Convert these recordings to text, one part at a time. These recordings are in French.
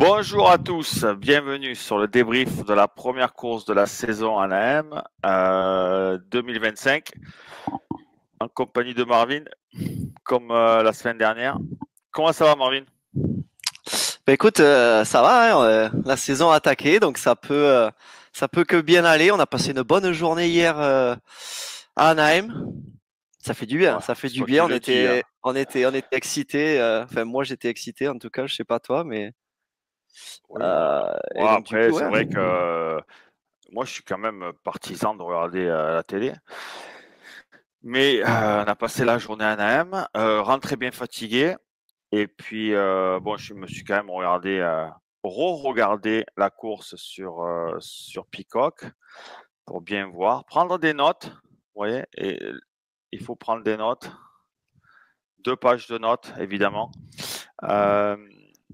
Bonjour à tous, bienvenue sur le débrief de la première course de la saison Anaheim 2025 en compagnie de Marvin, comme la semaine dernière. Comment ça va, Marvin? Bah écoute, ça va, hein, la saison a attaqué, donc ça peut que bien aller. On a passé une bonne journée hier à Anaheim. Ça fait du bien, Ouais, ça fait c'est du toi qui bien. le dis. Hein. On était excités. Enfin, moi j'étais excité en tout cas. Je sais pas toi, mais Oui, et moi donc du après, coup, c'est ouais. vrai que moi je suis quand même partisan de regarder la télé. Mais on a passé la journée à Anaheim, rentré bien fatigué. Et puis, bon, je me suis quand même re-regardé la course sur Peacock pour bien voir, prendre des notes, vous voyez, et il faut prendre des notes, 2 pages de notes, évidemment. Euh,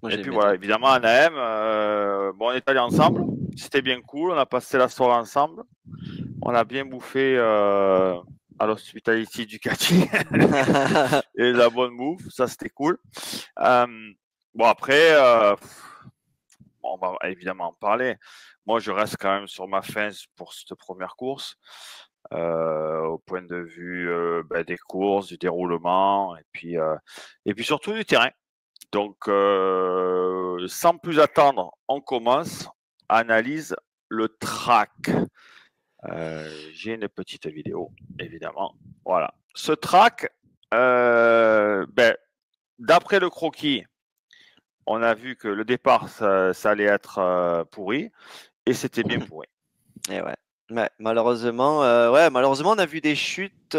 Moi et j'ai puis mes voilà, notes. évidemment, Anaheim, bon, on est allés ensemble, c'était bien cool, on a passé la soirée ensemble, on a bien bouffé à l'Hospitality Ducati et la bonne bouffe, ça c'était cool. Bon, après, on va évidemment en parler. Moi, je reste quand même sur ma fin pour cette première course, au point de vue des courses, du déroulement, et puis surtout du terrain. Donc, sans plus attendre, on commence. Analyse le track. J'ai une petite vidéo, évidemment. Voilà. Ce track, d'après le croquis, on a vu que le départ, ça allait être pourri, et c'était bien pourri. Et ouais. Malheureusement, on a vu des chutes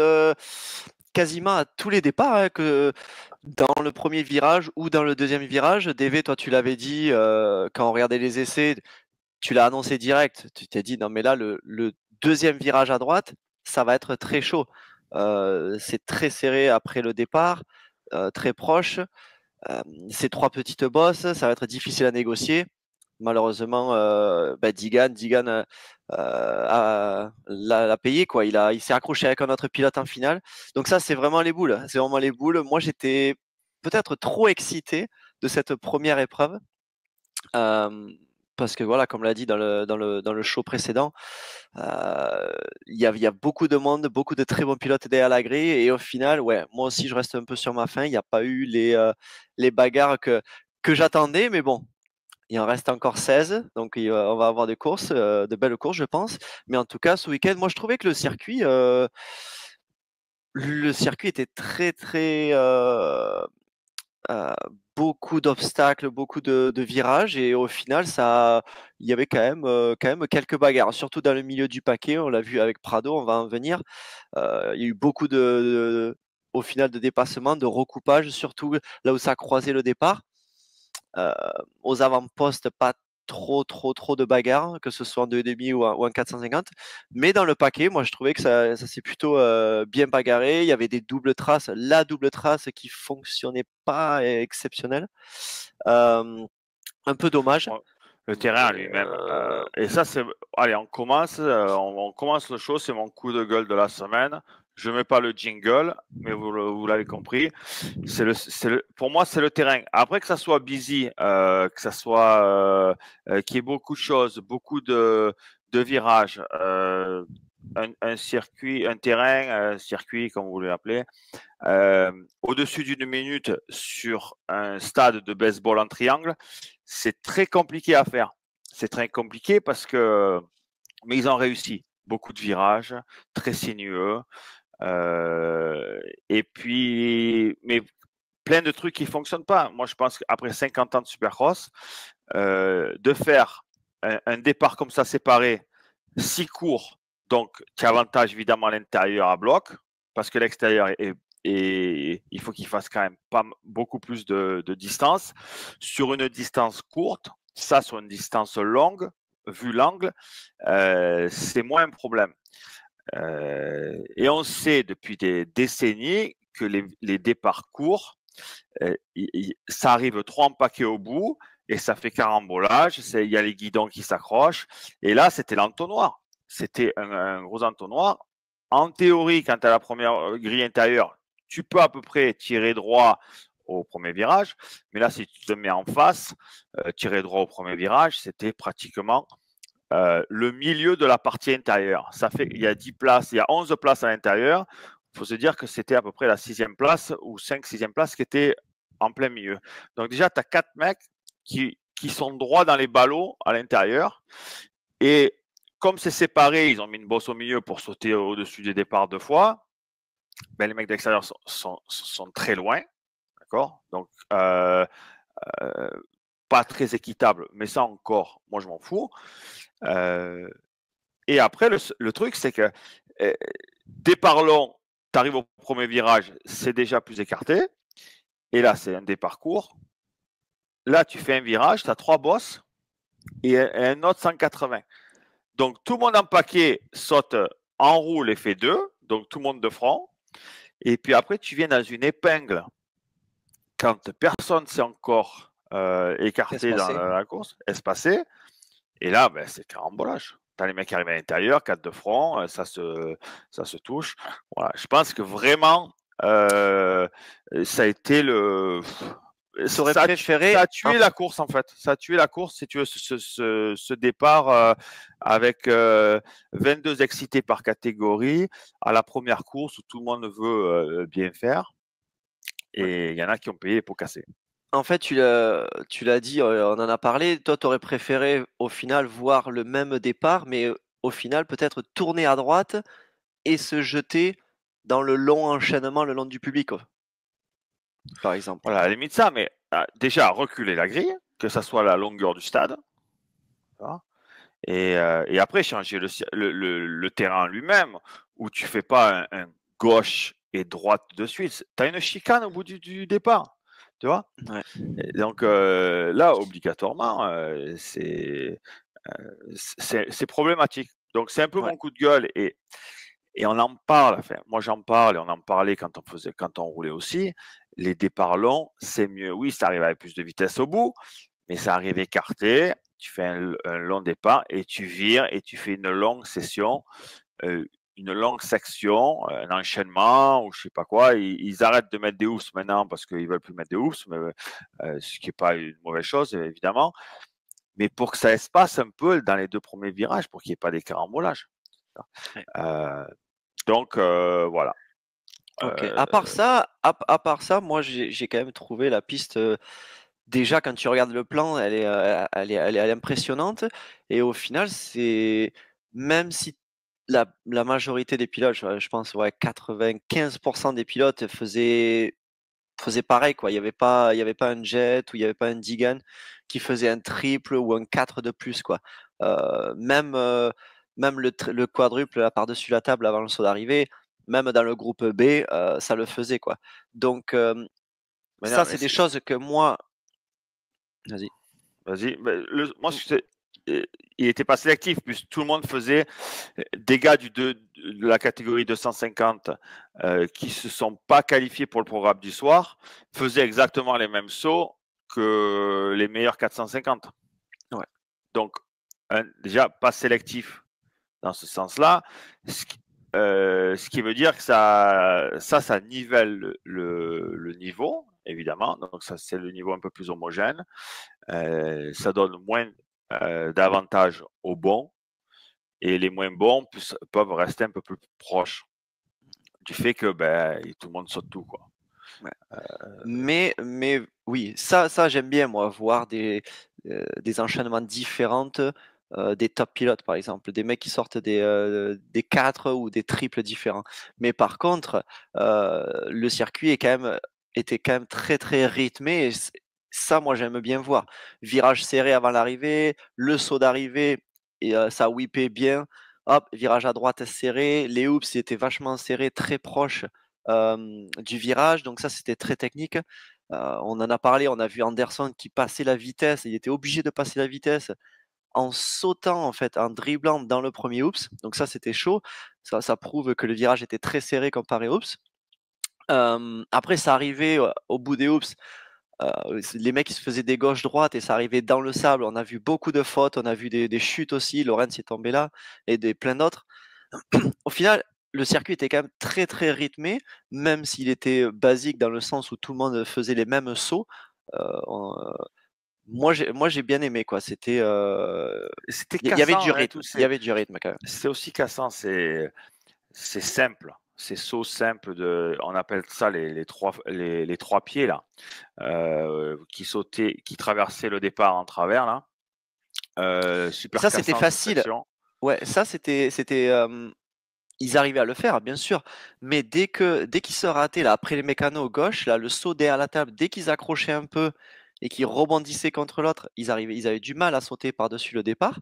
quasiment à tous les départs, hein, que dans le premier virage ou dans le deuxième virage. DV, toi, tu l'avais dit quand on regardait les essais, tu l'as annoncé direct. Tu t'es dit, non, mais là, le deuxième virage à droite, ça va être très chaud. C'est très serré après le départ, très proche. Euh, Ces trois petites bosses, ça va être difficile à négocier. Malheureusement, Digan l'a payé, quoi. Il s'est accroché avec un autre pilote en finale. Donc ça, c'est vraiment les boules. C'est vraiment les boules. Moi, j'étais peut-être trop excité de cette première épreuve. Euh, Parce que voilà, comme l'a dit dans le show précédent, euh, il y a beaucoup de monde, beaucoup de très bons pilotes derrière la grille. Et au final, ouais, moi aussi, je reste un peu sur ma faim. Il n'y a pas eu les bagarres que j'attendais. Mais bon, il en reste encore 16. Donc on va avoir des courses, de belles courses, je pense. Mais en tout cas, ce week-end, moi, je trouvais que le circuit était très, très euh, beaucoup d'obstacles, beaucoup de virages et au final, il y avait quand même quelques bagarres, surtout dans le milieu du paquet. On l'a vu avec Prado, on va en venir. Il y a eu beaucoup au final de dépassements, de recoupage, surtout là où ça a croisé le départ. Euh, Aux avant-postes, pas trop de bagarres, que ce soit en 2,5 ou en 450. Mais dans le paquet, moi, je trouvais que ça s'est plutôt bien bagarré. Il y avait des doubles traces. La double trace qui fonctionnait pas est exceptionnelle. Euh, un peu dommage. Bon, le terrain Mais, en lui-même. Et ça, c'est. Allez, on commence le show, c'est mon coup de gueule de la semaine. Je mets pas le jingle, mais vous l'avez compris. Pour moi, c'est le terrain. Après que ça soit busy, que ça soit qu'il y ait beaucoup de choses, beaucoup de virages, un circuit, un terrain, un circuit, comme vous voulez l'appeler, au-dessus d'une minute sur un stade de baseball en triangle, c'est très compliqué à faire. C'est très compliqué mais ils ont réussi. Beaucoup de virages, très sinueux, et puis, mais plein de trucs qui fonctionnent pas. Moi, je pense qu'après 50 ans de Supercross, de faire un départ comme ça séparé, si court, donc qui avantage évidemment l'intérieur à bloc, parce que l'extérieur et il faut qu'il fasse quand même pas beaucoup plus de distance. Sur une distance courte, ça sur une distance longue, vu l'angle, c'est moins un problème. Et on sait depuis des décennies que les départs courts, ça arrive trop en paquet au bout et ça fait carambolage. Il y a les guidons qui s'accrochent. Et là, c'était l'entonnoir. C'était un gros entonnoir. En théorie, quand tu as la première grille intérieure, tu peux à peu près tirer droit au premier virage. Mais là, si tu te mets en face, tirer droit au premier virage, c'était pratiquement le milieu de la partie intérieure. Ça fait, il y a 10 places, il y a 11 places à l'intérieur. Il faut se dire que c'était à peu près la 6e place ou 5-6e place qui était en plein milieu. Donc déjà, tu as 4 mecs qui sont droits dans les ballots à l'intérieur. Et comme c'est séparé, ils ont mis une bosse au milieu pour sauter au-dessus des départs 2 fois. Ben, les mecs d'extérieur sont très loin. D'accord? Donc, pas très équitable, mais ça encore, moi je m'en fous. Et après, le truc, c'est que départ long, tu arrives au premier virage, c'est déjà plus écarté. Et là, c'est un départ court. Là, tu fais un virage, tu as 3 bosses et un autre 180. Donc, tout le monde en paquet saute en roule et fait 2. Donc, tout le monde de front. Et puis après, tu viens dans une épingle quand personne s'est encore écarté dans la course, espacé. Et là, ben, c'est carambolage. Tu as les mecs qui arrivent à l'intérieur, 4 de front, ça se touche. Voilà. Je pense que vraiment, ça a été le. Ça a tué la course, en fait. Ça a tué la course, si tu veux, ce départ avec 22 excités par catégorie à la première course où tout le monde veut bien faire. Et il y en a qui ont payé les pots cassés. En fait, tu l'as dit, on en a parlé. Toi, tu aurais préféré au final voir le même départ, mais au final peut-être tourner à droite et se jeter dans le long enchaînement le long du public, par exemple. Voilà, à la limite ça, mais déjà reculer la grille, que ça soit la longueur du stade. Et après, changer le terrain lui-même, où tu fais pas un gauche et droite de suite. Tu as une chicane au bout du départ. Tu vois? Ouais. Donc là, obligatoirement, c'est problématique. Donc c'est un peu mon coup de gueule et on en parle. Enfin, moi j'en parle et on en parlait quand on roulait aussi. Les départs longs, c'est mieux. Oui, ça arrive avec plus de vitesse au bout, mais ça arrive écarté. Tu fais un long départ et tu vires et tu fais une longue session. Une longue section, un enchaînement ou je sais pas quoi. Ils arrêtent de mettre des housses maintenant parce qu'ils veulent plus mettre des housses, mais ce qui n'est pas une mauvaise chose évidemment. Mais pour que ça espace un peu dans les 2 premiers virages, pour qu'il n'y ait pas des carambolages. Ouais. Donc voilà. Okay. À part ça, moi j'ai quand même trouvé la piste. Déjà, quand tu regardes le plan, elle est impressionnante. Et au final, c'est même si la majorité des pilotes, je pense, ouais, 95% des pilotes faisaient pareil, quoi. Il y avait pas un jet ou il y avait pas un Digan qui faisait un triple ou un 4 de plus, quoi. Même le quadruple là, par-dessus la table avant le saut d'arrivée, même dans le groupe B, ça le faisait, quoi. Donc ça, c'est des choses que moi. Vas-y. Vas-y. Moi, il n'était pas sélectif, puisque tout le monde faisait des gars de la catégorie 250 qui ne se sont pas qualifiés pour le programme du soir, faisaient exactement les mêmes sauts que les meilleurs 450. Ouais. Donc, déjà, pas sélectif dans ce sens-là, ce qui veut dire que ça nivelle le niveau, évidemment. Donc, ça, c'est le niveau un peu plus homogène. Ça donne moins d'avantages aux bons et les moins bons peuvent rester un peu plus proches du fait que tout le monde saute tout, quoi. Ouais. Mais oui, ça j'aime bien, moi, voir des enchaînements différents, des top pilotes, par exemple, des mecs qui sortent des 4 ou des triples différents. Mais par contre, le circuit était quand même très, très rythmé et ça, moi, j'aime bien voir. Virage serré avant l'arrivée, le saut d'arrivée et ça whippait bien. Hop, virage à droite serré, les hoops étaient vachement serrés, très proches du virage, donc ça c'était très technique. On en a parlé, on a vu Anderson qui passait la vitesse, il était obligé de passer la vitesse en sautant en fait, en dribblant dans le premier oops, donc ça c'était chaud, ça prouve que le virage était très serré comparé aux oops. Après ça arrivait au bout des oops, les mecs ils se faisaient des gauches-droites et ça arrivait dans le sable, on a vu beaucoup de fautes, on a vu des chutes aussi, Lorenz est tombé là et plein d'autres. Au final, le circuit était quand même très, très rythmé, même s'il était basique dans le sens où tout le monde faisait les mêmes sauts. On moi j'ai bien aimé quoi. C'était, C'était il y avait du cassant, hein, rythme, il y avait du rythme quand même. c'est aussi cassant, c'est simple. C'est saut simple on appelle ça les trois pieds là, qui traversaient le départ en travers là. Et Super ça, c'était cassant cette facile. section. Ouais, ça ils arrivaient à le faire, bien sûr, mais dès qu'ils se rataient là, après les mécanos gauche, là, le saut derrière la table, dès qu'ils accrochaient un peu et qu'ils rebondissaient contre l'autre, ils avaient du mal à sauter par-dessus le départ.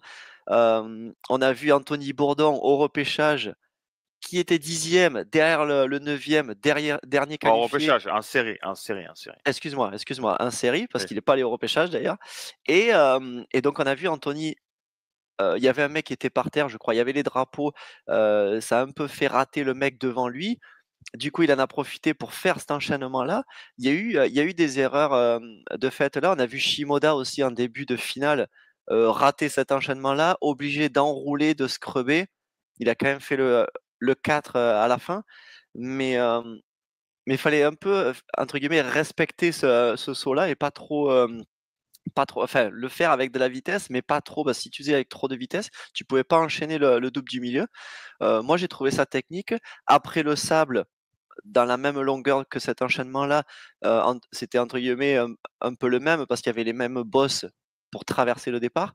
On a vu Anthony Bourdon au repêchage qui était 10e derrière le 9e, dernier Pas au qualifié. repêchage, en série. Excuse-moi, un série, parce Oui. qu'il n'est pas allé au repêchage d'ailleurs. Et donc on a vu Anthony. Il y avait un mec qui était par terre, je crois. Il y avait les drapeaux. Ça a un peu fait rater le mec devant lui. Du coup, il en a profité pour faire cet enchaînement-là. Il y a eu des erreurs de fait là. On a vu Shimoda aussi en début de finale rater cet enchaînement-là, obligé d'enrouler, de scrubber. Il a quand même fait le 4 à la fin. Mais il fallait un peu, entre guillemets, respecter ce saut-là et pas trop, enfin, le faire avec de la vitesse, mais pas trop. Bah, si tu faisais avec trop de vitesse, tu pouvais pas enchaîner le double du milieu. Moi, j'ai trouvé ça technique. Après le sable, dans la même longueur que cet enchaînement-là, c'était entre guillemets un peu le même parce qu'il y avait les mêmes bosses pour traverser le départ.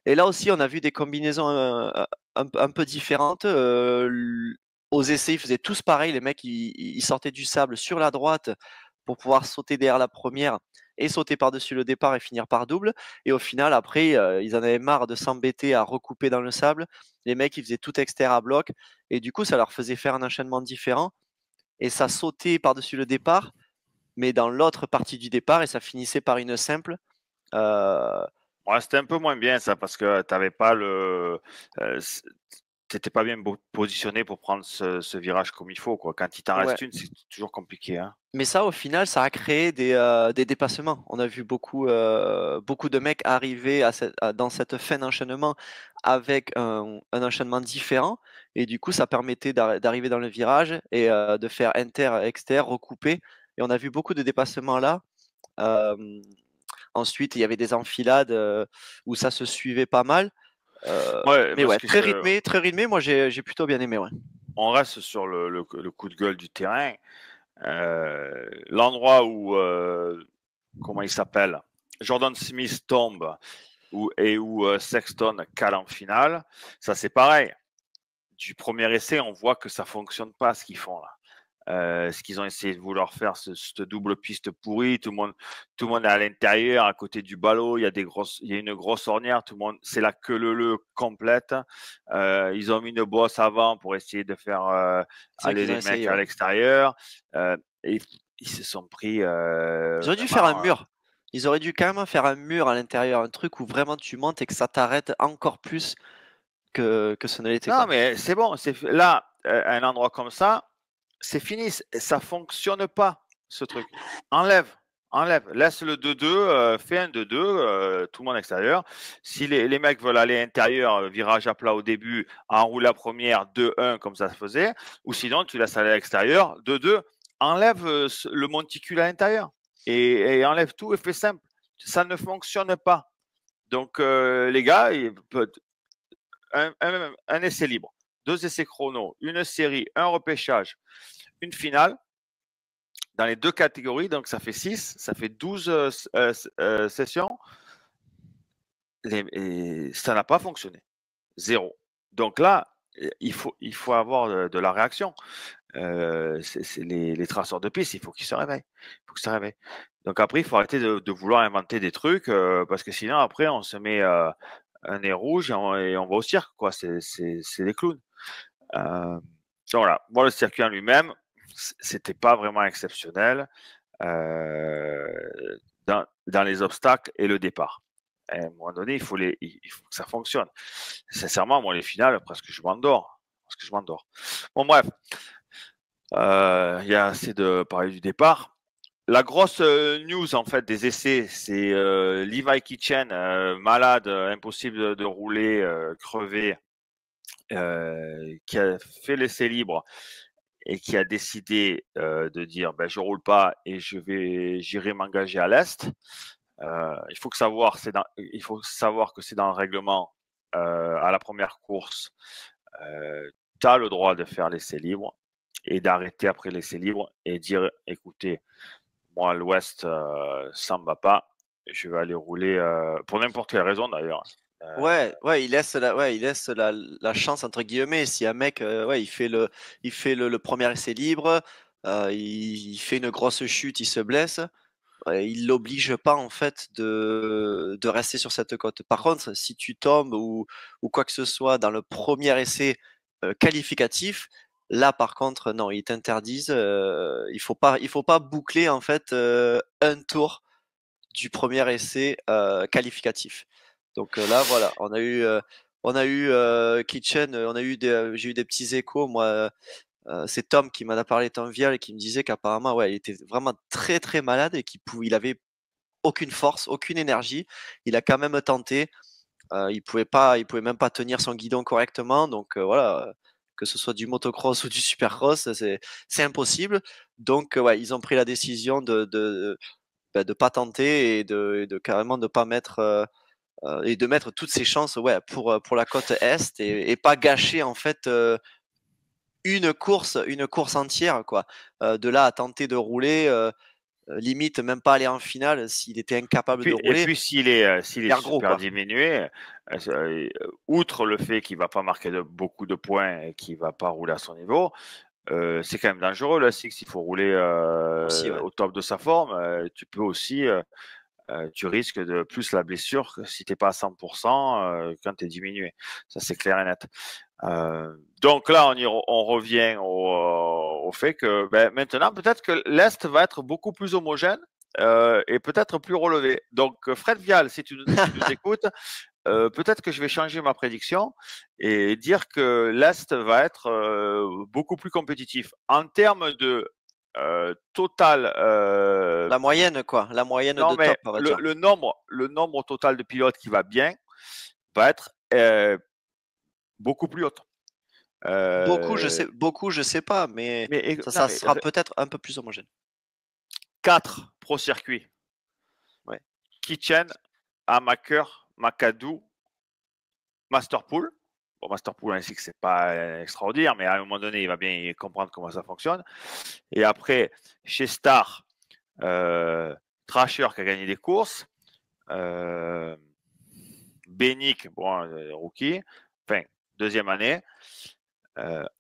Et là aussi, on a vu des combinaisons un peu différentes. Aux essais, ils faisaient tous pareil. Les mecs, ils sortaient du sable sur la droite pour pouvoir sauter derrière la première et sauter par-dessus le départ et finir par double. Et au final, après, ils en avaient marre de s'embêter à recouper dans le sable. Les mecs, ils faisaient tout extérieur à bloc. Et du coup, ça leur faisait faire un enchaînement différent. Et ça sautait par-dessus le départ, mais dans l'autre partie du départ, et ça finissait par une simple. Euh, Ouais, c'était un peu moins bien ça parce que t'avais pas t'étais pas bien positionné pour prendre ce virage comme il faut, quoi. Quand il t'en ouais. reste une, c'est toujours compliqué, hein. Mais ça, au final, ça a créé des dépassements. On a vu beaucoup de mecs arriver dans cette fin d'enchaînement avec un enchaînement différent. Et du coup, ça permettait d'arriver dans le virage et de faire inter-exter, recouper. Et on a vu beaucoup de dépassements là. Euh, Ensuite, il y avait des enfilades où ça se suivait pas mal. Ouais, Mais parce ouais, que très rythmé. Moi, j'ai plutôt bien aimé. Ouais. on reste sur le coup de gueule du terrain. L'endroit où, comment il s'appelle, Jordan Smith tombe où Sexton cale en finale, ça c'est pareil. Du premier essai, on voit que ça fonctionne pas ce qu'ils font là. Ce qu'ils ont essayé de vouloir faire, cette double piste pourrie, tout le monde est à l'intérieur, à côté du ballot, il y a une grosse ornière, tout le monde, c'est la queue leu complète. Ils ont mis une bosse avant pour essayer de faire C'est vrai aller qu'ils ont les mecs essayé. à Ouais. l'extérieur. Et ils se sont pris Ils auraient dû faire un vraiment. mur. Ils auraient dû carrément faire un mur à l'intérieur, un truc où vraiment tu montes et que ça t'arrête encore plus que ce ne l'était, Non, quoi. mais c'est bon, là, un endroit comme ça, c'est fini, ça fonctionne pas, ce truc. Enlève, laisse le 2-2, fais un 2-2, tout le monde extérieur. Si les mecs veulent aller intérieur, virage à plat au début, enroule la première, 2-1 comme ça se faisait, ou sinon tu laisses aller à l'extérieur, 2-2, enlève le monticule à l'intérieur et enlève tout et fais simple. Ça ne fonctionne pas. Donc les gars, un essai libre, 2 essais chrono, une série, un repêchage, une finale dans les 2 catégories, donc ça fait 6, ça fait 12 sessions. Et ça n'a pas fonctionné. Zéro. Donc là, il faut avoir de la réaction. C'est les traceurs de piste, il faut qu'ils se réveillent. Donc après, il faut arrêter de vouloir inventer des trucs parce que sinon, après, on se met un nez rouge et on va au cirque, quoi. C'est des clowns. Donc voilà, moi le circuit en lui-même, c'était pas vraiment exceptionnel dans les obstacles et le départ. À un moment donné, il faut que ça fonctionne. Sincèrement, moi les finales, presque je m'endors. Bon bref, il y a assez de parler du départ. La grosse news en fait des essais, c'est Levi Kitchen, malade, impossible de rouler, crevé qui a fait l'essai libre et qui a décidé de dire ben, je roule pas et j'irai m'engager à l'Est. Il faut savoir que c'est dans le règlement à la première course. Tu as le droit de faire l'essai libre et d'arrêter après l'essai libre et dire écoutez, moi l'Ouest ça me va pas, je vais aller rouler pour n'importe quelle raison d'ailleurs. Ouais, il laisse la chance entre guillemets. Si un mec, il fait le premier essai libre, il fait une grosse chute, il se blesse, il l'oblige pas en fait de rester sur cette côte. Par contre, si tu tombes ou quoi que ce soit dans le premier essai qualificatif, là par contre, non, ils t'interdisent. Il faut pas boucler en fait un tour du premier essai qualificatif. Donc là, voilà, on a eu Kitchen, j'ai eu des petits échos. Moi, c'est Tom qui m'en a parlé, Tom Vial, et qui me disait qu'apparemment, ouais, il était vraiment très très malade et il avait aucune force, aucune énergie. Il a quand même tenté. Il pouvait même pas tenir son guidon correctement. Donc voilà, que ce soit du motocross ou du supercross, c'est impossible. Donc ouais, ils ont pris la décision de pas tenter et de carrément de pas mettre et de mettre toutes ses chances pour la côte Est et pas gâcher en fait une course entière quoi. De là à tenter de rouler, limite même pas aller en finale s'il était incapable de Et rouler, puis s'il est gros super quoi. diminué, outre le fait qu'il va pas marquer beaucoup de points et qu'il va pas rouler à son niveau, c'est quand même dangereux le Six. Il faut rouler Aussi, ouais. au top de sa forme. Tu peux aussi tu risques de plus la blessure que si tu n'es pas à 100% quand tu es diminué. Ça, c'est clair et net. Donc là, on revient au fait que ben, maintenant, peut-être que l'Est va être beaucoup plus homogène et peut-être plus relevé. Donc, Fred Vial, si tu nous écoutes, peut-être que je vais changer ma prédiction et dire que l'Est va être beaucoup plus compétitif. En termes de total La moyenne quoi, la moyenne non, de mais top, on va dire. le nombre total de pilotes qui va bien va être beaucoup plus haut. Beaucoup, je sais pas, mais Non, ça mais sera peut-être un peu plus homogène. 4 pro circuits. Ouais. Kitchen, Amaker, Macadou, Masterpool. Bon, Masterpool, on sait que c'est pas extraordinaire, mais à un moment donné, il va bien comprendre comment ça fonctionne. Et après, chez Star, Trasher qui a gagné des courses. Benick, bon, rookie, enfin, deuxième année.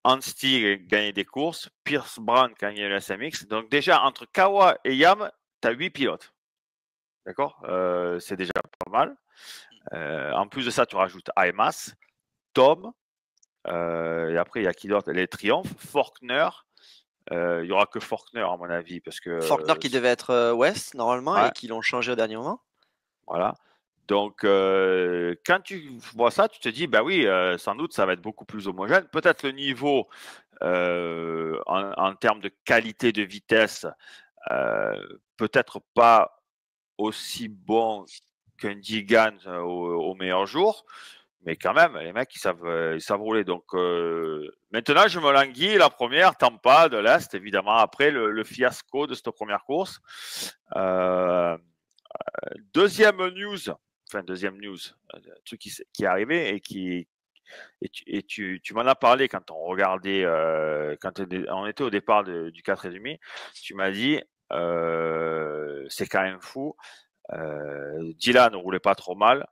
Anstie a gagné des courses. Pierce Brown qui a gagné le SMX. Donc, déjà, entre Kawa et Yam, tu as 8 pilotes. D'accord c'est déjà pas mal. En plus de ça, tu rajoutes AMAS, Tom, et après, il y a qui d'autre les Triumph, Faulkner. Il n'y aura que Faulkner, à mon avis, parce que. Faulkner qui devait être West normalement ouais, et qui l'ont changé au dernier moment. voilà. Donc, quand tu vois ça, tu te dis, bah oui, sans doute, ça va être beaucoup plus homogène. Peut-être le niveau en termes de qualité de vitesse, peut-être pas aussi bon qu'un Digan au meilleur jour, mais quand même, les mecs, ils savent rouler. Donc, maintenant, je me languis. La première, Tampa de l'Est, évidemment, après le fiasco de cette première course. Deuxième news, un truc qui est arrivé et tu m'en as parlé quand on regardait, quand on était au départ du 4,5, tu m'as dit, c'est quand même fou. Dylan ne roulait pas trop mal.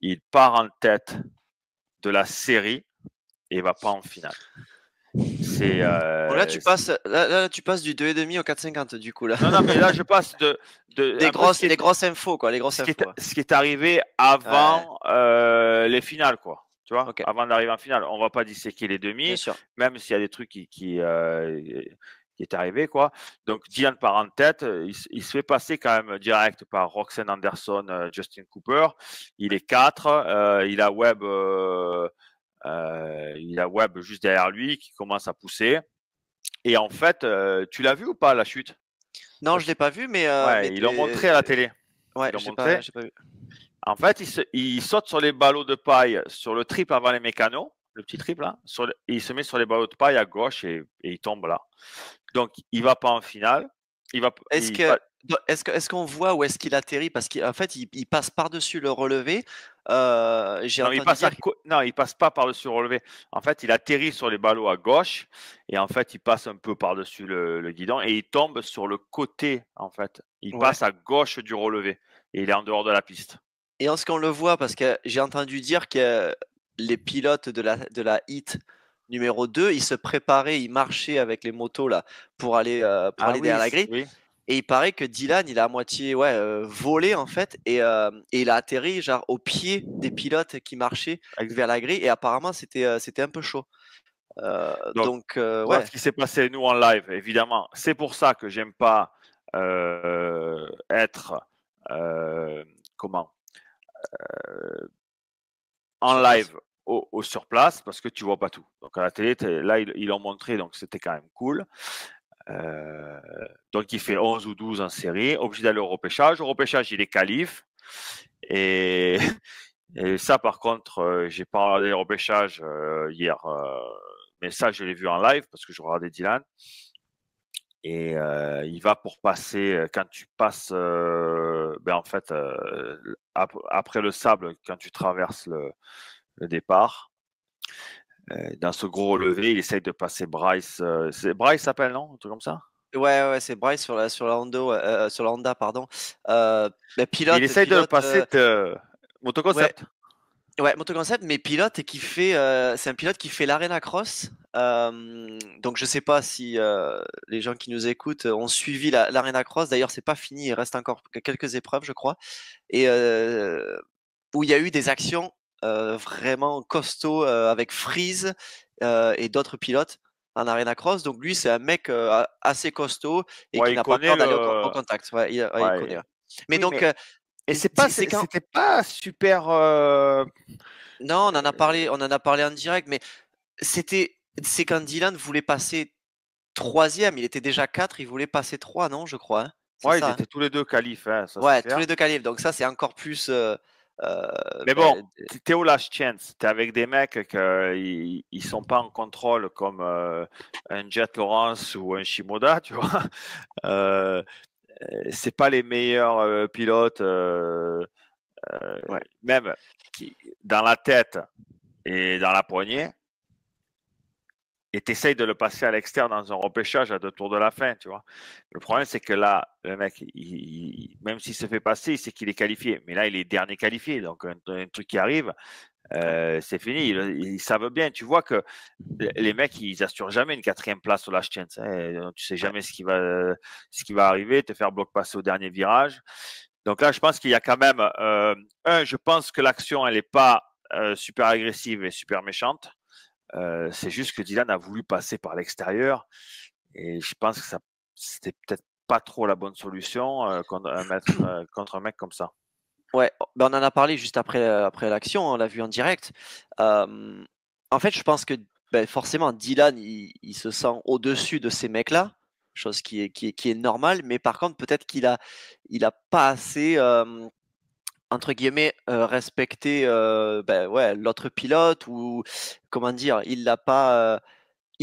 Il part en tête de la série et va pas en finale. C'est Bon, là, tu passes du 2,5 au 4,50 du coup là. non, mais là je passe de les grosses infos quoi, les grosses infos. Ce qui est arrivé avant les finales quoi. Tu vois, okay. Avant d'arriver en finale, on va pas disséquer les demi, Bien sûr. même s'il y a des trucs qui est arrivé quoi. Donc Diane part en tête, il se fait passer quand même direct par Roxanne Anderson, Justin Cooper. Il est 4, il a Webb juste derrière lui qui commence à pousser. Et en fait, tu l'as vu ou pas la chute? Non, je l'ai pas vu, mais ouais, ils l'ont montré à la télé. Ouais, ils l'ont j'ai montré. pas vu. En fait, il saute sur les ballots de paille sur le trip avant les mécanos. le petit triple, là, il se met sur les ballots de paille à gauche et il tombe là. Donc, il va pas en finale. Est-ce qu'on voit où est-ce qu'il atterrit? Parce qu'en fait, il passe par-dessus le relevé. J'ai Non, entendu dire. Non, il passe pas par-dessus le relevé. En fait, il atterrit sur les ballots à gauche et en fait, il passe un peu par-dessus le guidon et il tombe sur le côté. En fait, il Ouais. passe à gauche du relevé et il est en dehors de la piste. Et est-ce qu'on le voit? Parce que j'ai entendu dire que les pilotes de la heat numéro 2, ils se préparaient, ils marchaient avec les motos là pour aller Ah derrière oui, la grille. oui. Et il paraît que Dylan, il a à moitié volé en fait et il a atterri genre au pied des pilotes qui marchaient vers la grille et apparemment c'était un peu chaud. Donc, voilà Ouais. ce qui s'est passé nous en live, évidemment. C'est pour ça que j'aime pas être comment en Sur place. live sur place parce que tu vois pas tout. Donc à la télé, là ils l'ont montré, donc c'était quand même cool. Donc il fait 11 ou 12 en série, obligé d'aller au repêchage. Au repêchage, il est qualif. Et, et ça, par contre, j'ai pas regardé le repêchage hier, mais ça, je l'ai vu en live parce que je regardais Dylan. Et il va pour passer, quand tu passes, en fait, après le sable, quand tu traverses le départ, dans ce gros relevé, il essaye de passer Bryce. Bryce s'appelle, non? Un truc comme ça? Ouais, c'est Bryce sur la Honda, pardon. Il Pilote, essaye de le passer de ouais, motoconcept. ouais, motoconcept, mais pilote et qui fait, c'est un pilote qui fait l'Arena Cross. Donc je sais pas si les gens qui nous écoutent ont suivi l'Arena Cross. D'ailleurs, c'est pas fini, il reste encore quelques épreuves, je crois, et où il y a eu des actions vraiment costauds avec Freeze et d'autres pilotes en Arena Cross. Donc lui, c'est un mec assez costaud et Ouais, qui il n'a pas connaît peur d'aller le. au contact. Ouais, il connaît. Ouais. Ouais. Mais Oui, donc, mais et c'est quand. c'était pas super. Non, on en a parlé en direct, mais c'est quand Dylan voulait passer troisième, il était déjà 4, il voulait passer 3, non, je crois, hein? C'est Ouais, ils ça, hein? étaient tous les deux qualifs, hein, ça c'est Ouais, tous clair. les 2 qualifs, donc ça, c'est encore plus, Mais bon, beh, t'es au last chance. T'es avec des mecs ils sont pas en contrôle comme un Jet Lawrence ou un Shimoda, tu vois. Euh, c'est pas les meilleurs pilotes, ouais. même qui, dans la tête et dans la poignée. Et tu essayes de le passer à l'externe dans un repêchage à 2 tours de la fin, tu vois. Le problème, c'est que là, le mec, même s'il se fait passer, il sait qu'il est qualifié. Mais là, il est dernier qualifié. Donc, un truc qui arrive, c'est fini. Ils savent bien. Tu vois que les mecs, ils assurent jamais une 4e place au last chance. Hein. Tu sais Ouais. jamais ce qui va arriver, te faire bloc passer au dernier virage. Donc là, je pense qu'il y a quand même, je pense que l'action, elle n'est pas super agressive et super méchante. C'est juste que Dylan a voulu passer par l'extérieur et je pense que ça c'était peut-être pas trop la bonne solution contre un mec comme ça. Ouais, on en a parlé juste après l'action, on l'a vu en direct. En fait, je pense que, forcément Dylan, il se sent au-dessus de ces mecs-là, chose qui est normale, mais par contre, peut-être il a pas assez, entre guillemets, respecté, ouais, l'autre pilote ou comment dire? Il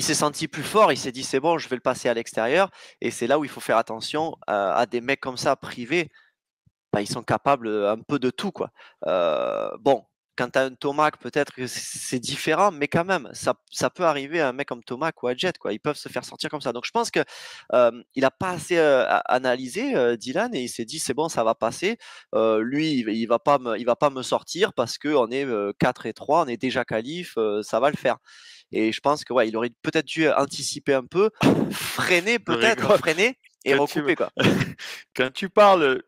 s'est senti plus fort, il s'est dit: «C'est bon, je vais le passer à l'extérieur», et c'est là où il faut faire attention à des mecs comme ça privés. Bah, ils sont capables, un peu de tout, quoi. Bon, quand tu as un Tomac, peut-être que c'est différent, mais quand même, ça peut arriver à un mec comme Tomac ou à Jet, quoi. Ils peuvent se faire sortir comme ça. Donc je pense que, il a pas assez, analysé, Dylan, et il s'est dit: «C'est bon, ça va passer. Lui, il va pas me sortir parce qu'on est, 4 et 3, on est déjà qualif, ça va le faire», et je pense que, ouais, il aurait peut-être dû anticiper un peu, Je rigole. freiner et Quand tu, recouper, quoi. quand tu parles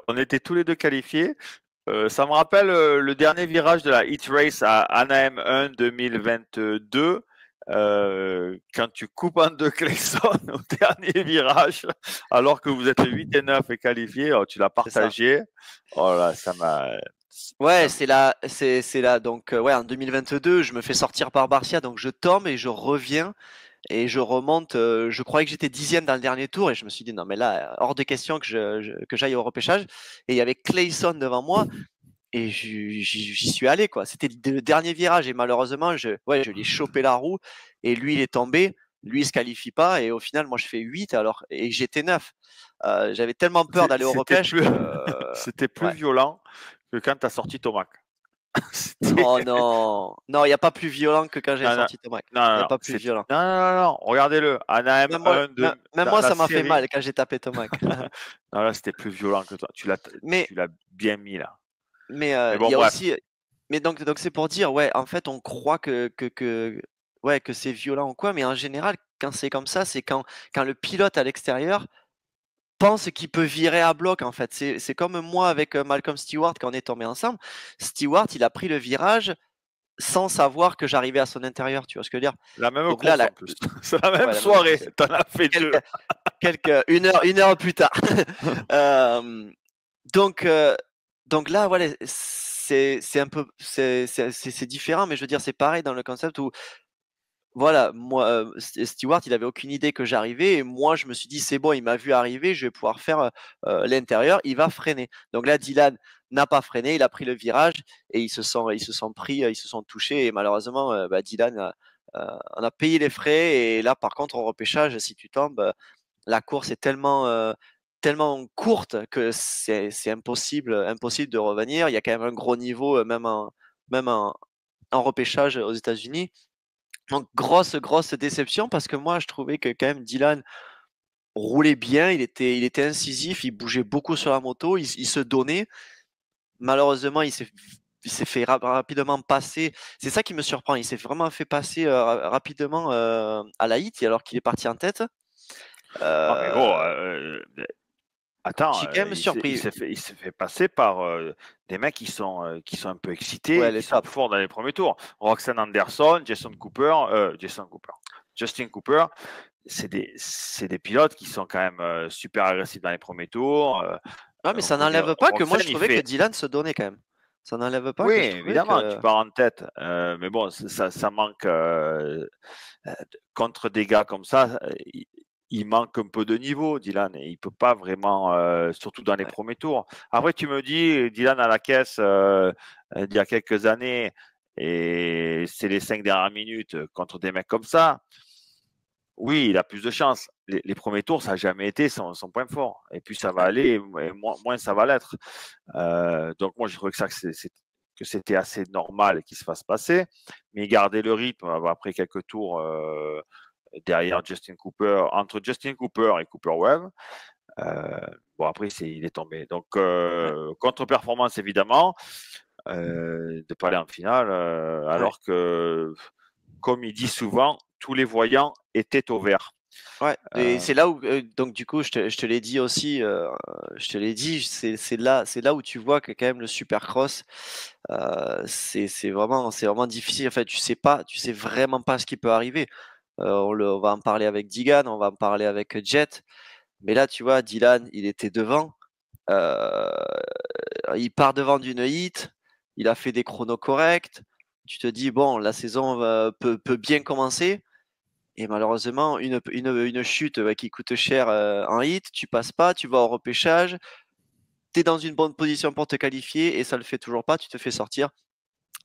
on était tous les deux qualifiés, ça me rappelle le dernier virage de la Heat Race à Anaheim 1 2022. Quand tu coupes en deux Clayson au dernier virage, alors que vous êtes 8 et 9 et qualifiés, tu l'as C'est ça. partagé. Oh là, ça m'a. Ouais, c'est là donc ouais, en 2022, je me fais sortir par Barcia, donc je tombe et je reviens et je remonte, je croyais que j'étais 10e dans le dernier tour et je me suis dit: «Non mais là, hors de question que j'aille au repêchage», et il y avait Clayson devant moi et j'y suis allé, quoi. C'était le dernier virage et malheureusement, je lui ai chopé la roue et lui, il est tombé. Lui, il se qualifie pas et au final, moi, je fais 8 alors et j'étais 9. J'avais tellement peur d'aller au C'était repêche plus, que c'était plus ouais. violent que quand tu as sorti Tomac. C'était- Oh non, non, il y a pas plus violent que quand j'ai Non, non, sorti Tomac. non, Il non, y a non, pas plus violent. non, non, non, non, regardez-le. Anaheim Même moi 1 même de même la, moi, la ça m'a fait série. mal quand j'ai tapé Tomac. Non, là, c'était plus violent que toi. Mais Tu l'as bien mis là. mais Mais il bon, y a bref. aussi mais donc c'est pour dire, ouais, en fait, on croit que ouais, que c'est violent ou quoi, mais en général, quand c'est comme ça, c'est quand le pilote à l'extérieur pense qu'il peut virer à bloc, en fait. C'est comme moi avec, Malcolm Stewart quand on est tombés ensemble. Stewart, il a pris le virage sans savoir que j'arrivais à son intérieur, tu vois ce que je veux dire? La même Donc là, course la en plus. C'est la même ouais, la même soirée. course. T'en as fait deux. Quelques une heure plus tard. Hem, donc heu, donc là, voilà, c'est un peu c'est différent, mais je veux dire, c'est pareil dans le concept où voilà, moi, Stewart, il avait aucune idée que j'arrivais et moi, je me suis dit: «C'est bon, il m'a vu arriver, je vais pouvoir faire, l'intérieur, il va freiner». Donc là, Dylan n'a pas freiné, il a pris le virage et ils se sont touchés et malheureusement, Dylan en a payé les frais et là, par contre, au repêchage, si tu tombes, la course est tellement courte que c'est impossible de revenir. Il y a quand même un gros niveau, même en repêchage aux États-Unis. Donc grosse déception parce que moi je trouvais que quand même Dylan roulait bien, il était incisif, il bougeait beaucoup sur la moto, il se donnait. Malheureusement, il s'est fait rapidement passer. C'est ça qui me surprend, il s'est vraiment fait passer, rapidement, à la hit alors qu'il est parti en tête. Non, mais gros, Heu, attends, j'ai quand même surpris. il s'est fait passer par des mecs qui sont un peu excités, Ouais, et qui les sont tops. forts dans les premiers tours. Roxanne Anderson, Justin Cooper, c'est des pilotes qui sont quand même super agressifs dans les premiers tours. Ouais, mais ça On est, n'enlève pas que moi je Roxanne, il trouvais que fait. Dylan se donnait quand même. Ça n'enlève pas Oui, que je trouvais évidemment, tu que pars en tête. Mais bon, ça manque. Contre des gars comme ça, il manque un peu de niveau, Dylan. Et il peut pas vraiment, surtout dans les ouais. premiers tours. Après, tu me dis, Dylan à la caisse, il y a quelques années, et c'est les 5 dernières minutes contre des mecs comme ça. Oui, il a plus de chance. Les premiers tours, ça n'a jamais été son point fort. Et plus ça va Ouais. aller, et moins ça va l'être. Donc moi, je trouve que c'était assez normal qu'il se fasse passer, mais garder le rythme après quelques tours derrière Justin Cooper, entre Justin Cooper et Cooper Webb. Bon, après, il est tombé. Donc, Ouais. contre-performance, évidemment, de ne pas aller en finale, Ouais. alors que, comme il dit souvent, tous les voyants étaient au vert. Ouais et Euh, c'est là où, donc du coup, je te l'ai dit aussi, je te l'ai dit, c'est là où tu vois que quand même le Supercross, c'est vraiment difficile. En fait, tu sais vraiment pas ce qui peut arriver. On va en parler avec Digan, on va en parler avec Jet, mais là, tu vois, Dylan, il était devant, heu, il part devant d'une hit, il a fait des chronos corrects. Tu te dis: «Bon, la saison peut bien commencer». Et malheureusement, une chute, qui coûte cher, en hit, tu passes pas, tu vas au repêchage, tu es dans une bonne position pour te qualifier et ça le fait toujours pas, tu te fais sortir.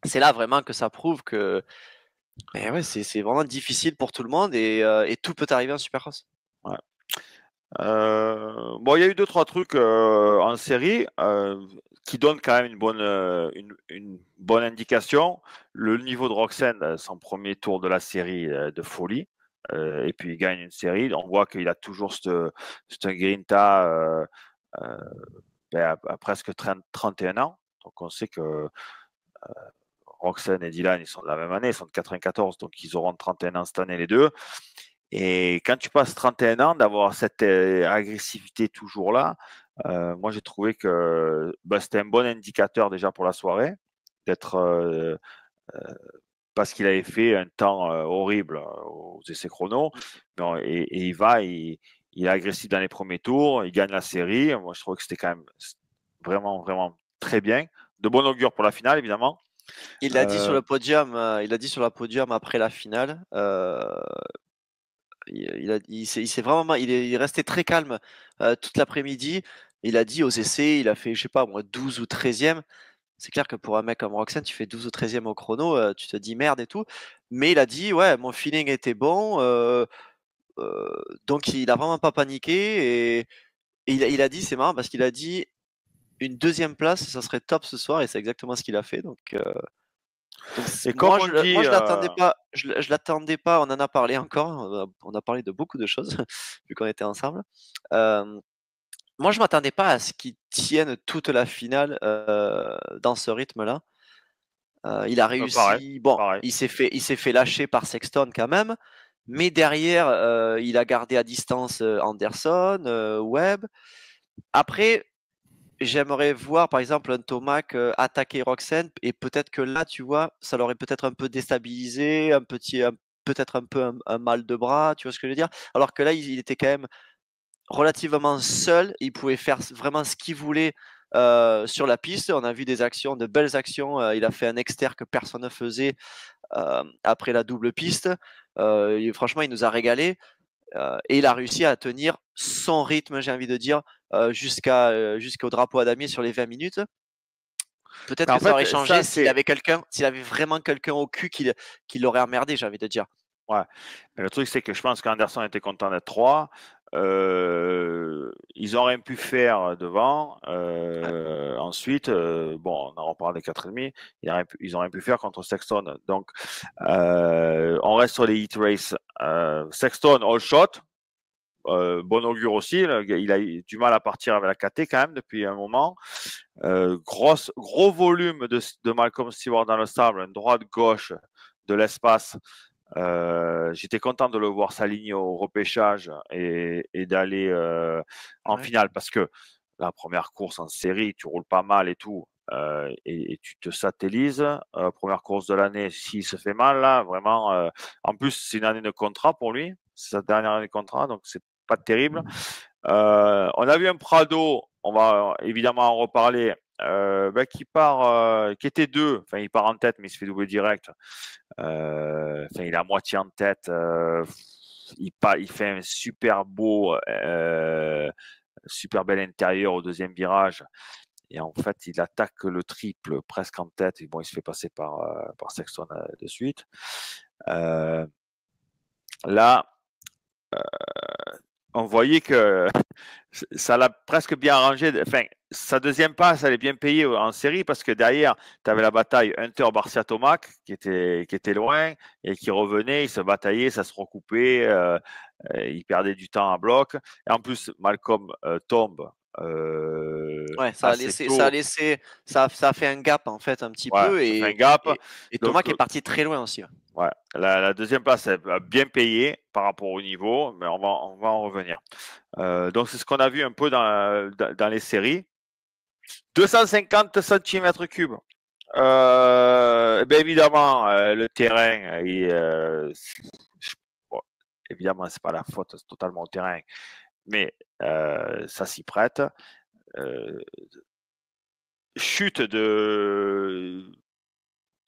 C'est là vraiment que ça prouve que, ouais, c'est vraiment difficile pour tout le monde et tout peut arriver en Supercross. ouais. Bon, il y a eu deux, trois trucs en série qui donnent quand même une bonne indication. Le niveau de Roxanne, son premier tour de la série de folie, et puis il gagne une série. On voit qu'il a toujours cette grinta euh, à presque 31 ans. Donc on sait que Roxanne et Dylan, ils sont de la même année, ils sont de 94, donc ils auront 31 ans cette année les deux. Et quand tu passes 31 ans, d'avoir cette agressivité toujours là, moi j'ai trouvé que c'était un bon indicateur déjà pour la soirée, d'être parce qu'il avait fait un temps horrible aux essais chrono, et il est agressif dans les premiers tours, il gagne la série. Moi je trouve que c'était quand même vraiment, vraiment très bien. De bon augure pour la finale, évidemment. Il l'a dit sur Euh, le podium, il a dit sur le podium après la finale, il s'est vraiment il est resté très calme, toute l'après-midi. Il a dit aux essais, il a fait, je sais pas moi, 12 ou 13e. c'est clair que pour un mec comme Roxane, tu fais 12 ou 13e au chrono, tu te dis merde et tout. Mais il a dit, ouais, mon feeling était bon, donc il a vraiment pas paniqué et il a dit, c'est marrant parce qu'il a dit une 2e place, ça serait top ce soir et c'est exactement ce qu'il a fait. Donc Et comme moi, on moi dit, je l'attendais pas, je l'attendais pas. On en a parlé encore. On a parlé de beaucoup de choses vu qu'on était ensemble. Moi, je m'attendais pas à ce qu'il tienne toute la finale dans ce rythme-là. Il a pareil, réussi. Bon, pareil. il s'est fait lâcher par Sexton quand même, mais derrière, il a gardé à distance Anderson, Webb. Après, j'aimerais voir par exemple un Tomac attaquer Roxanne et peut-être que là, tu vois, ça l'aurait peut-être un peu déstabilisé, peut-être un peu un mal de bras, tu vois ce que je veux dire? Alors que là, il était quand même relativement seul, il pouvait faire vraiment ce qu'il voulait sur la piste. On a vu des actions, de belles actions. Il a fait un exter que personne ne faisait après la double piste. Franchement, il nous a régalé et il a réussi à tenir son rythme, j'ai envie de dire, jusqu'au drapeau à damier sur les 20 minutes. Peut-être Mais en que ça aurait fait, ça, changé s'il c'est. avait s'il avait vraiment quelqu'un au cul qui l'aurait emmerdé, j'ai envie de dire. Ouais. Mais le truc, c'est que je pense qu'Anderson était content d'être 3. Ils auraient pu faire devant. Ouais. Ensuite, bon, on en reparle des 4,5. Ils auraient pu faire contre Sexton. Donc, on reste sur les heat race. Sexton, all shot. Bon augure aussi. Il a eu du mal à partir avec la KT quand même depuis un moment. Gros volume de Malcolm Stewart dans le sable, un droite-gauche de l'espace. J'étais content de le voir s'aligner au repêchage et d'aller en Ouais. finale parce que la première course en série, tu roules pas mal et tout. Et tu te satellises. Première course de l'année, s'il se fait mal, là, vraiment. En plus, c'est une année de contrat pour lui. C'est sa dernière année de contrat, donc c'est pas terrible. On a vu un Prado, on va évidemment en reparler, qui part, qui était 2, enfin il part en tête, mais il se fait doubler direct. Enfin, il est à moitié en tête. Il fait un super beau, super bel intérieur au deuxième virage. Et en fait, il attaque le triple presque en tête. Et bon, il se fait passer par Sexton de suite. Là, on voyait que ça l'a presque bien arrangé. Enfin, sa deuxième passe, elle est bien payée en série parce que derrière, tu avais la bataille Hunter-Barcia-Tomac qui était loin et qui revenait. Ils se bataillaient, ça se recoupait. Ils perdaient du temps à bloc. Et en plus, Malcolm tombe Ouais, assez tôt. ça a fait un gap en fait un petit Ouais, peu ça fait un gap. et Thomas Donc, qui est parti très loin aussi. Ouais. ouais, la deuxième place, elle a bien payé par rapport au niveau, mais on va en revenir. Donc, c'est ce qu'on a vu un peu dans les séries. 250 cm3. Ben évidemment, le terrain, bon, évidemment, c'est pas la faute totalement au terrain, mais ça s'y prête. Chute de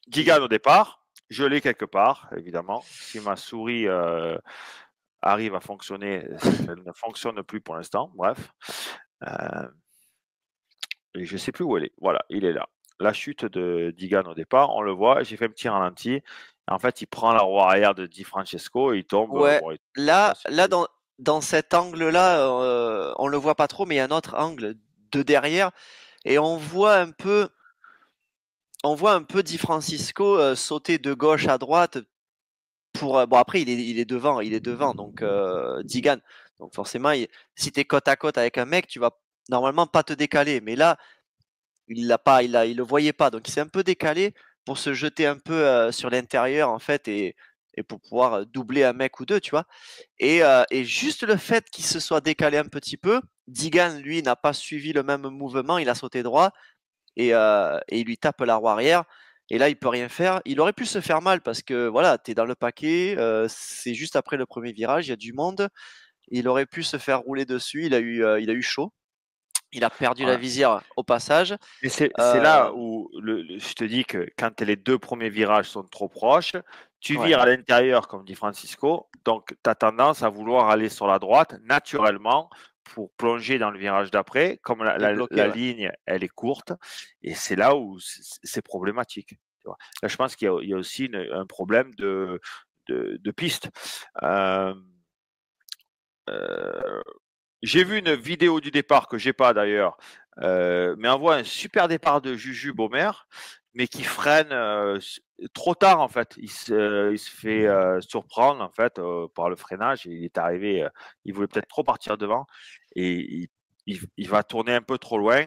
Gigan au départ, je l'ai quelque part, évidemment. Si ma souris arrive à fonctionner, elle ne fonctionne plus pour l'instant. Bref. Et je ne sais plus où elle est. Voilà, il est là. La chute de Digan au départ, on le voit. J'ai fait un petit ralenti. En fait, il prend la roue arrière de Di Francesco et il tombe. Ouais, Bon, là dans cet angle-là, on le voit pas trop, mais il y a un autre angle de derrière et on voit un peu Di Francisco sauter de gauche à droite pour bon après il est devant donc Digan. Donc forcément, si tu es côte à côte avec un mec, tu vas normalement pas te décaler, mais là il le voyait pas, donc il s'est un peu décalé pour se jeter un peu sur l'intérieur en fait et pour pouvoir doubler un mec ou deux, tu vois. Et juste le fait qu'il se soit décalé un petit peu, Digan lui n'a pas suivi le même mouvement, il a sauté droit et il lui tape la roue arrière. Et là, il peut rien faire. Il aurait pu se faire mal parce que voilà, tu es dans le paquet, c'est juste après le premier virage, il y a du monde. Il aurait pu se faire rouler dessus. Il a eu chaud. Il a perdu la ouais. visière au passage. Et c'est là Euh, où je te dis que quand les deux premiers virages sont trop proches, tu ouais, vires à l'intérieur, comme dit Francisco. Donc, tu as tendance à vouloir aller sur la droite naturellement pour plonger dans le virage d'après, comme bloqué, la ouais. ligne, elle est courte, et c'est là où c'est problématique. Tu vois. Là, je pense qu'il y a aussi un problème de piste. J'ai vu une vidéo du départ que j'ai pas d'ailleurs, mais on voit un super départ de Juju Baumer, mais qui freine trop tard en fait. Il se fait surprendre en fait par le freinage. Il est arrivé, il voulait peut-être trop partir devant et il va tourner un peu trop loin.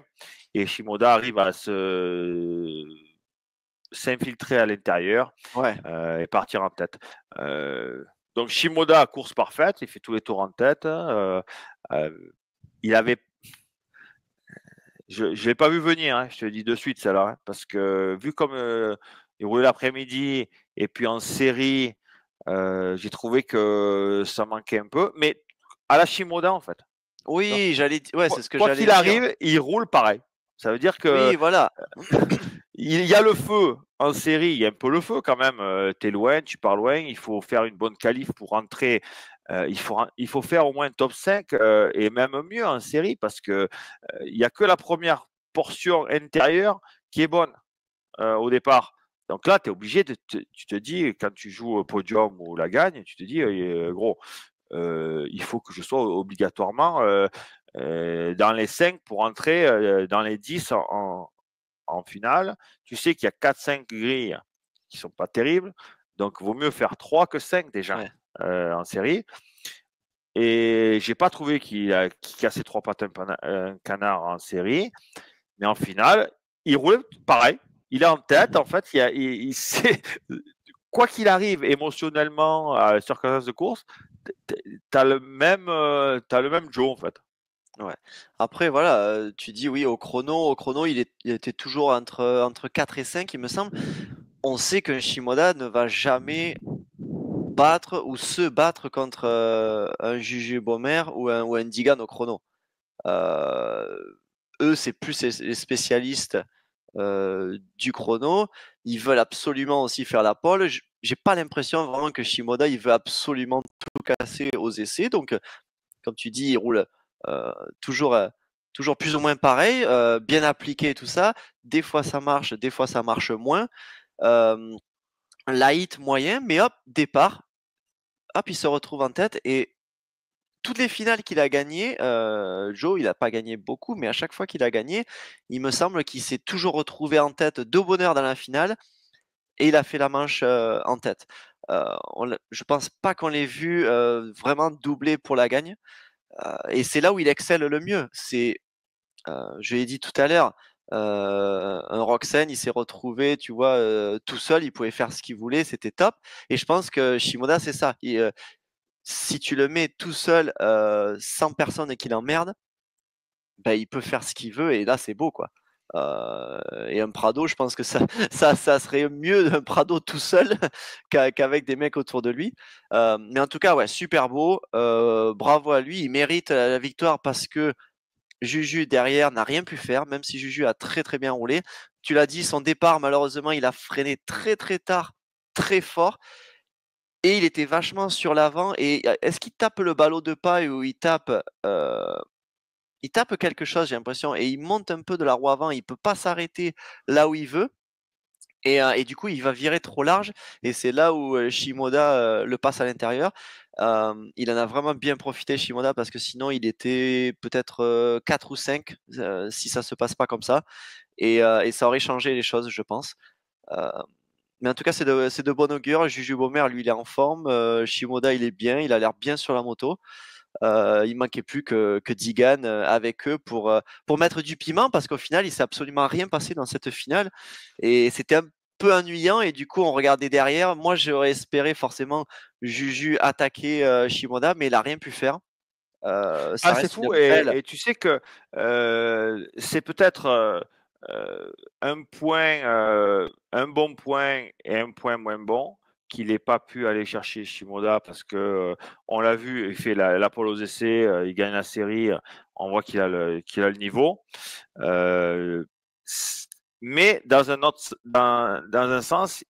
Et Shimoda arrive à s'infiltrer à l'intérieur Ouais. et partir en tête. Donc Shimoda, course parfaite, il fait tous les tours en tête. Il avait, je l'ai pas vu venir, hein, je te le dis de suite celle-là, hein, parce que vu comme il roulait l'après-midi et puis en série, j'ai trouvé que ça manquait un peu, mais à la Shimoda en fait. Donc, Oui, ouais, c'est ce que quoi j'allais qu'il dire. arrive, il roule pareil. Ça veut dire que Oui, voilà. il y a le feu en série, il y a un peu le feu quand même. Tu es loin, tu pars loin, il faut faire une bonne qualif pour rentrer. Il faut faire au moins un top 5 et même mieux en série parce que il n'y a que la première portion intérieure qui est bonne au départ. Donc là, tu es obligé tu te dis, quand tu joues au podium ou la gagne, tu te dis, gros, il faut que je sois obligatoirement dans les 5 pour entrer dans les 10 en finale. Tu sais qu'il y a 4-5 grilles qui sont pas terribles. Donc, il vaut mieux faire 3 que 5 déjà Ouais. en série. Et j'ai pas trouvé qu'il cassait 3 pattes un canard en série. Mais en finale, il roule pareil. Il est en tête. En fait, il sait, quoi qu'il arrive émotionnellement à la circonstance de course, tu as le même Joe en fait. Ouais. Après, voilà, tu dis oui, au chrono, il était toujours entre 4 et 5, il me semble. On sait qu'un Shimoda ne va jamais battre ou se battre contre un Juju Bomer ou un Digan au chrono. Euh, Eux, c'est plus les spécialistes du chrono. Ils veulent absolument aussi faire la pole. J'ai pas l'impression vraiment que Shimoda, il veut absolument tout casser aux essais. Donc, comme tu dis, il roule euh, toujours, euh, toujours plus ou moins pareil, bien appliqué et tout ça. Des fois ça marche, des fois ça marche moins. Euh, Light, moyen, mais hop, départ, hop, il se retrouve en tête et toutes les finales qu'il a gagnées, Joe, il n'a pas gagné beaucoup, mais à chaque fois qu'il a gagné, il me semble qu'il s'est toujours retrouvé en tête de bonheur dans la finale et il a fait la manche en tête. Je pense pas qu'on l'ait vu vraiment doubler pour la gagne. Et c'est là où il excelle le mieux. Je l'ai dit tout à l'heure, un Roxen, il s'est retrouvé, tu vois, tout seul, il pouvait faire ce qu'il voulait, c'était top. Et je pense que Shimoda, c'est ça. Si tu le mets tout seul, sans personne et qu'il emmerde, ben, il peut faire ce qu'il veut et là, c'est beau, quoi. Et un Prado, je pense que ça, ça serait mieux d'un Prado tout seul qu'avec des mecs autour de lui. Mais en tout cas, ouais, super beau. Bravo à lui. Il mérite la victoire parce que Juju derrière n'a rien pu faire, même si Juju a très très bien roulé. Tu l'as dit, son départ, malheureusement, il a freiné très très tard, très fort. Et il était vachement sur l'avant. Et est-ce qu'il tape le ballot de paille ou il tape quelque chose, j'ai l'impression, et il monte un peu de la roue avant. Il peut pas s'arrêter là où il veut. Et du coup, il va virer trop large. Et c'est là où Shimoda le passe à l'intérieur. Il en a vraiment bien profité, Shimoda, parce que sinon, il était peut-être 4 ou 5 si ça se passe pas comme ça. Et ça aurait changé les choses, je pense. Euh, mais en tout cas, c'est de bon augure. Juju Bomer, lui, il est en forme. Shimoda, il est bien. Il a l'air bien sur la moto. Il manquait plus que Digan avec eux pour mettre du piment parce qu'au final, il s'est absolument rien passé dans cette finale et c'était un peu ennuyant et du coup, on regardait derrière. Moi, j'aurais espéré forcément Juju attaquer Shimoda, mais il a rien pu faire. Ça Ah, c'est reste une fou. belle. Et tu sais que c'est peut-être un bon point et un point moins bon qu'il n'ait pas pu aller chercher Shimoda parce que on l'a vu, il fait la pole aux essais, il gagne la série, on voit qu'il a le niveau. Euh, mais dans un sens,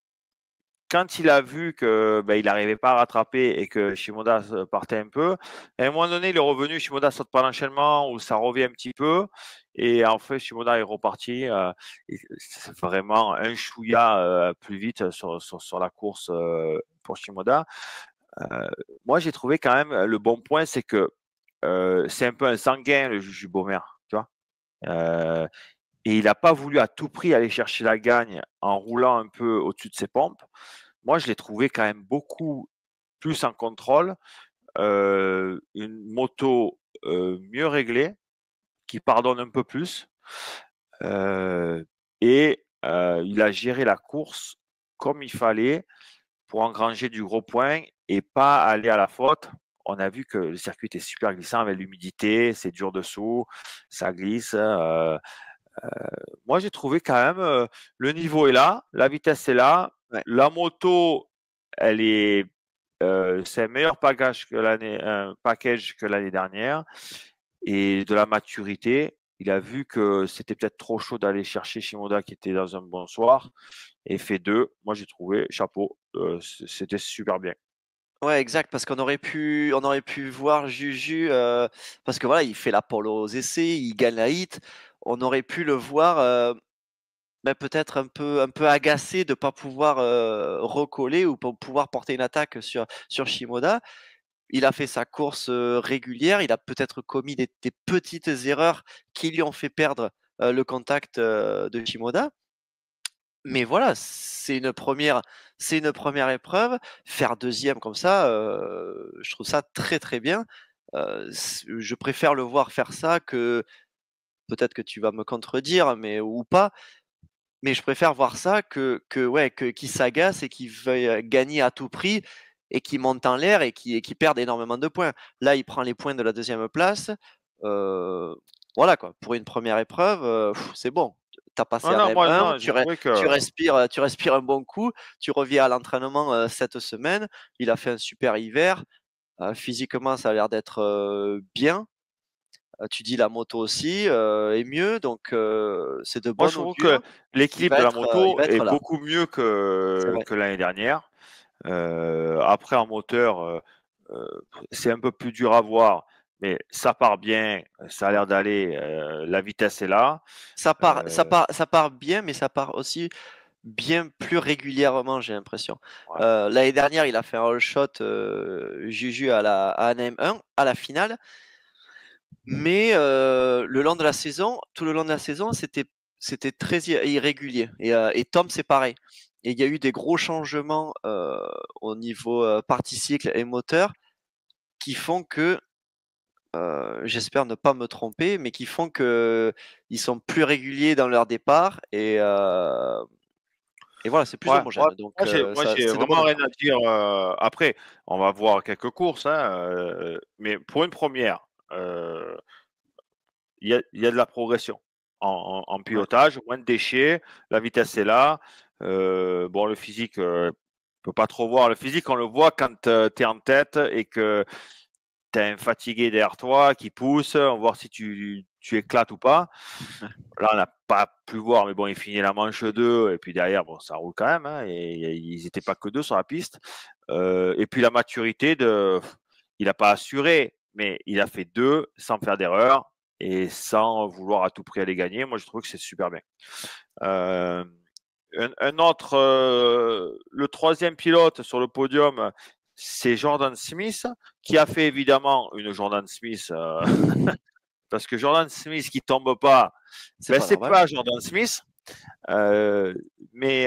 quand il a vu que il n'arrivait pas à rattraper et que Shimoda partait un peu, à un moment donné, il est revenu, Shimoda saute pas l'enchaînement ou ça revient un petit peu. Et en fait, Shimoda est reparti. C'est vraiment un chouïa plus vite sur la course pour Shimoda. Moi, j'ai trouvé quand même le bon point, c'est que c'est un peu un sanguin, le Juju Baumer, tu vois. Et il n'a pas voulu à tout prix aller chercher la gagne en roulant un peu au-dessus de ses pompes. Moi, je l'ai trouvé quand même beaucoup plus en contrôle, une moto mieux réglée, qui pardonne un peu plus, et il a géré la course comme il fallait pour engranger du gros point et pas aller à la faute. On a vu que le circuit était super glissant avec l'humidité, c'est dur dessous, ça glisse. Moi, j'ai trouvé quand même le niveau est là, la vitesse est là, Ouais. la moto, elle est, c'est un meilleur package que l'année dernière et de la maturité. Il a vu que c'était peut-être trop chaud d'aller chercher Shimoda qui était dans un bon soir et fait deux. Moi, j'ai trouvé chapeau, c'était super bien. Ouais, exact, parce on aurait pu voir Juju, parce que voilà, il fait la pole aux essais, il gagne la hit. On aurait pu le voir, peut-être un peu agacé de pas pouvoir recoller ou pas pouvoir porter une attaque sur Shimoda. Il a fait sa course régulière, il a peut-être commis des petites erreurs qui lui ont fait perdre le contact de Shimoda. Mais voilà, c'est une première épreuve. Faire deuxième comme ça, je trouve ça très, très bien. Je préfère le voir faire ça que peut-être que tu vas me contredire, mais ou pas, mais je préfère voir ça que ouais, qu'il s'agace et qu'il veuille gagner à tout prix et qu'il monte en l'air et qu'il perde énormément de points. Là, il prend les points de la deuxième place. Heu, voilà quoi, pour une première épreuve, c'est bon. Tu as passé Non, en non, moi, M1, non, j'ai trouvé que tu respires un bon coup, tu reviens à l'entraînement, cette semaine. Il a fait un super hiver, physiquement, ça a l'air d'être, bien. Tu dis la moto aussi, est mieux, donc c'est de moi, je bon trouve que augure. l'équilibre de la Il moto va est être là, beaucoup mieux c'est vrai. que l'année dernière. Après, en moteur, c'est un peu plus dur à voir, mais ça part bien, ça a l'air d'aller, la vitesse est là. Euh, Ça part bien, mais ça part aussi bien plus régulièrement, j'ai l'impression. ouais. L'année dernière, il a fait un all shot, Juju à la M1, à la finale, mais le long de la saison, tout le long de la saison, c'était très irrégulier et Tom, c'est pareil et il y a eu des gros changements, au niveau, partie cycle et moteur qui font que, j'espère ne pas me tromper, mais qui font qu'ils sont plus réguliers dans leur départ et voilà, c'est plus Ouais, ouais. homogène, donc Moi, ça j'ai c'est de bon vraiment rien augure. à dire. Après, on va voir quelques courses, hein, mais pour une première, il y a de la progression en Ouais. pilotage, moins de déchets, la vitesse est là. Bon, le physique, on peut pas trop voir. Le physique, on le voit quand tu es en tête et que tu as un fatigué derrière toi qui pousse, on va voir si tu éclates ou pas. Là, on n'a pas pu voir, mais bon, il finit la manche 2, et puis derrière, bon, ça roule quand même, hein, et ils n'étaient pas que deux sur la piste. Et puis la maturité il n'a pas assuré, mais il a fait deux sans faire d'erreur et sans vouloir à tout prix aller gagner. Moi, je trouve que c'est super bien. Euh, un autre, le troisième pilote sur le podium, c'est Jordan Smith, qui a fait évidemment une Jordan Smith, parce que Jordan Smith qui tombe pas, C'est pas c'est normal. pas Jordan Smith. Euh, mais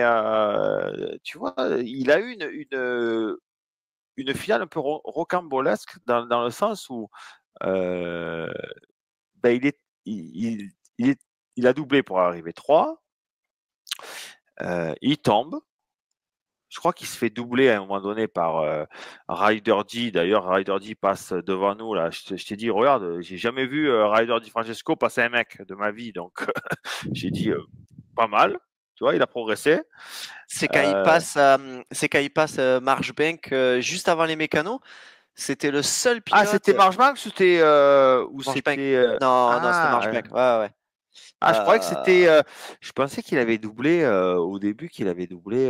tu vois, il a eu une finale un peu rocambolesque dans le sens où euh, il, est, il, est, il a doublé pour arriver 3. Il tombe. Je crois qu'il se fait doubler à un moment donné par Ryder D. D'ailleurs, Ryder D passe devant nous. Là. Je t'ai dit, regarde, j'ai jamais vu Ryder Di Francesco passer un mec de ma vie. Donc, j'ai dit, pas mal. Tu vois, il a progressé. Euh, C'est quand il passe Marchbank juste avant les mécanos. C'était le seul Ah, pilote. c'était Marchbank ou Marchbank. c'était Non, c'était Marchbank. Ouais, ouais. je croyais que Euh, c'était je pensais qu'il avait doublé au début qu'il avait doublé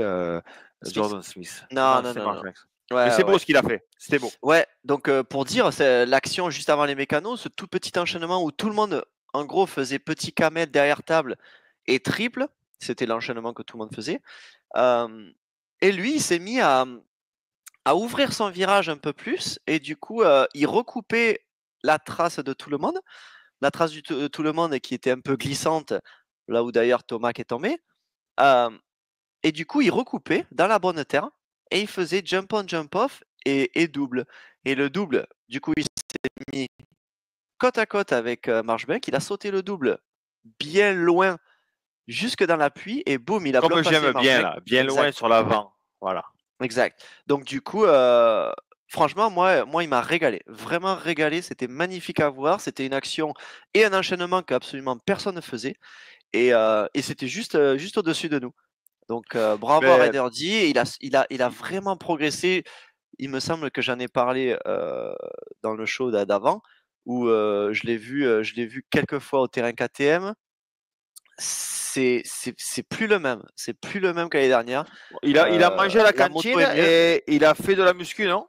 Jordan Smith. Non, c'est Marjbanks. Ouais, mais c'est beau ce qu'il a fait. C'était beau. Ouais, donc pour dire, c'est l'action juste avant les mécanos, ce tout petit enchaînement où tout le monde, en gros, faisait petit camel derrière table et triple. C'était l'enchaînement que tout le monde faisait. Et lui, il s'est mis à ouvrir son virage un peu plus et du coup, il recoupait la trace de tout le monde. La trace de tout le monde qui était un peu glissante, là où d'ailleurs Thomas est tombé. Et du coup, il recoupait dans la bonne terre et il faisait jump on, jump off et double. Et le double, du coup, il s'est mis côte à côte avec Marjbank. Il a sauté le double bien loin, jusque dans l'appui, et boum, il a Comme bloqué j'aime bien, là, bien loin sur l'avant. Voilà. Exact. Donc, du coup, franchement, moi, il m'a régalé. Vraiment régalé. C'était magnifique à voir. C'était une action et un enchaînement qu'absolument personne ne faisait. Et c'était juste au-dessus de nous. Donc, bravo à Mais Ryder D. Il a vraiment progressé. Il me semble que j'en ai parlé dans le show d'avant, où je l'ai vu quelques fois au terrain KTM. C'est plus le même. C'est plus le même que l'année dernière. il a mangé à la La moto cantine est mieux. et il a fait de la muscu, non?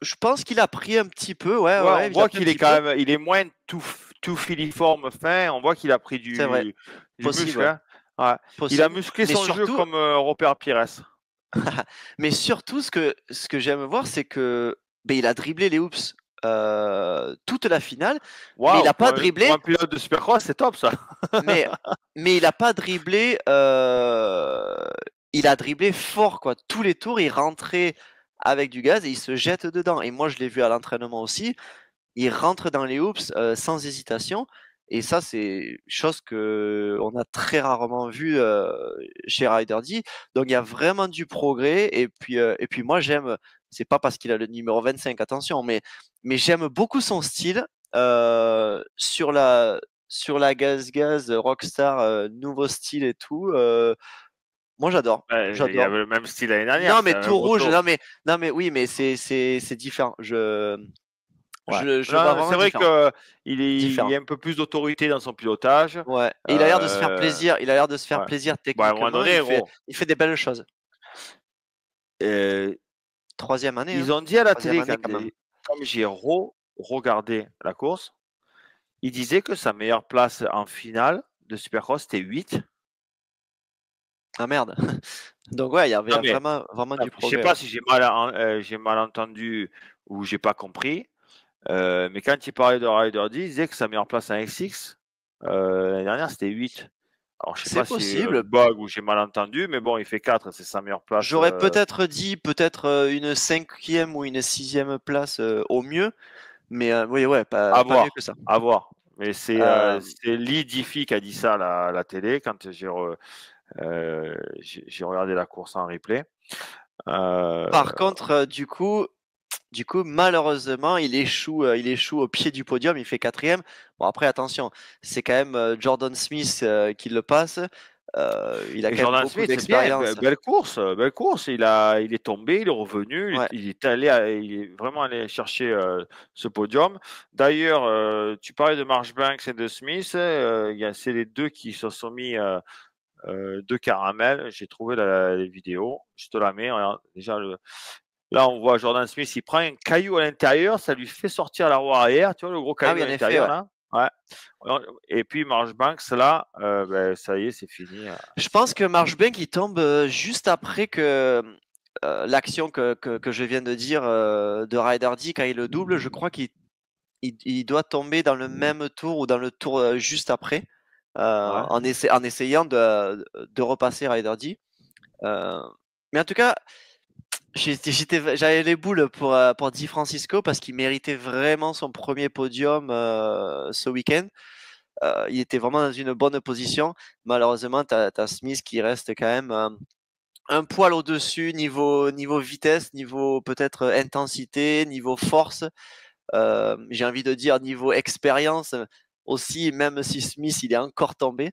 Je pense qu'il a pris un petit peu, ouais, Ouais, ouais, on voit a pris un qu'il est petit quand peu. même, il est moins tout filiforme fin. On voit qu'il a pris C'est vrai. du Possible, muscle. ouais. Hein. Ouais. Il a Possible. musclé Mais son jeu surtout, comme Robert Pires. mais surtout, ce que j'aime voir, c'est que il a dribblé les hoops toute la finale, mais il Waouh, n'a pas pour dribblé. un pilote de Supercross, c'est top ça. Mais il n'a pas dribblé. Il a dribblé fort, quoi. Tous les tours, il rentrait avec du gaz et il se jette dedans. Et moi, je l'ai vu à l'entraînement aussi. Il rentre dans les hoops sans hésitation. Et ça, c'est chose que on a très rarement vu chez Ryder D. Donc, il y a vraiment du progrès. Et puis moi, j'aime. C'est pas parce qu'il a le numéro 25, attention, mais j'aime beaucoup son style sur la gaz Rockstar, nouveau style et tout. Moi, j'adore. Il y J'adore. avait le même style l'année dernière. Non, C'est mais un tout rouge. moto. Non, mais oui, mais c'est différent. Ouais. Je le vois C'est vraiment vrai différent. qu'il il y Différent. a un peu plus d'autorité dans son pilotage. Ouais. Et il a l'air de se faire plaisir. Il a l'air de se faire Ouais. plaisir Bah, à un moment techniquement. donné, gros, Il fait des belles choses. Troisième année, ils hein. ont dit à la Troisième télé, année quand même. comme j'ai regardé la course, il disait que sa meilleure place en finale de Supercross, c'était 8. Ah merde. Donc ouais, il y avait Non, mais vraiment du je sais progrès. pas Ouais. si j'ai mal entendu ou j'ai pas compris. Mais quand il parlait de Ryder D, il disait que sa meilleure place en SX, l'année dernière, c'était 8. Alors, je sais C'est pas si c'est un possible. bug ou j'ai mal entendu, mais bon, il fait 4, c'est sa meilleure place. J'aurais peut-être dit une 5e ou une 6e place au mieux. Mais oui, ouais, À pas mieux voir, que ça. à voir. Mais c'est Euh, Lee Diffie qui a dit ça à la télé quand j'ai regardé la course en replay. Par contre, du coup, malheureusement, il échoue au pied du podium, il fait 4e. Bon, après, attention, c'est quand même Jordan Smith qui le passe. Il a Et quand même Jordan beaucoup Smith, c'est bien, d'expérience. belle course, belle course. Il est tombé, il est revenu, Ouais. il est vraiment allé chercher ce podium. D'ailleurs, tu parlais de Marjbanks et de Smith, c'est les deux qui se sont mis deux caramels. J'ai trouvé les vidéos, je te la mets. Regarde, déjà, là, on voit Jordan Smith, il prend un caillou à l'intérieur, ça lui fait sortir la roue arrière, tu vois, le gros Ah caillou oui, à en effet, l'intérieur, ouais. là. Ouais. Et puis Marjbanks, là, ça y est, c'est fini. Je pense que Marjbank, il tombe juste après que l'action que je viens de dire de Ryder D, quand il le double, je crois qu'il doit tomber dans le même tour ou dans le tour juste après, Ouais. en essayant de repasser Ryder D. Mais en tout cas, j'avais les boules pour Di Francisco parce qu'il méritait vraiment son premier podium ce week-end. Il était vraiment dans une bonne position. Malheureusement, tu as Smith qui reste quand même un poil au-dessus niveau vitesse, niveau peut-être intensité, niveau force. J'ai envie de dire niveau expérience aussi, même si Smith il est encore tombé.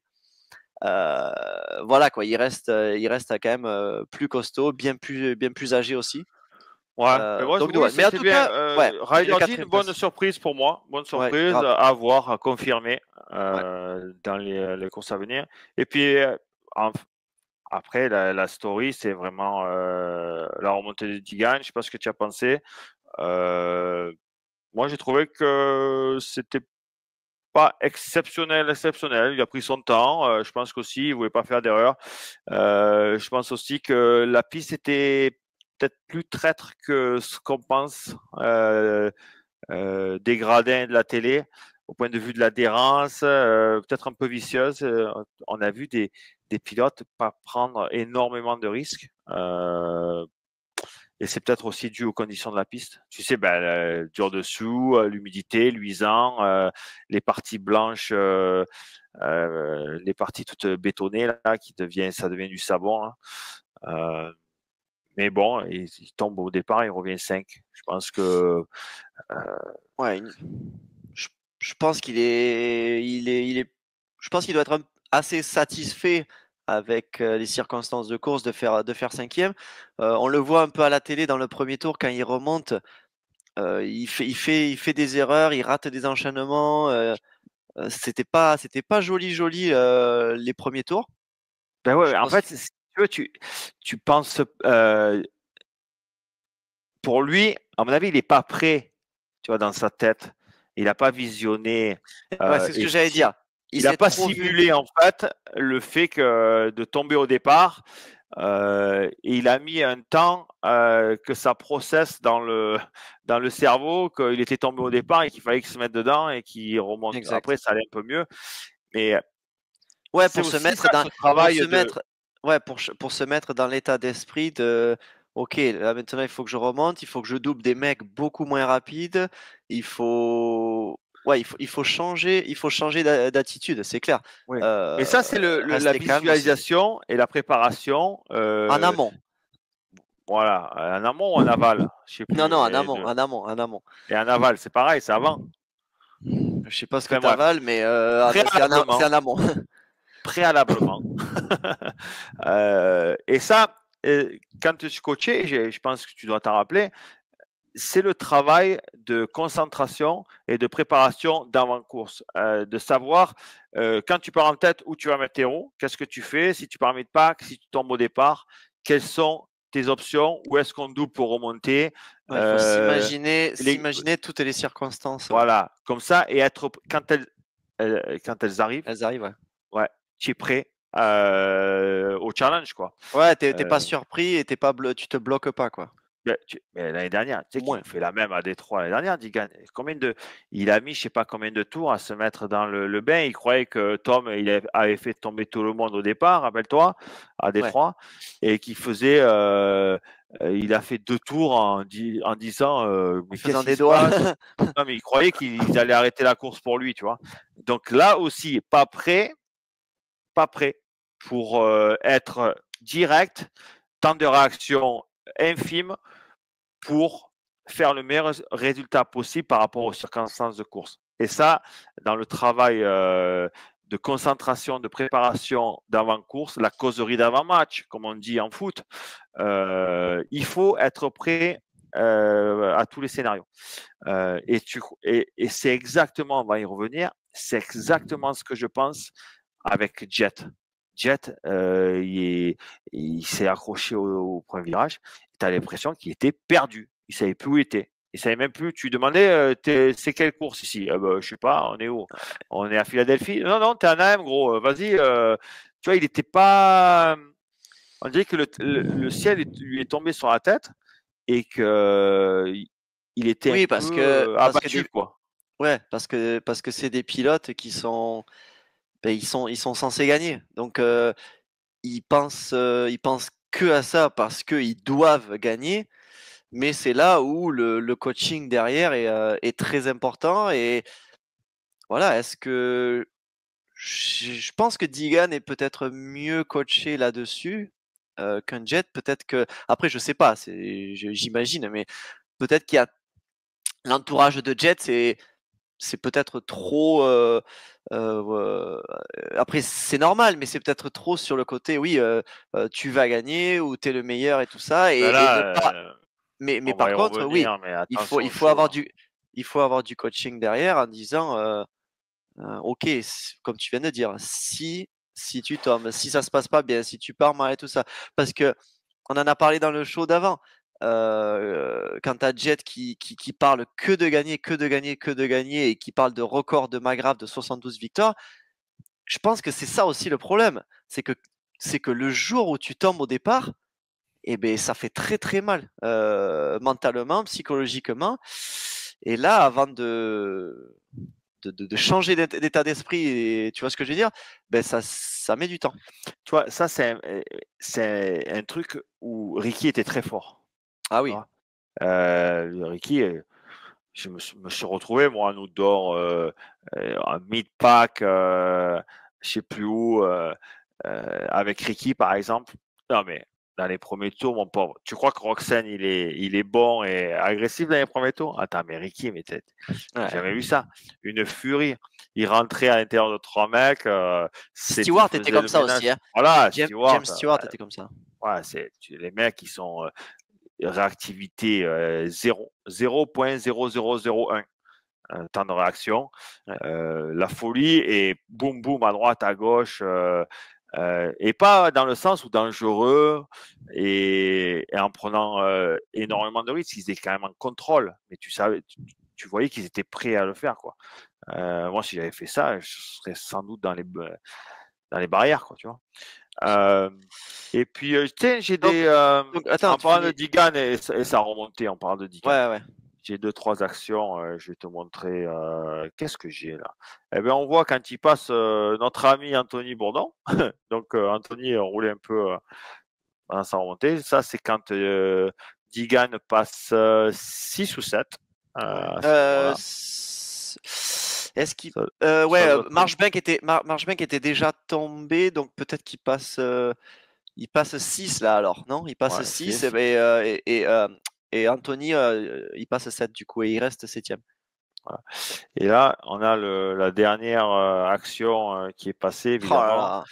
Voilà quoi, il reste quand même plus costaud, bien plus âgé aussi. Ouais, mais moi, Donc oui, ouais. Mais en c'était tout bien. cas, ouais, Ryder une D, une 4e bonne place. surprise pour moi. Bonne Ouais, surprise grave. à voir, à confirmer Ouais. dans les courses à venir. Et puis, en, Après, la story, c'est vraiment la remontée de Digan. Je ne sais pas ce que tu as pensé. Moi, j'ai trouvé que c'était pas exceptionnel. Il a pris son temps. Je pense qu'aussi, il voulait pas faire d'erreur. Je pense aussi que la piste était peut-être plus traître que ce qu'on pense des gradins de la télé au point de vue de l'adhérence, peut-être un peu vicieuse. On a vu des pilotes pas prendre énormément de risques. Et c'est peut-être aussi dû aux conditions de la piste. Tu sais, dur dessous, l'humidité, luisant, les parties blanches, les parties toutes bétonnées là, ça devient du savon. Hein. Mais bon, il tombe au départ, il revient 5. Je pense que Ouais, je pense je pense qu'il doit être assez satisfait avec les circonstances de course de faire cinquième. On le voit un peu à la télé dans le premier tour quand il remonte. Il fait des erreurs, il rate des enchaînements. C'était pas joli les premiers tours. ben Je ouais, en pense. fait, si tu veux, tu penses pour lui, à mon avis, il n'est pas prêt, tu vois, dans sa tête. Il n'a pas visionné Ouais, c'est ce et que j'allais dire. il n'a s'est pas trop vu. simulé en fait le fait de tomber au départ. Et il a mis un temps que ça processe dans le cerveau qu'il était tombé au départ et qu'il fallait qu'il se mette dedans et qu'il remonte. Exact. Après, ça allait un peu mieux. Mais Ouais, c'est pour se aussi mettre ça, dans, ce travail de. pour se mettre dans l'état d'esprit de, ok, là maintenant il faut que je remonte, il faut que je double des mecs beaucoup moins rapides, ouais, il faut changer d'attitude, c'est clair. Oui. Mais ça, c'est la Rester calme aussi. visualisation et la préparation. En amont. Voilà, en amont ou en aval, je sais Non, plus. non, en amont, en amont, en amont. Et en aval, c'est pareil, c'est avant. Je sais pas ce que Enfin tu bref, avales, mais c'est préalablement. en amont. Préalablement. Et ça, quand tu es coaché, je pense que tu dois t'en rappeler, c'est le travail de concentration et de préparation d'avant-course. De savoir quand tu pars en tête où tu vas mettre tes roues, qu'est-ce que tu fais, si tu pars mid-pack, si tu tombes au départ, quelles sont tes options, où est-ce qu'on double pour remonter. Ouais, il faut Les, s'imaginer toutes les circonstances. voilà, comme ça, et être quand elles arrivent, Elles arrivent, ouais. ouais, tu es prêt au challenge, quoi. Ouais, t'es Euh, pas surpris et tu te bloques pas, quoi. mais l'année dernière, tu Au sais qu'il moins. nous fait la même à Détroit l'année dernière, Digan. Il a mis je sais pas combien de tours à se mettre dans le bain. Il croyait que Tom avait fait tomber tout le monde au départ, rappelle-toi, à Ouais. Détroit, et qu'il faisait, il a fait 2 tours en disant, mais qu'est-ce Faisant qui des se doigts. passe? Non, mais il croyait qu'ils allaient arrêter la course pour lui, tu vois. Donc là aussi, pas prêt pour être direct, temps de réaction infime pour faire le meilleur résultat possible par rapport aux circonstances de course. Et ça, dans le travail de concentration, de préparation d'avant-course, la causerie d'avant-match, comme on dit en foot, il faut être prêt à tous les scénarios. Et c'est exactement, on va y revenir, c'est exactement ce que je pense avec Jet. Jet, il s'est accroché au premier virage. Tu as l'impression qu'il était perdu. Il ne savait plus où il était. Il savait même plus. Tu demandais, c'est quelle course ici? Je sais pas, on est où? On est à Philadelphie? Non, non, t'es en AM, gros. Vas-y. Tu vois, il n'était pas. On dirait que le ciel lui est tombé sur la tête et que il était un Oui, peu abattu, quoi. ouais, parce que c'est des pilotes qui ils sont censés gagner. Donc ils pensent que à ça parce qu'ils doivent gagner. Mais c'est là où le coaching derrière est très important. Et voilà, je pense que Digan est peut-être mieux coaché là-dessus qu'un Jet. Peut-être que après, je sais pas, j'imagine, mais peut-être qu'il y a l'entourage de Jet, c'est peut-être trop. Après, c'est normal, mais c'est peut-être trop sur le côté, oui, tu vas gagner ou tu es le meilleur et tout ça, Ben et ne là, pas. Mais on va par y contre, oui, revenir, mais attention il aux faut choses. il faut avoir du coaching derrière en disant, ok, comme tu viens de dire, si tu tombes, si ça se passe pas bien, si tu pars mal et tout ça. Parce que on en a parlé dans le show d'avant. Quand tu as Jet qui parle que de gagner, que de gagner, que de gagner et qui parle de record de McGrath de 72 victoires, je pense que c'est ça aussi le problème. C'est que le jour où tu tombes au départ, eh ben, ça fait très très mal mentalement, psychologiquement. Et là, avant de changer d'état d'esprit, et tu vois ce que je veux dire, ben ça met du temps. Tu vois, ça, c'est un truc où Ricky était très fort. Ah oui. Ricky, je me suis retrouvé, moi, en outdoor, en mid-pack, je sais plus où, avec Ricky, par exemple. Non, mais dans les premiers tours, mon pauvre, tu crois que Roxane, il est bon et agressif dans les premiers tours? Attends, mais Ricky, mais j'ai jamais vu ça. Une furie. Il rentrait à l'intérieur de 3 mecs. Stewart était comme ça aussi. Hein. Voilà, James Stewart était comme ça. Ouais, les mecs qui sont réactivité 0.0001 temps de réaction. Ouais. La folie et boum boum à droite, à gauche. Et pas dans le sens où dangereux et en prenant énormément de risques. Ils étaient quand même en contrôle, mais tu voyais qu'ils étaient prêts à le faire, quoi. Moi, si j'avais fait ça, je serais sans doute dans les barrières, quoi, tu vois. Et puis, j'ai des. Attends, on parle de Digan et ça a remonté. On parle de Digan. Ouais, ouais. J'ai 2-3 actions. Je vais te montrer. Qu'est-ce que j'ai là? Eh bien, on voit quand il passe notre ami Anthony Bourdon. Donc, Anthony roulait un peu dans sa remontée. Ça, c'est quand Digan passe 6 ou 7. Est-ce qu'il ouais, Marchbank était déjà tombé, donc peut-être qu'il passe il passe 6 là alors, non? Il passe 6 et Anthony il passe 7 du coup et il reste 7e. Voilà. Et là, on a la dernière action qui est passée, évidemment.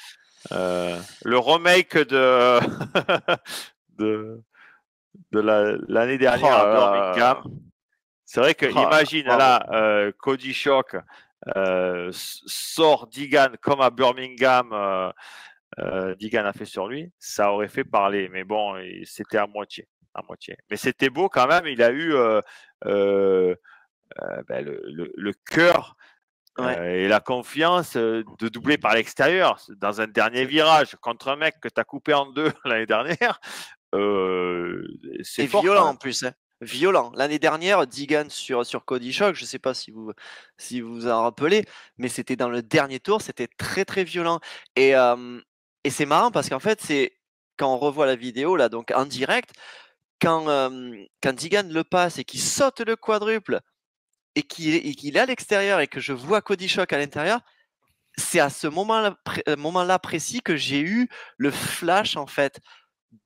Le remake de l'année dernière à Birmingham. C'est vrai que imagine là, Cody Shock sort Digan comme à Birmingham, Digan a fait sur lui, ça aurait fait parler. Mais bon, c'était à moitié. Mais c'était beau quand même. Il a eu le cœur et la confiance de doubler par l'extérieur dans un dernier virage contre un mec que tu as coupé en deux l'année dernière. C'est fort, violent en plus. Hein. Violent. L'année dernière, Digan sur Cody Shock, je ne sais pas si vous vous en rappelez, mais c'était dans le dernier tour, c'était très très violent. Et c'est marrant parce qu'en fait, c'est quand on revoit la vidéo là, donc en direct, quand Digan le passe et qu'il saute le quadruple et qu'il est à l'extérieur et que je vois Cody Shock à l'intérieur, c'est à ce moment-là précis que j'ai eu le flash en fait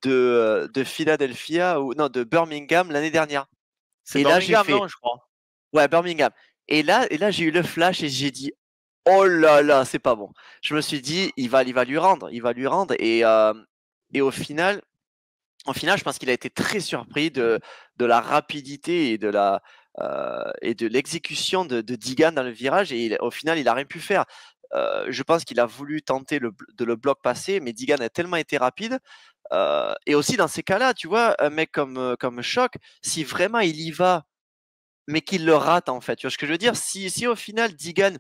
de Philadelphia ou non de Birmingham l'année dernière. C'est Birmingham, non, je crois. Ouais, Birmingham. Et là j'ai eu le flash et j'ai dit oh là là, c'est pas bon. Je me suis dit il va lui rendre et au final, je pense qu'il a été très surpris de la rapidité et de l'exécution de Digan dans le virage et au final il a rien pu faire. Je pense qu'il a voulu tenter de le bloc passer, mais Digan a tellement été rapide. Et aussi dans ces cas-là, tu vois, un mec comme Shock, si vraiment il y va, mais qu'il le rate en fait, tu vois ce que je veux dire? Si au final Digan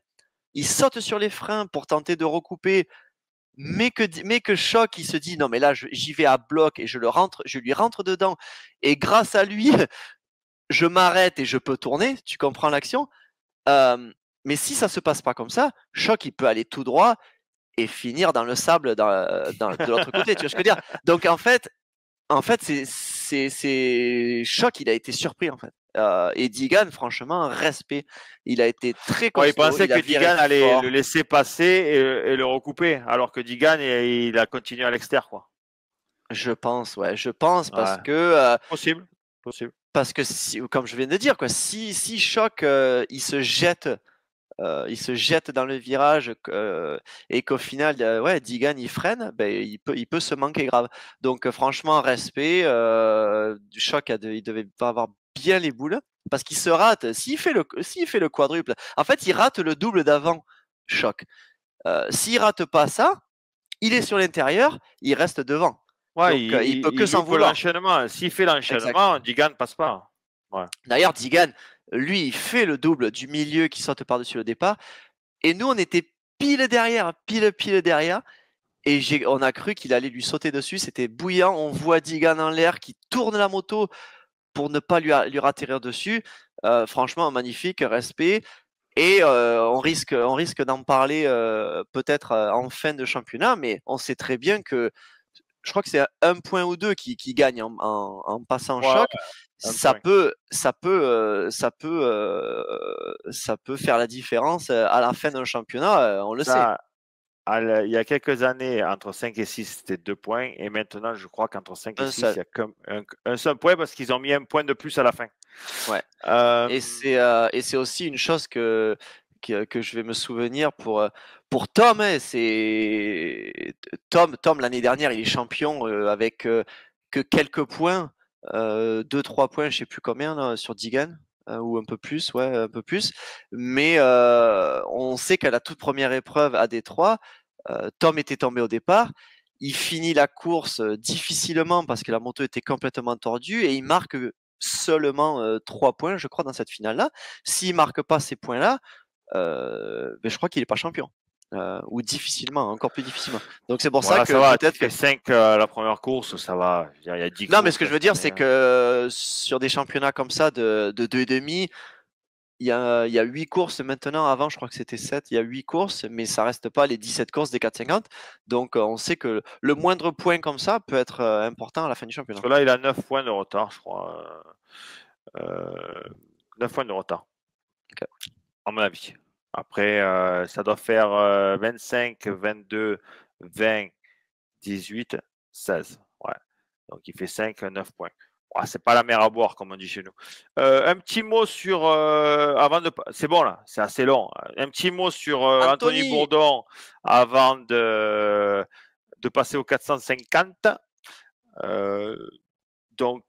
il saute sur les freins pour tenter de recouper, mais que Shock il se dit non mais là j'y vais à bloc et je lui rentre dedans et grâce à lui je m'arrête et je peux tourner, tu comprends l'action? Mais si ça se passe pas comme ça, Shock il peut aller tout droit et finir dans le sable de l'autre côté, tu vois ce que je veux dire? Donc en fait c'est Shock, il a été surpris en fait. Et Digan, franchement, respect. Il a été très costaud. Il pensait que Digan allait le laisser passer et le recouper, alors que Digan, il a continué à l'extérieur, quoi. Je pense parce que possible. Parce que comme je viens de dire, quoi, si Shock il se jette dans le virage et qu'au final, Digan il freine, ben, il peut se manquer grave. Donc franchement, respect. Shock, il devait pas avoir bien les boules parce qu'il se rate. S'il fait le quadruple, en fait, il rate le double d'avant. Shock. S'il rate pas ça, il est sur l'intérieur, il reste devant. Ouais, Donc, il peut que il s'en joue pour vouloir. l'enchaînement. S'il fait Exact. l'enchaînement, Digan ne passe pas. Ouais. D'ailleurs, Digan, lui, il fait le double du milieu qui saute par-dessus le départ. Et nous, on était pile derrière. Et on a cru qu'il allait lui sauter dessus. C'était bouillant. On voit Digan en l'air qui tourne la moto pour ne pas lui ratterrir dessus. Franchement, magnifique, respect. Et on risque d'en parler peut-être en fin de championnat, mais on sait très bien que je crois que c'est un point ou deux qui gagne en passant Ouais, choc. un Ça point. peut, ça peut faire la différence à la fin d'un championnat, on le sait. Ça, il y a quelques années, entre 5 et 6, c'était 2 points. Et maintenant, je crois qu'entre 5 et 6, il y a un seul point parce qu'ils ont mis un point de plus à la fin. Ouais. Et c'est aussi une chose que je vais me souvenir pour Tom. Hein, Tom l'année dernière, il est champion avec que quelques points, 2-3 points, je sais plus combien là, sur Digan. Ou un peu plus, ouais, un peu plus. Mais on sait qu'à la toute première épreuve à Détroit, Tom était tombé au départ. Il finit la course difficilement parce que la moto était complètement tordue et il marque seulement 3 points, je crois, dans cette finale-là. S'il marque pas ces points-là, je crois qu'il n'est pas champion. Ou difficilement, encore plus difficilement. Donc c'est pour ça Voilà, que ça va. Tu peut-être que. fais 5 à la première course, ça va. Il y a 10 Non, mais courses ce que je veux cette dire, année. c'est que sur des championnats comme ça de 2,5, il y a 8 courses maintenant. Avant, je crois que c'était 7. Il y a 8 courses, mais ça reste pas les 17 courses des 4,50. Donc on sait que le moindre point comme ça peut être important à la fin du Parce championnat. que là, il a 9 points de retard, je crois. 9 points de retard, Ok. à mon avis. Après, ça doit faire 25, 22, 20, 18, 16. Ouais. Donc, il fait 5, 9 points. Ouais, c'est pas la mer à boire, comme on dit chez nous. Un petit mot sur. Avant de. C'est bon, là, c'est assez long. Un petit mot sur Anthony Anthony, Bourdon avant de passer au 450. Euh, donc,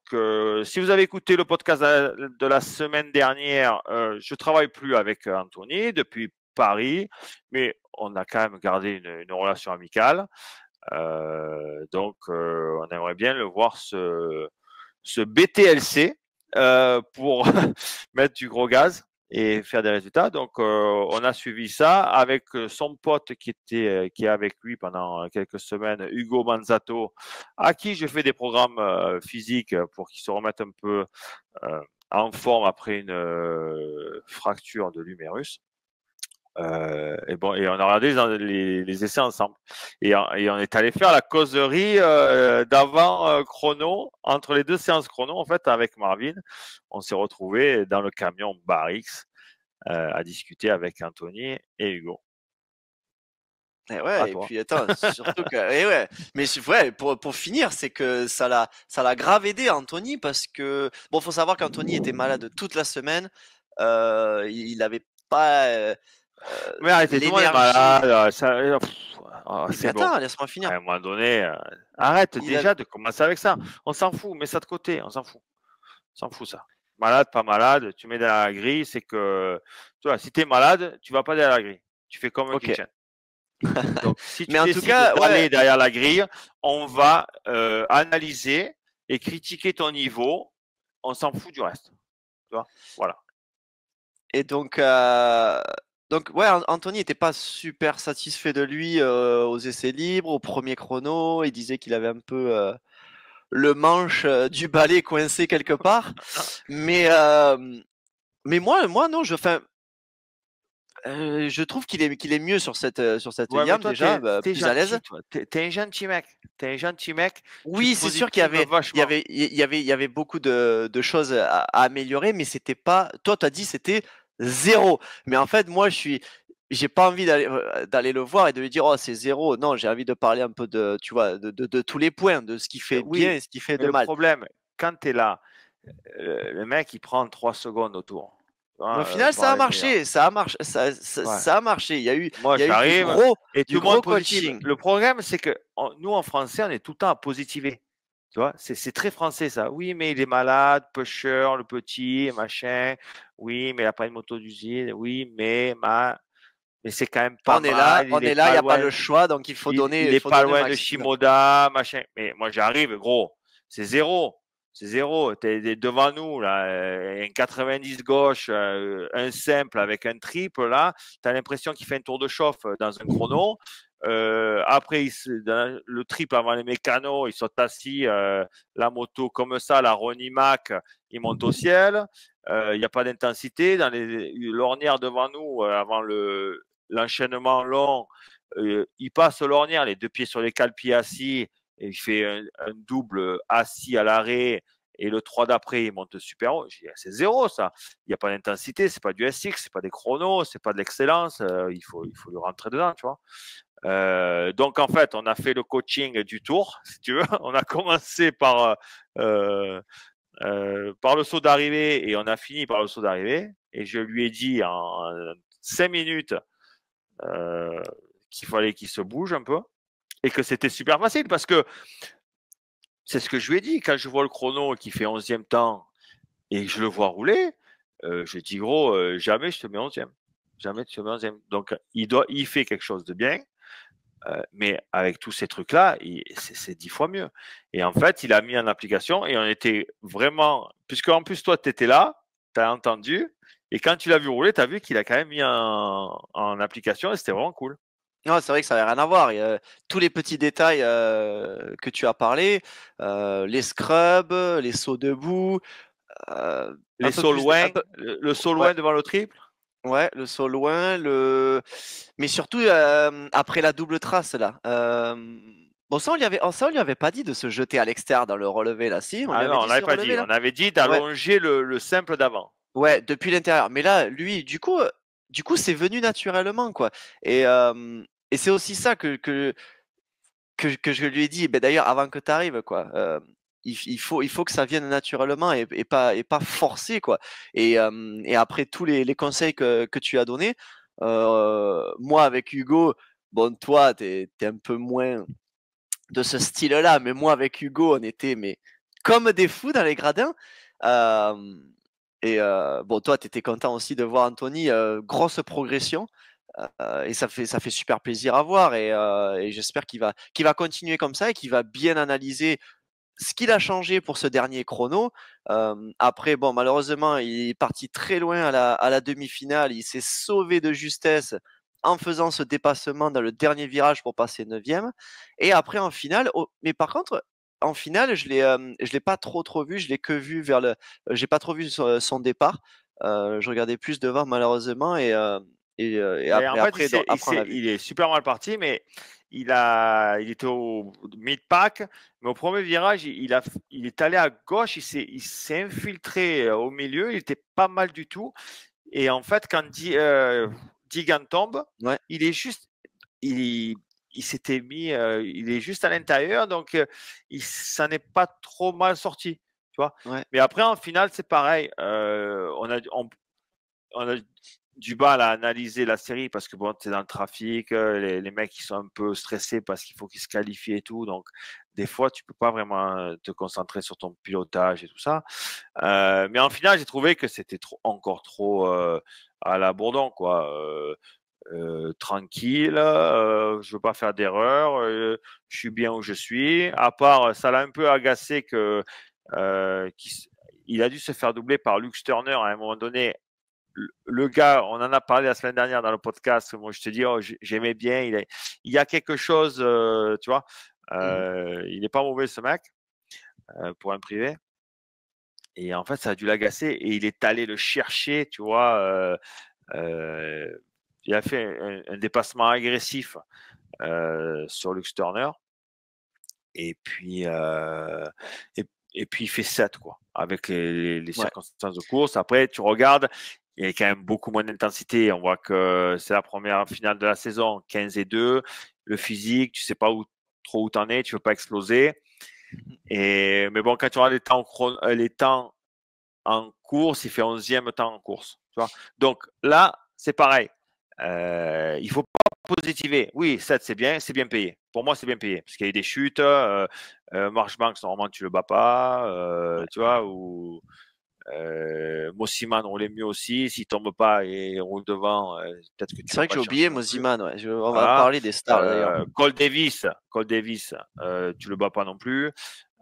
si vous avez écouté le podcast de la semaine dernière, je travaille plus avec Anthony depuis Paris, mais on a quand même gardé une relation amicale. Donc, on aimerait bien le voir ce BTLC pour mettre du gros gaz et faire des résultats. Donc, on a suivi ça avec son pote qui est avec lui pendant quelques semaines, Hugo Manzato, à qui je fais des programmes physiques pour qu'il se remette un peu en forme après une fracture de l'humérus. Et bon, et on a regardé les essais ensemble. Et on est allé faire la causerie d'avant chrono, entre les deux séances chrono, en fait, avec Marvin. On s'est retrouvés dans le camion Barix à discuter avec Anthony et Hugo. Et À ouais, et toi. puis attends, surtout que, et ouais, mais ouais, pour finir, c'est que ça l'a grave aidé Anthony parce que, bon, faut savoir qu'Anthony était malade toute la semaine, il avait pas Mais arrêtez, tout le monde est l'énergie. malade. Mais C'est bon. attends, laisse-moi À finir. un moment donné, arrête Il avait, déjà de commencer avec ça. On s'en fout, mets ça de côté, on s'en fout. On s'en fout ça. Malade, pas malade, tu mets dans la grille, c'est que, tu vois, si tu es malade, tu vas pas derrière la grille. Tu fais comme un ok. kitchen. Donc, si tu Mais en tout décides cas, ouais, d'aller derrière la grille, on va analyser et critiquer ton niveau. On s'en fout du reste. Tu vois, voilà. et donc ouais, Anthony était pas super satisfait de lui aux essais libres, au premier chrono, il disait qu'il avait un peu le manche du balai coincé quelque part. Mais, moi non, je trouve qu'il est mieux sur cette Ouais, mais YAM toi, déjà, t'es plus à l'aise. gentil, toi. T'es un gentil mec. T'es un gentil mec. Tu te Oui, c'est sûr positives vachement. il y avait beaucoup de choses à améliorer, mais c'était pas. Toi, tu as dit c'était zéro. Mais en fait, moi, j'ai pas envie d'aller le voir et de lui dire oh c'est zéro. Non, j'ai envie de parler un peu de tu vois de tous les points, de ce qui fait bien Oui, et ce qui fait mais de le mal. problème, quand tu es là, le mec, il prend 3 secondes autour. Tu Mais au vois, final, pour ça a aller meilleur. marché, ça a marché, Ouais. ça a marché. Moi, Il y a eu j'arrive et du tout le monde gros positive. coaching. Le problème, c'est que nous, en français, on est tout le temps à positiver. Tu vois, c'est très français, ça. Oui, mais il est malade, pusher, le petit, machin. Oui, mais il n'a pas une moto d'usine. Oui, mais mais c'est quand même pas On est mal. là, il n'y a pas le choix, donc il faut donner. Il est faut pas donner loin de maximum. Shimoda, machin. Mais moi, j'arrive, gros. C'est zéro. C'est zéro. T'es devant nous, là. Un 90 gauche, un simple avec un triple, là. Tu as l'impression qu'il fait un tour de chauffe dans un chrono. Après, dans le triple avant les mécanos, ils sont assis, la moto comme ça, la Ronnie Mac, il monte au ciel. Il n'y a pas d'intensité. Dans l'ornière devant nous, avant l'enchaînement long, il passe l'ornière, les deux pieds sur les cales, pieds assis, et il fait un double assis à l'arrêt, et le 3 d'après, il monte super haut. C'est zéro, ça. Il n'y a pas d'intensité, c'est pas du SX, c'est pas des chronos, c'est pas de l'excellence. Il faut lui rentrer dedans, tu vois. Donc, en fait, on a fait le coaching du tour, si tu veux. On a commencé par le saut d'arrivée et on a fini par le saut d'arrivée. Et je lui ai dit en 5 minutes qu'il fallait qu'il se bouge un peu et que c'était super facile parce que c'est ce que je lui ai dit. Quand je vois le chrono qui fait 11e temps et que je le vois rouler, je dis gros, jamais je te mets 11e. Jamais tu te mets 11e. Donc, il fait quelque chose de bien. Mais avec tous ces trucs-là, c'est 10 fois mieux. Et en fait, il a mis en application et on était vraiment. Puisque en plus, toi, tu étais là, tu as entendu. Et quand tu l'as vu rouler, tu as vu qu'il a quand même mis en application et c'était vraiment cool. Non, c'est vrai que ça n'avait rien à voir. Il y a tous les petits détails que tu as parlé, les scrubs, les sauts debout, Les sauts loin, le saut ouais, loin devant le triple. ouais, le saut loin, mais surtout après la double trace là. Bon, ça on lui avait pas dit de se jeter à l'extérieur dans le relevé là, si, on lui Ah avait non, on dit de se n'avait pas dit. relever là. On avait dit Ouais, d'allonger le simple d'avant. ouais, depuis l'intérieur. Mais là, lui, du coup, c'est venu naturellement quoi. Et c'est aussi ça que je lui ai dit, ben d'ailleurs, avant que tu arrives, quoi. Il faut que ça vienne naturellement et pas forcé, quoi. Et après tous les conseils que tu as donnés, moi avec Hugo, bon, toi, t'es un peu moins de ce style-là, mais moi avec Hugo, on était mais comme des fous dans les gradins. Euh, bon, toi, tu étais content aussi de voir Anthony, grosse progression. Et ça fait super plaisir à voir et j'espère qu'il va continuer comme ça et qu'il va bien analyser ce qu'il a changé pour ce dernier chrono. Après, bon, malheureusement, il est parti très loin à la demi-finale. Il s'est sauvé de justesse en faisant ce dépassement dans le dernier virage pour passer 9e. Et après, en finale, mais par contre, en finale, je l'ai pas trop vu. Je l'ai que vu j'ai pas trop vu son départ. Je regardais plus devant, malheureusement. Et Mais en fait, après, on l'a vu. il est super mal parti, mais il était au mid-pack, mais au premier virage, il est allé à gauche, il s'est infiltré au milieu, il était pas mal du tout. Et en fait, quand Digan tombe, Ouais. il est juste, il, il s'était mis, il est juste à l'intérieur, donc il s'en est pas trop mal sorti, tu vois. Ouais. Mais après, en finale, c'est pareil. On a du mal à analyser la série parce que bon, tu es dans le trafic, les mecs ils sont un peu stressés parce qu'il faut qu'ils se qualifient et tout. Donc, des fois, tu peux pas vraiment te concentrer sur ton pilotage et tout ça. Mais en finale, j'ai trouvé que c'était encore trop à la Bourdon, quoi. Tranquille, je veux pas faire d'erreur, je suis bien où je suis. À part, ça l'a un peu agacé il a dû se faire doubler par Luke Turner à un moment donné. Le gars, on en a parlé la semaine dernière dans le podcast. Moi, je te dis, oh, j'aimais bien. Il y a quelque chose, tu vois. Il n'est pas mauvais, ce mec, pour un privé. Et en fait, ça a dû l'agacer. Et il est allé le chercher, tu vois. Il a fait un dépassement agressif sur Lux Turner. Et puis, et puis, il fait 7, quoi, avec les circonstances de course. Après, tu regardes, il y a quand même beaucoup moins d'intensité. On voit que c'est la première finale de la saison, 15-2. Le physique, tu sais pas trop où t'en es, tu veux pas exploser. Mais bon, quand tu regardes les temps en course, il fait 11e temps en course. Tu vois. Donc là, c'est pareil. Il faut pas positiver. Oui, 7, c'est bien payé. Pour moi, c'est bien payé. Parce qu'il y a eu des chutes. Marchbanks, normalement, tu le bats pas. Tu vois, ou Mossiman roulait mieux aussi. S'il tombe pas et roule devant, peut-être que tu C'est vas vrai que pas j'ai le chercher oublié non plus. Moziman, ouais. On va Voilà. parler des stars d'ailleurs. Cole Davis, tu le bats pas non plus.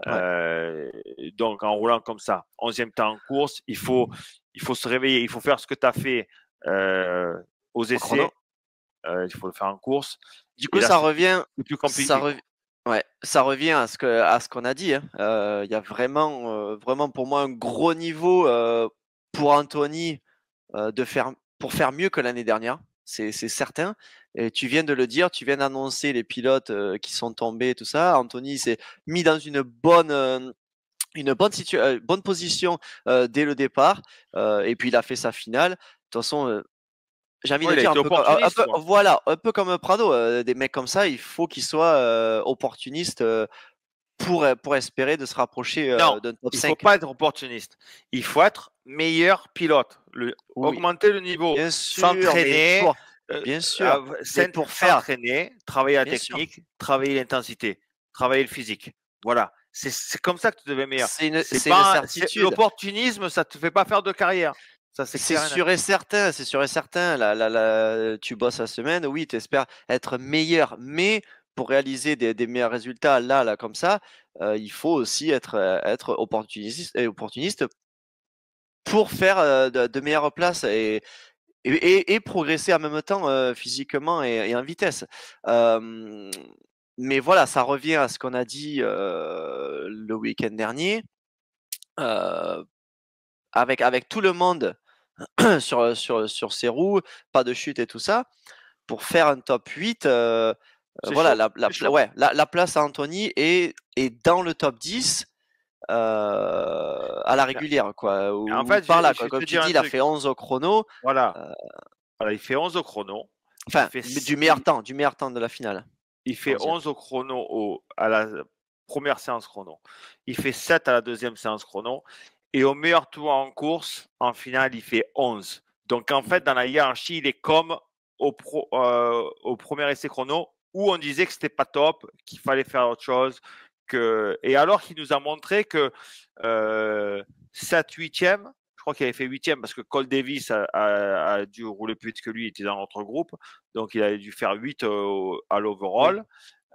Ouais. Donc en roulant comme ça, 11e temps en course, il faut se réveiller, il faut faire ce que tu as fait aux Au chrono. essais, il faut le faire en course. Du coup, Et là, ça c'est revient, plus ça compliqué. revient, ouais, ça revient à ce qu'on a dit, hein. Il y a vraiment pour moi un gros niveau pour Anthony pour faire mieux que l'année dernière. C'est certain. Et tu viens de le dire, tu viens d'annoncer les pilotes qui sont tombés, tout ça. Anthony s'est mis dans une bonne position dès le départ. Et puis il a fait sa finale. De toute façon, j'ai envie Ouais, de il a dire été opportuniste, quoi. voilà, un peu comme Prado, des mecs comme ça, il faut qu'ils soient opportunistes pour espérer de se rapprocher Non, d'un top il faut 5. pas être opportuniste. Il faut être meilleur pilote, Oui, augmenter le niveau, bien sûr, s'entraîner, bien sûr, mais pour faire, s'entraîner, travailler la bien sûr, technique, travailler l'intensité, travailler le physique. Voilà, c'est comme ça que tu deviens meilleur. c'est une certitude. L'opportunisme, ça te fait pas faire de carrière. Ça, c'est C'est clair et net. sûr et certain, c'est sûr et certain. Tu bosses la semaine, oui, tu espères être meilleur, mais pour réaliser des meilleurs résultats là, comme ça, il faut aussi être opportuniste pour faire de meilleures places et progresser en même temps physiquement et en vitesse. Mais voilà, ça revient à ce qu'on a dit le week-end dernier. Euh, avec tout le monde sur ses roues, pas de chute et tout ça, pour faire un top 8, C'est voilà, chaud, c'est chaud. ouais, la place à Anthony est dans le top 10 à la régulière, quoi, En ou fait, par là, je quoi. vais te Comme tu dire dis, un il a truc. fait 11 au chrono, Voilà. euh, Voilà, il fait 11 au chrono. enfin, du meilleur temps de la finale. Il fait 11e. 11 au chrono à la première séance chrono. Il fait 7 à la deuxième séance chrono. Et au meilleur tour en course, en finale, il fait 11. Donc, en fait, dans la hiérarchie, il est comme au premier essai chrono où on disait que c'était pas top, qu'il fallait faire autre chose. Et alors qu'il nous a montré que 7 8e, je crois qu'il avait fait 8e parce que Cole Davis a dû rouler plus vite que lui, il était dans notre groupe. Donc, il a dû faire 8 à Oui, l'overall.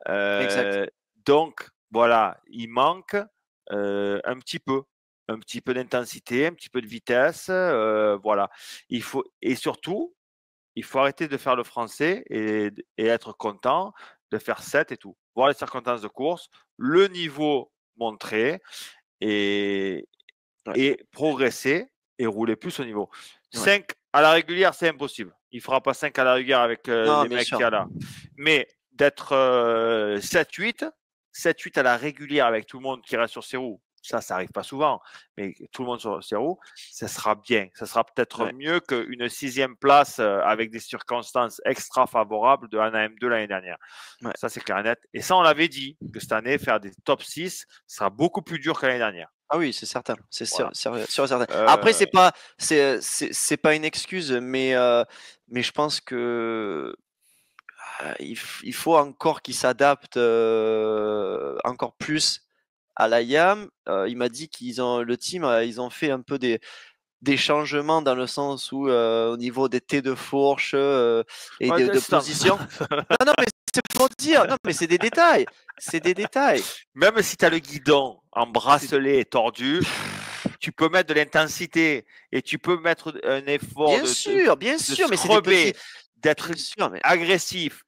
exact. Donc, voilà, il manque un petit peu d'intensité, un petit peu de vitesse. Voilà. Et surtout, il faut arrêter de faire le français et être content de faire 7 et tout. Voir les circonstances de course, le niveau montré et, Ouais, et progresser et rouler plus au niveau. ouais. 5 à la régulière, c'est impossible. Il ne fera pas 5 à la régulière avec Non, les bien mecs qu'il y sûr. a là. Mais d'être 7-8, 7-8 à la régulière avec tout le monde qui reste sur ses roues, ça n'arrive pas souvent, mais tout le monde sur ses roues, ça sera bien. Ça sera peut-être Ouais, mieux qu'une 6e place avec des circonstances extra favorables de Anna M2 l'année dernière. ouais. Ça, c'est clair et net. Et ça, on l'avait dit, que cette année, faire des top 6 sera beaucoup plus dur que l'année dernière. Ah oui, c'est certain, c'est sûr, Voilà. sûr et certain. Après, Euh, c'est pas une excuse, mais je pense que il faut encore qu'il s'adapte encore plus à la YAM. Il m'a dit le team, ils ont fait un peu des changements dans le sens où au niveau des T de fourche et ouais, de position. Non, non, mais c'est pour dire, non, mais c'est des détails, c'est des détails. Même si tu as le guidon en bracelet tordu, tu peux mettre de l'intensité et tu peux mettre un effort Bien de sûr, mais c'est des petits, scrubber, d'être bien sûr, mais agressif,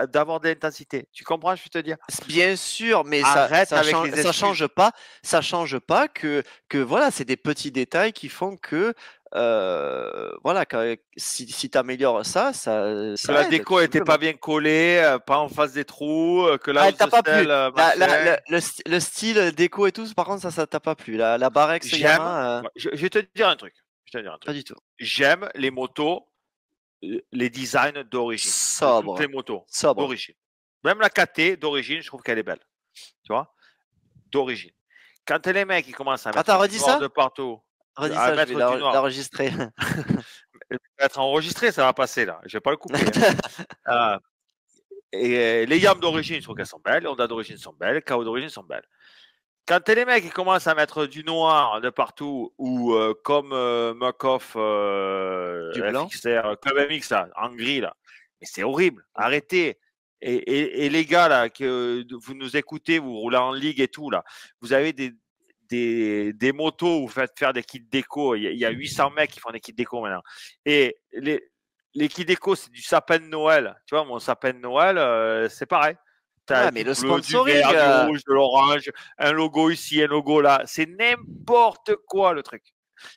d'avoir de l'intensité. Tu comprends, je veux te dire? bien sûr, mais Arrête avec les excuses. ça change pas que voilà, c'est des petits détails qui font que voilà, si tu améliores Que la ça aide tout déco n'était pas simplement. bien collée, pas en face des trous, que la Ah, elle housse t'a de pas plu. sel, machin. Le style déco et tout, par contre, ça t'a pas plu. La Barex J'aime, Yamaha, je vais te dire un truc. Je vais te dire un pas truc. du tout. J'aime les motos, les designs d'origine, de toutes Sobre, les motos, sobre. d'origine. Même la KT d'origine, je trouve qu'elle est belle. Tu vois? D'origine. Quand les mecs ils commencent à Attends, mettre du noir de partout, redis à ça, je vais mettre du noir, l'enregistrer. être enregistré, ça va passer là. Je vais pas le couper. Hein. Et les Yam d'origine, je trouve qu'elles sont belles. Les Honda d'origine sont belles. Les KO d'origine sont belles. quand les mecs ils commencent à mettre du noir de partout, ou comme Muck-Off Du blanc. FXR, Club MX là, en gris là, mais c'est horrible. Arrêtez. Et les gars là, que vous nous écoutez, vous roulez en ligue et tout là, vous avez des motos, vous faites faire des kits déco. Il y a 800 mecs qui font des kits déco maintenant. Et les kits déco, c'est du sapin de Noël. Tu vois, mon sapin de Noël, c'est pareil. T'as Ouais, du mais le bleu, du sponsoring, vert, du rouge, de l'orange, un logo ici, un logo là. C'est n'importe quoi le truc.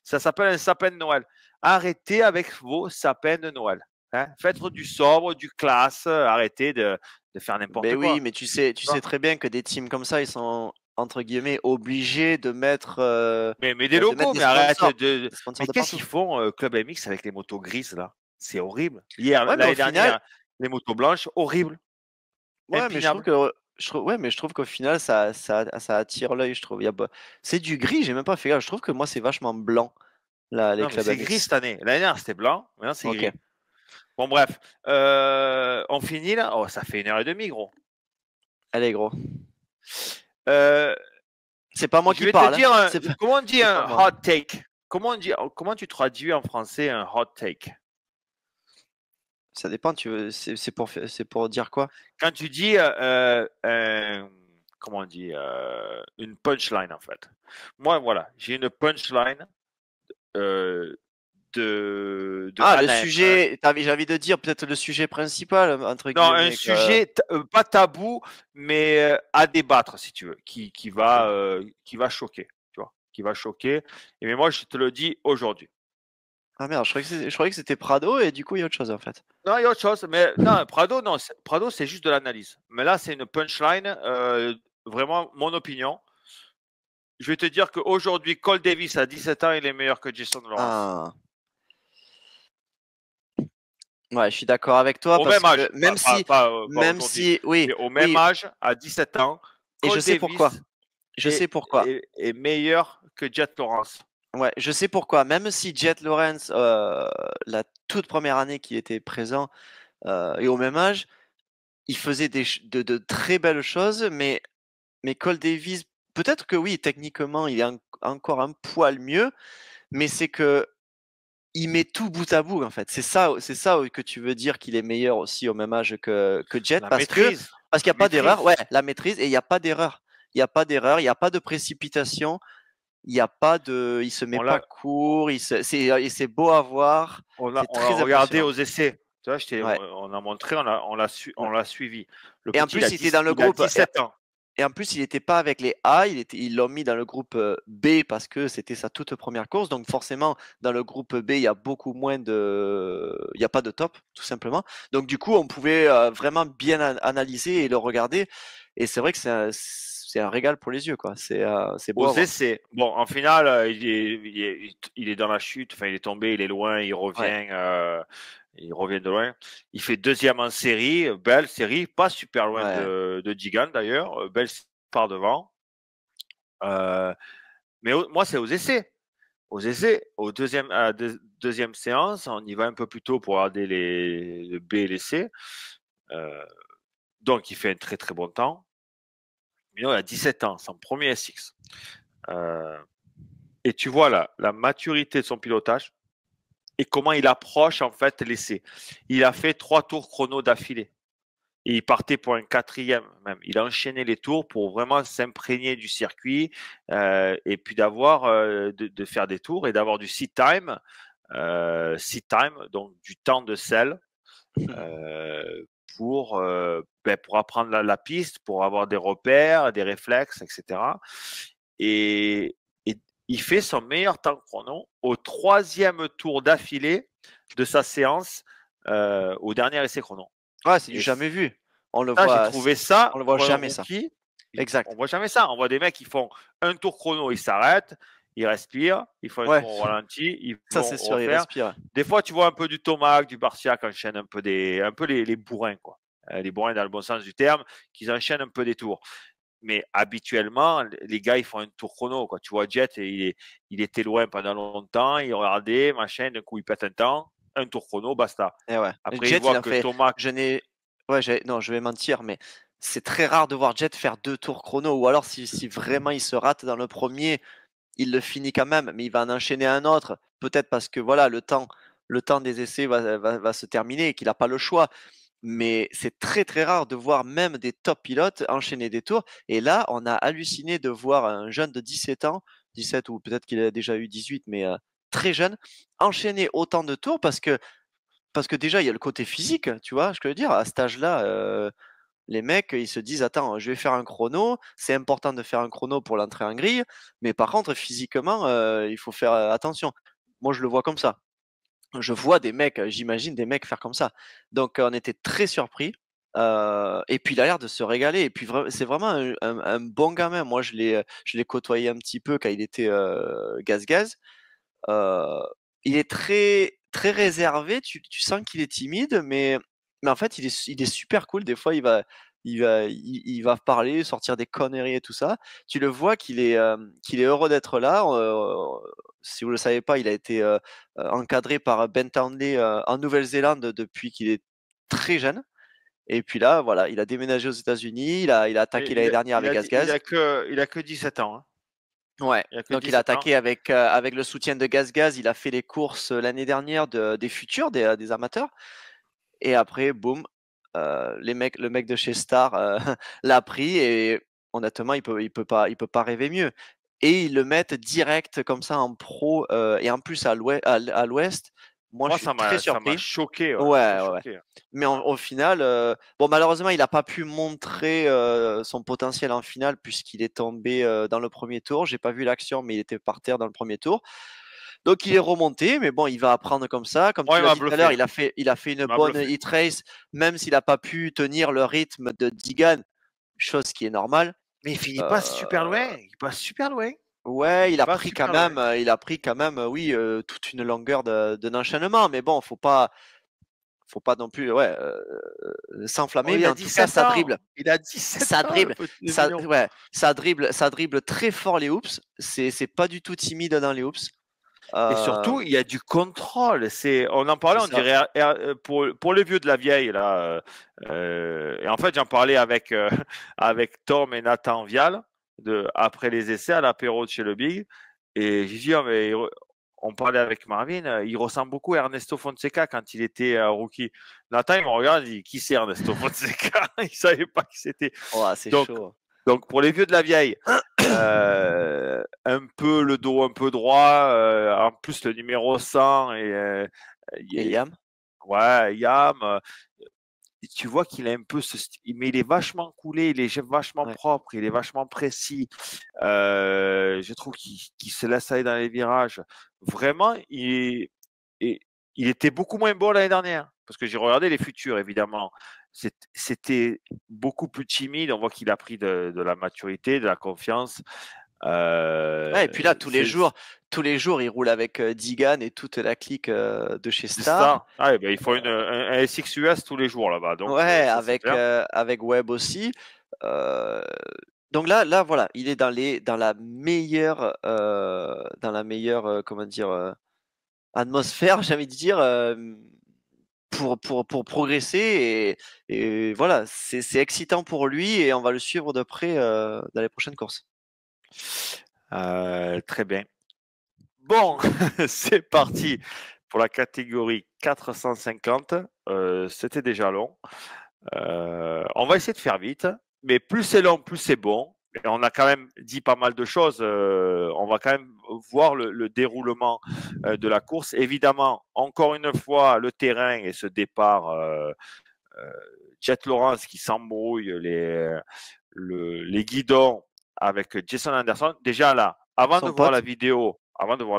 Ça s'appelle un sapin de Noël. Arrêtez avec vos sapins de Noël. Hein. Faites du sobre, du classe. Arrêtez de faire n'importe mais quoi. oui, mais tu sais très bien que des teams comme ça, ils sont entre guillemets obligés de mettre, Mais des de mettre logos, des mais arrête sponsors, de. des sponsors Mais de qu'est-ce partout. qu'ils font, Club MX, avec les motos grises là? C'est horrible. Hier, Ouais, mais au l'année final, dernière, les motos blanches, horrible, ouais, mais impinable. je trouve qu'au final, ça attire l'œil, je trouve. C'est du gris, j'ai même pas fait gaffe. Je trouve que moi, c'est vachement blanc, là, les Non, mais clubs c'est gris cette MX. année. L'année dernière, c'était blanc, maintenant c'est Ok, gris. Bon, bref, on finit là. Oh, ça fait 1h30, gros. allez, gros. Euh, C'est pas moi je qui vais te parle, hein. dire, C'est comment on dit c'est pas un moi. hot take? Comment tu traduis en français un hot take? Ça dépend, c'est pour dire quoi? Quand tu dis, comment on dit, une punchline en fait. Moi, voilà, j'ai une punchline euh, de Ah, le Anaheim. sujet, j'ai envie de dire peut-être le sujet principal, entre Non, un guillemets. sujet pas tabou, mais à débattre si tu veux, Ok. qui va choquer, tu vois, qui va choquer. Et mais moi, je te le dis aujourd'hui. Ah merde, je croyais que c'était Prado et du coup, il y a autre chose en fait. Non, il y a autre chose, mais non, Prado, non, Prado, c'est juste de l'analyse. Mais là, c'est une punchline, vraiment mon opinion. Je vais te dire qu'aujourd'hui, Cole Davis à 17 ans, il est meilleur que Jason Lawrence. Ah. Ouais, je suis d'accord avec toi Au parce même âge, que pas même aujourd'hui, si, oui, mais au même oui, âge, à 17 ans, et je Cole sais pourquoi. Davis Je sais pourquoi. est meilleur que Jet Lawrence. Ouais, je sais pourquoi. Même si Jet Lawrence, la toute première année qu'il était présent, et au même âge, il faisait de très belles choses, mais Cole Davis, peut-être que oui, techniquement, il est encore un poil mieux, mais c'est que il met tout bout à bout en fait. C'est ça que tu veux dire qu'il est meilleur aussi au même âge que Jet La parce maîtrise, qu'il n'y a la pas d'erreur. maîtrise. Ouais, la maîtrise et il n'y a pas d'erreur. Il n'y a pas d'erreur, il n'y a pas de précipitation, il y a pas de, il se met On pas l'a, court, c'est beau à voir, c'est on l'a très regardé impressionnant. aux essais. Tu vois, Ouais, on a montré, ouais. on l'a suivi. Le Et en petit, plus, il était dans le il a groupe. 17 ans. Et en plus, il n'était pas avec les A, ils l'ont mis dans le groupe B parce que c'était sa toute première course. Donc forcément, dans le groupe B, il y a beaucoup moins il n'y a pas de top, tout simplement. Donc du coup, on pouvait vraiment bien analyser et le regarder. Et c'est vrai que c'est un régal pour les yeux, quoi. C'est beau Aux à voir. essais. Bon, en finale, il est dans la chute. Enfin, il est tombé, il est loin, Ouais, il revient de loin. Il fait deuxième en série, belle série, pas super loin ouais. de Gigan d'ailleurs, belle par devant. Euh, mais moi, c'est aux essais. Aux essais, deuxième séance, on y va un peu plus tôt pour regarder le B et les C. Euh, donc, il fait un très très bon temps. Mais il a 17 ans, son premier SX. Euh, et tu vois la maturité de son pilotage et comment il approche en fait l'essai. Il a fait 3 tours chrono d'affilée. Et il partait pour un quatrième même. Il a enchaîné les tours pour vraiment s'imprégner du circuit et puis de faire des tours et d'avoir du seat time, donc du temps de selle euh, pour apprendre la piste, pour avoir des repères, des réflexes, etc. Et, et il fait son meilleur temps chrono au troisième tour d'affilée de sa séance au dernier essai chrono. Ouais, c'est du Et jamais vu. On le ça, j'ai voit, trouvé ça on le voit pour un jamais ça. rookie. On Exact. voit jamais ça. On voit des mecs qui font un tour chrono, ils s'arrêtent, ils respirent, ils font un Ouais, tour au ralenti, ils ça vont c'est sûr, il refaire. respire. Des fois, tu vois un peu du Tomac, du Barcia qui enchaînent un peu les bourrins, quoi. Les bourrins dans le bon sens du terme, qui enchaînent un peu des tours. Mais habituellement, les gars, ils font un tour chrono, quoi. Tu vois, Jet, il était loin pendant longtemps, il regardait, machin, d'un coup, il pète un temps, un tour chrono, basta. Et ouais. Après, il Jet, il voit en que fait. Tomac, Je n'ai. Non, je vais mentir, mais c'est très rare de voir Jet faire 2 tours chrono, ou alors si vraiment il se rate dans le premier, il le finit quand même, mais il va en enchaîner un autre. Peut-être parce que voilà, le temps des essais va se terminer et qu'il a pas le choix. Mais c'est très, très rare de voir même des top pilotes enchaîner des tours. Et là, on a halluciné de voir un jeune de 17 ans, 17 ou peut-être qu'il a déjà eu 18, mais très jeune, enchaîner autant de tours parce que déjà, il y a le côté physique, tu vois ce que je veux dire? À cet âge-là, les mecs, ils se disent: «Attends, je vais faire un chrono, c'est important de faire un chrono pour l'entrée en grille, mais par contre physiquement, il faut faire, attention». Moi, je le vois comme ça. Je vois des mecs, j'imagine des mecs faire comme ça. Donc, on était très surpris, et puis il a l'air de se régaler et puis c'est vraiment un bon gamin. Moi, je l'ai côtoyé un petit peu quand il était, gaz-gaz. Heu, il est très très réservé, tu sens qu'il est timide, mais en fait, il est super cool. Des fois, il va parler, sortir des conneries et tout ça. Tu le vois qu'il est heureux d'être là. Si vous le savez pas, il a été, encadré par Ben Townley, en Nouvelle-Zélande depuis qu'il est très jeune et puis là, voilà, il a déménagé aux États-Unis, il a Mais attaqué l'année dernière avec il GasGaz. a que 17 ans. Hein. Ouais, Il a que donc il a 17 ans. attaqué avec le soutien de GasGaz, il a fait les courses, l'année dernière des futurs, des amateurs et après boum, le mec de chez Star, l'a pris et honnêtement, il peut pas rêver mieux et ils le mettent direct comme ça en pro, et en plus à l'ouest. Moi, je Moi, suis très ça m'a surpris. choqué. Ouais, ça m'a Ouais, ouais, ouais. choqué. Mais au final, bon malheureusement il a pas pu montrer, son potentiel en finale puisqu'il est tombé, dans le premier tour. J'ai pas vu l'action, mais il était par terre dans le premier tour. Donc il est remonté, mais bon, il va apprendre comme ça. Comme Moi, tu il l'as m'a dit tout à l'heure, bluffé. il a fait une Il m'a bonne bluffé. heat race, même s'il a pas pu tenir le rythme de Digan, chose qui est normale. Mais il finit pas super Heu, loin. Il passe super loin. ouais, Il passe super loin. il a pris quand même, oui, toute une longueur d'enchaînement, mais bon, faut pas non plus, ouais, Oh, s'enflammer, il mais a en tout cas 17 ans. Il a 17 ça ans, le dribble, petit le mignon. ça dribble très fort les hoops. C'est pas du tout timide dans les hoops. Et Euh, surtout, il y a du contrôle. On en parlait, c'est on ça. dirait pour les vieux de la vieille là. Et en fait, j'en parlais avec avec Tom et Nathan Vial après les essais à l'apéro de chez le Big. Et j'ai dit, ah, mais on parlait avec Marvin, il ressemble beaucoup à Ernesto Fonseca quand il était rookie. Nathan, il me regarde, il dit, qui c'est Ernesto Fonseca? Il savait pas qui c'était. Oh, c'est Donc, chaud. pour les vieux de la vieille, un peu le dos un peu droit, en plus le numéro 100 et Et Yam? ouais, Yam, tu vois qu'il a un peu mais il est vachement coulé, il est vachement Ouais. propre, il est vachement précis. Je trouve qu'il se laisse aller dans les virages. Vraiment, et- il était beaucoup moins bon l'année dernière. Parce que j'ai regardé les futurs, évidemment. C'était beaucoup plus timide. On voit qu'il a pris de la maturité, de la confiance. Ouais, et puis là, C'est tous les jours, il roule avec Digan et toute la clique de chez Star. ça. Ah, eh ben, il faut un SX US tous les jours là-bas. Donc, Ouais, ça, c'est bien. avec Webb aussi. Euh, donc là, voilà, il est dans la meilleure, comment dire, atmosphère, j'ai envie de dire, pour progresser et voilà, c'est excitant pour lui et on va le suivre de près dans les prochaines courses. Très bien. Bon, c'est parti pour la catégorie 450. C'était déjà long. On va essayer de faire vite, mais plus c'est long, plus c'est bon. Et on a quand même dit pas mal de choses. On va quand même voir le déroulement de la course. Évidemment, encore une fois, le terrain et ce départ, euh, Jet Lawrence qui s'embrouille les guidons avec Jason Anderson. Déjà là, Son pote? avant de voir la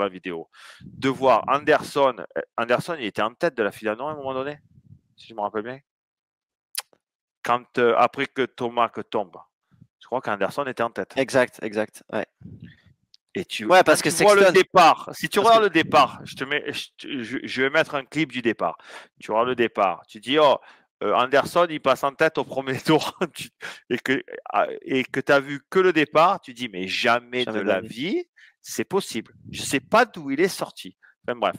vidéo, de voir Anderson. Anderson, il était en tête de la file à Nord à un moment donné, si je me rappelle bien. Quand après que Thomas tombe, je crois qu'Anderson était en tête. Exact, exact. Ouais. Et Ouais, quand parce que tu vois le Sexton, départ, si tu parce que regardes le départ, je vais mettre un clip du départ. Tu regardes le départ, tu dis, oh, Anderson, il passe en tête au premier tour, et que tu as vu que le départ, tu dis, mais jamais de jamais de la la vie. vie, c'est possible. Je ne sais pas d'où il est sorti. Enfin bref,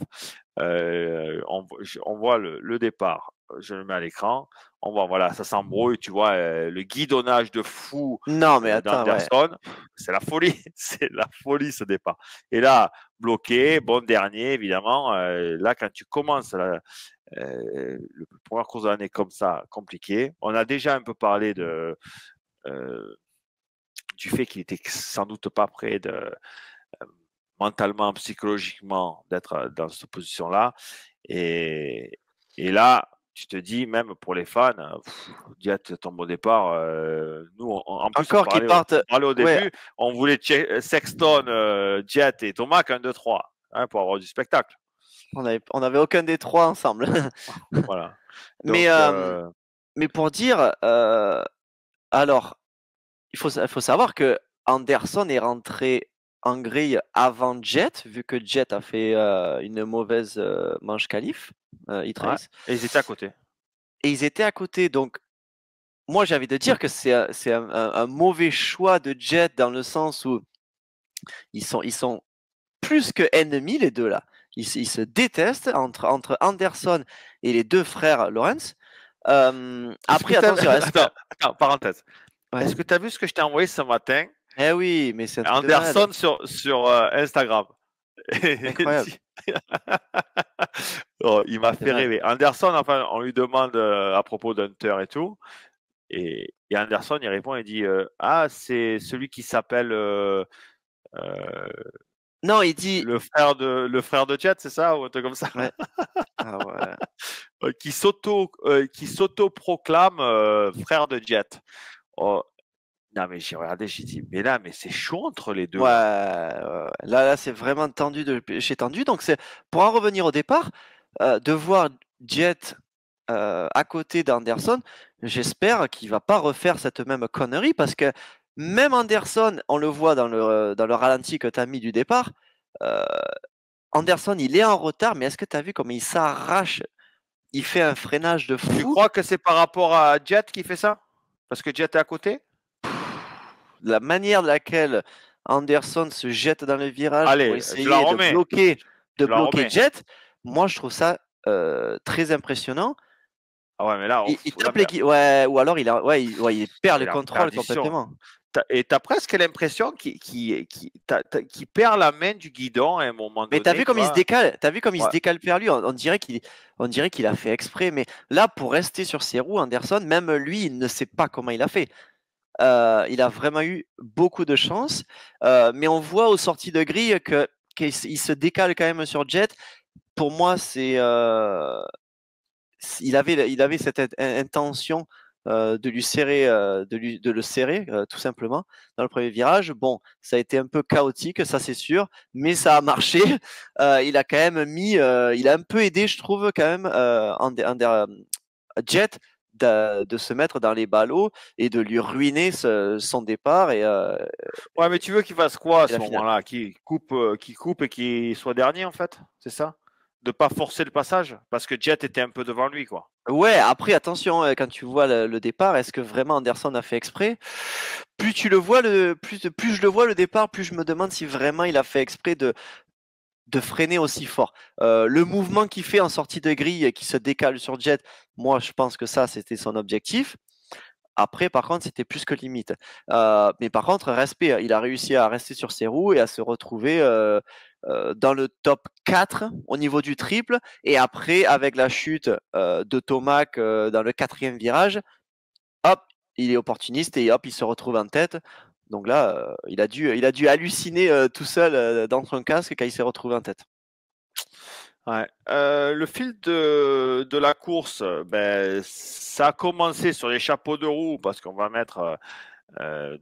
on voit le départ. je le mets à l'écran. On voit, voilà, ça s'embrouille, tu vois, le guidonnage de fou Non, mais attends, ouais. d'Anderson. C'est la folie, c'est la folie ce départ. Et là, bloqué, bon dernier, évidemment. Là, quand tu commences la première course de l'année comme ça, compliqué. On a déjà un peu parlé du fait qu'il était sans doute pas prêt mentalement, psychologiquement, d'être dans cette position-là. Et, et là, tu te dis, même pour les fans, Jet tombe au départ. Nous, en plus, Encore qu'ils partent. on parlait au Ouais, début, on voulait Sexton, Jet et Thomas qu'un 2-3 pour avoir du spectacle. on avait aucun des trois ensemble. Voilà. Mais, Donc, mais pour dire, alors, il faut savoir que Anderson est rentré en grille avant Jet, vu que Jet a fait une mauvaise manche qualif, ouais. E-Trace. Et ils étaient à côté. Et ils étaient à côté. Donc, moi, j'ai envie de dire que c'est un mauvais choix de Jet dans le sens où ils sont plus que ennemis, les deux là. Ils se détestent entre Anderson et les deux frères Lawrence. Après, attention. Attends, parenthèse. Ouais. Est-ce que tu as vu ce que je t'ai envoyé ce matin? Eh oui, mais c'est un truc de Anderson malade. sur Instagram. Incroyable. Oh, il m'a C'est fait vrai. rêver. Anderson, enfin, on lui demande à propos d'Hunter et tout. Et Anderson, il répond, il dit ah, c'est celui qui s'appelle Non, il dit. le frère de Jet, c'est ça? Ou un truc comme ça? Ouais. Ah ouais. Qui s'auto-proclame frère de Jet. Oh, non, mais j'ai regardé, j'ai dit, mais là, mais c'est chaud entre les deux, Ouais, là. là, c'est vraiment tendu de chez tendu. Donc, c'est pour en revenir au départ, de voir Jet à côté d'Anderson, j'espère qu'il va pas refaire cette même connerie parce que même Anderson, on le voit dans le ralenti que tu as mis du départ, euh, Anderson, il est en retard, mais est-ce que tu as vu comment il s'arrache? Il fait un freinage de Tu fou. crois que c'est par rapport à Jet qui fait ça? Parce que Jet est à côté? La manière de laquelle Anderson se jette dans le virage pour Allez, je la essayer remets. de Je la bloquer remets. Jet, moi je trouve ça très impressionnant. Ah ouais, mais là, Il là, tape ouais, ou alors il perd le il a contrôle perdition. complètement. Et tu as presque l'impression qu'il perd la main du guidon à un moment Mais t'as donné, vu tu comme il se vois. décale, t'as vu comme il se Ouais. décale vers lui, on dirait qu'il a fait exprès. Mais là, pour rester sur ses roues, Anderson, même lui, il ne sait pas comment il a fait. Il a vraiment eu beaucoup de chance, mais on voit aux sorties de grille qu'il se décale quand même sur Jet. Pour moi, il avait cette intention de lui serrer, de le serrer tout simplement dans le premier virage. Bon, ça a été un peu chaotique, ça c'est sûr, mais ça a marché. Il a quand même il a un peu aidé, je trouve quand même, Jet de se mettre dans les ballots et de lui ruiner son départ Ouais, mais tu veux qu'il fasse quoi à et ce la finale. moment-là? Qu'il coupe et qu'il soit dernier, en fait? C'est ça? De pas forcer le passage? Parce que Jet était un peu devant lui, quoi. Ouais, après, attention, quand tu vois le départ, est-ce que vraiment Anderson a fait exprès? Plus tu le vois, plus je le vois le départ, plus je me demande si vraiment il a fait exprès de freiner aussi fort. Le mouvement qu'il fait en sortie de grille et qui se décale sur Jet, moi je pense que ça c'était son objectif. Après, par contre, c'était plus que limite. Mais par contre, respect, il a réussi à rester sur ses roues et à se retrouver dans le top 4 au niveau du triple. Et après, avec la chute de Tomac dans le quatrième virage, hop, il est opportuniste et hop, il se retrouve en tête. Donc là, il a dû halluciner tout seul dans son casque quand il s'est retrouvé en tête. Ouais. Le fil de la course, ben, ça a commencé sur les chapeaux de roue parce qu'on va mettre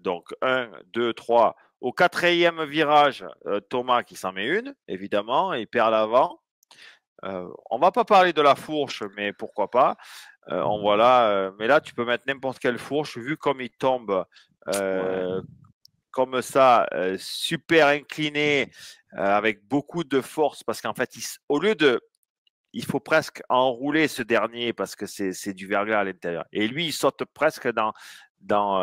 donc 1, 2, 3. Au quatrième virage, Thomas qui s'en met une, évidemment, il perd l'avant. On va pas parler de la fourche, mais pourquoi pas. On voit là, mais là, tu peux mettre n'importe quelle fourche, vu comme il tombe Ouais. comme ça, super incliné, avec beaucoup de force, parce qu'en fait, au lieu de il faut presque enrouler ce dernier parce que c'est du verglas à l'intérieur. Et lui, il saute presque À la dans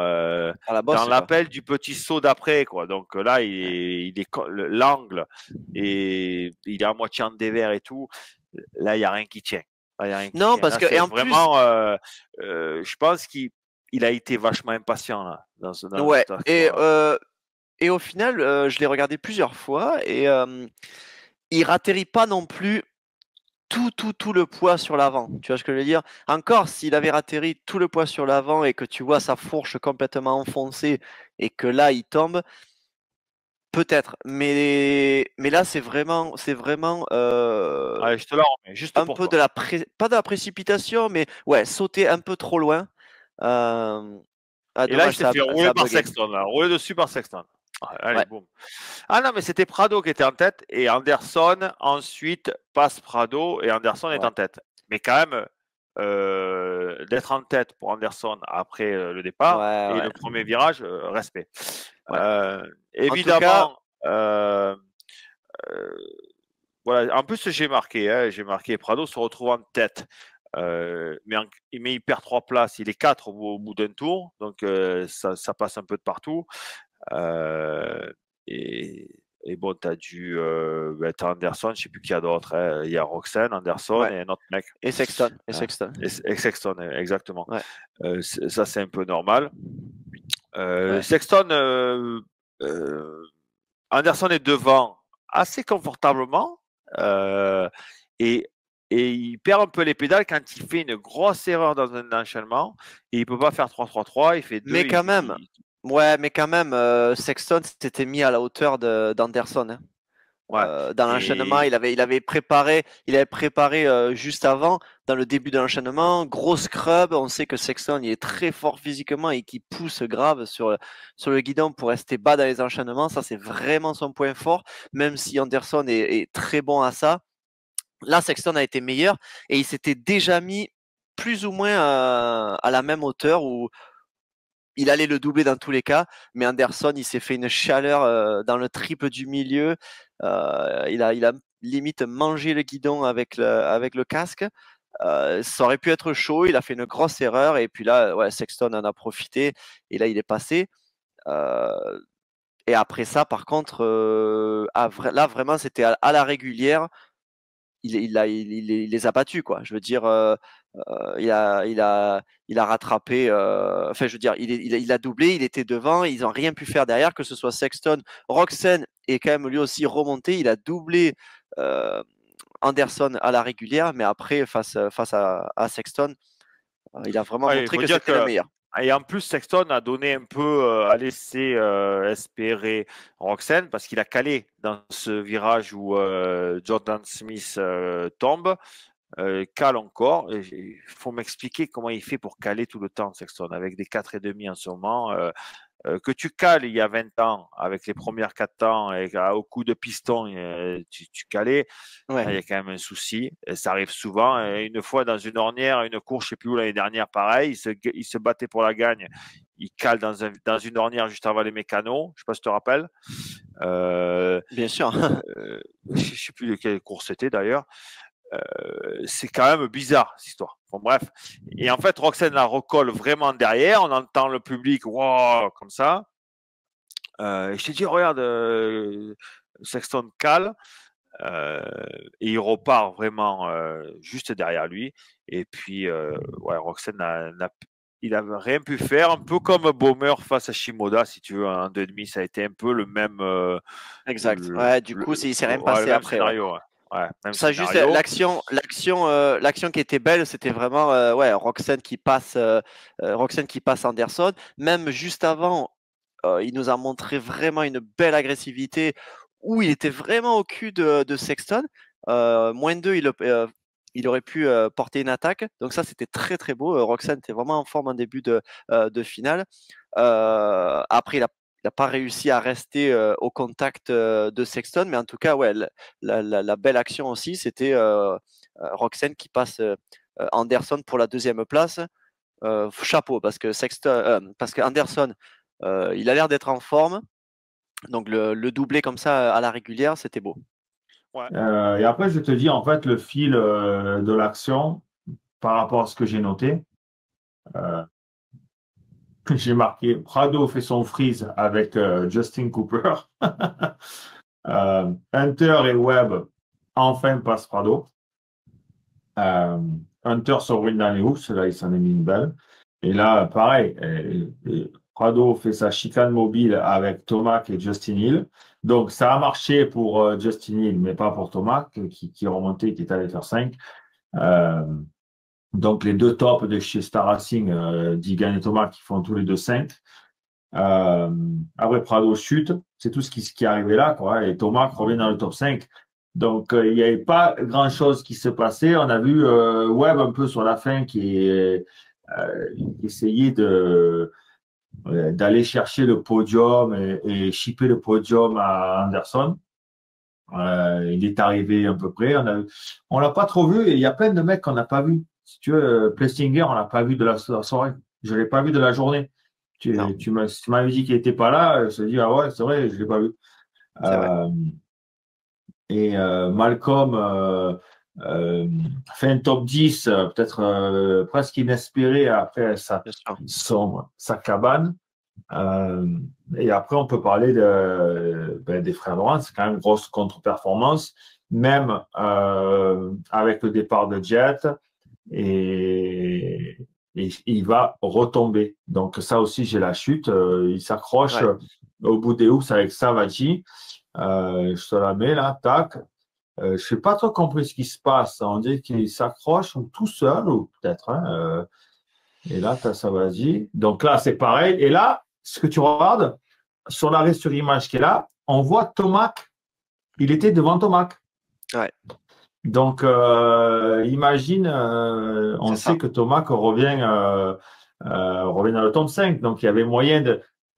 bosse, quoi. l'appel du petit saut d'après, quoi. Donc là, Ouais. l'angle et il est à moitié en dévers et tout. Là, il n'y a rien qui tient. Ah, y a rien qui Non, tient. parce Là, que, et c'est en plus, vraiment, je pense qu'il a été vachement impatient là, dans ouais, cette action-là. et au final, je l'ai regardé plusieurs fois et il ratterrit pas non plus tout le poids sur l'avant. Tu vois ce que je veux dire? Encore, s'il avait ratterri tout le poids sur l'avant et que tu vois sa fourche complètement enfoncée et que là, il tombe, peut-être. Mais là, c'est vraiment Allez, je te la remets, juste un pour peu de toi. pas de la précipitation, mais ouais, sauter un peu trop loin. Euh, Ah, Et là, il dommage, s'est ça fait ça rouler a par bugué. Sexton, là, rouler dessus par Sexton. Ah, allez, Ouais, boum. Ah non, mais c'était Prado qui était en tête et Anderson ensuite passe Prado et Anderson est ouais, en tête. Mais quand même, d'être en tête pour Anderson après le départ ouais, et ouais, le premier virage, respect. ouais. En tout cas, Évidemment, euh, voilà. En plus, j'ai marqué, hein, j'ai marqué Prado se retrouve en tête. Mais il perd 3 places, il est 4 au bout d'un tour, donc ça passe un peu de partout. Euh, et, et bon, t'as Anderson, je sais plus qui y a d'autre, hein. Il y a Roxanne, Anderson ouais. et un autre mec. Et Sexton, et Hein. Sexton. Et Sexton, exactement. Ouais, Ça, c'est un peu normal. ouais. Sexton, euh, Anderson est devant assez confortablement euh, et, et il perd un peu les pédales quand il fait une grosse erreur dans un enchaînement et il peut pas faire 3-3-3, il fait 2, Mais quand même, ouais, mais quand même, Sexton s'était mis à la hauteur d'Anderson, hein. ouais. Dans l'enchaînement, Et il avait préparé juste avant, dans le début de l'enchaînement, gros scrub. On sait que Sexton il est très fort physiquement et qui pousse grave sur le guidon pour rester bas dans les enchaînements. Ça, c'est vraiment son point fort, même si Anderson est très bon à ça. Là, Sexton a été meilleur et il s'était déjà mis plus ou moins à la même hauteur où il allait le doubler dans tous les cas, mais Anderson, il s'est fait une chaleur dans le triple du milieu. Il a limite mangé le guidon avec le casque. Ça aurait pu être chaud, il a fait une grosse erreur et puis là, ouais, Sexton en a profité et là, il est passé. Euh, et après ça, par contre, là, vraiment, c'était à la régulière. Il les a battus, quoi. Je veux dire, il a rattrapé. Enfin, je veux dire, il a doublé, il était devant, ils n'ont rien pu faire derrière, que ce soit Sexton. Roxen est quand même lui aussi remonté, il a doublé Anderson à la régulière, mais après, face à Sexton, il a vraiment ouais, il montré faut que dire c'était le que meilleur. et en plus Sexton a donné un peu a laissé espérer Roxanne parce qu'il a calé dans ce virage où Jordan Smith tombe. Cale encore. Il faut m'expliquer comment il fait pour caler tout le temps, Sexton, avec des 4,5 en ce moment. Que tu cales il y a 20 ans, avec les premières 4 temps, et au coup de piston, tu calais, Ouais, il y a quand même un souci. Et ça arrive souvent. Et une fois dans une ornière, une course, je ne sais plus où l'année dernière, pareil, il se battait pour la gagne. Il cale dans une ornière juste avant les mécanos. Je ne sais pas si tu te rappelles. bien sûr. Je ne sais plus de quelle course c'était d'ailleurs. C'est quand même bizarre cette histoire. Bon, bref. Et en fait, Roxane la recolle vraiment derrière. On entend le public wow, comme ça. Et je te dis, regarde, Sexton cale. Et il repart vraiment juste derrière lui. Et puis, ouais, Roxane il n'avait rien pu faire. Un peu comme Baumer face à Shimoda, si tu veux, en 2,5. Ça a été un peu le même, Exact. Ouais, du coup, il s'est rien ouais, le passé même après, ouais. scénario. Ouais. Ouais, même Ça juste scénario. l'action qui était belle, c'était vraiment ouais, Roxane qui passe Anderson. Même juste avant, il nous a montré vraiment une belle agressivité où il était vraiment au cul de Sexton. -2, il aurait pu porter une attaque. Donc ça, c'était très très beau. Roxane était vraiment en forme en début de finale. Après, il n'a pas réussi à rester au contact de Sexton, mais en tout cas, ouais, la belle action aussi, c'était Roxane qui passe Anderson pour la deuxième place. Chapeau, parce que Anderson, il a l'air d'être en forme, donc le doubler comme ça à la régulière, c'était beau. Ouais. Et après, je te dis en fait le fil de l'action par rapport à ce que j'ai noté. Euh, j'ai marqué Prado fait son freeze avec Justin Cooper. Hunter et Webb enfin passent Prado. Hunter se ruine dans les hoops, là, il s'en est mis une belle. Et là, pareil, Prado fait sa chicane mobile avec Tomac et Justin Hill. Donc, ça a marché pour Justin Hill, mais pas pour Tomac, qui est remonté, qui est allé faire 5. Donc, les deux tops de chez Star Racing, Digan et Tomac, qui font tous les deux 5. Après, Prado chute. C'est tout ce qui est arrivé là, quoi. Et Tomac revient dans le top 5. Donc, il n'y avait pas grand-chose qui se passait. On a vu Webb un peu sur la fin qui essayait d'aller chercher le podium et shipper le podium à Anderson. Il est arrivé à peu près. On l'a pas trop vu et il y a plein de mecs qu'on n'a pas vu. Si tu veux, Plessinger, on l'a pas vu de la soirée. Je l'ai pas vu de la journée. Tu m'avais dit qu'il n'était pas là. Je me suis dit, ah ouais, c'est vrai, je l'ai pas vu. Et Malcolm fait un top 10, peut-être presque inespéré après sa cabane. Et après, on peut parler des frères Laurent. C'est quand même une grosse contre-performance, même avec le départ de Jet. Et il va retomber. Donc, ça aussi, j'ai la chute. Il s'accroche au bout des hoops avec Savagi. Je te la mets là, tac. Je n'ai pas trop compris ce qui se passe. On dit qu'il s'accroche tout seul, ou peut-être. Et là, tu as Savagi. Donc là, c'est pareil. Et là, ce que tu regardes, sur l'arrêt sur image qui est là, on voit Tomac. Il était devant Tomac. Ouais. Donc, imagine, on sait que Tomac revient dans le top 5. Donc, il y avait moyen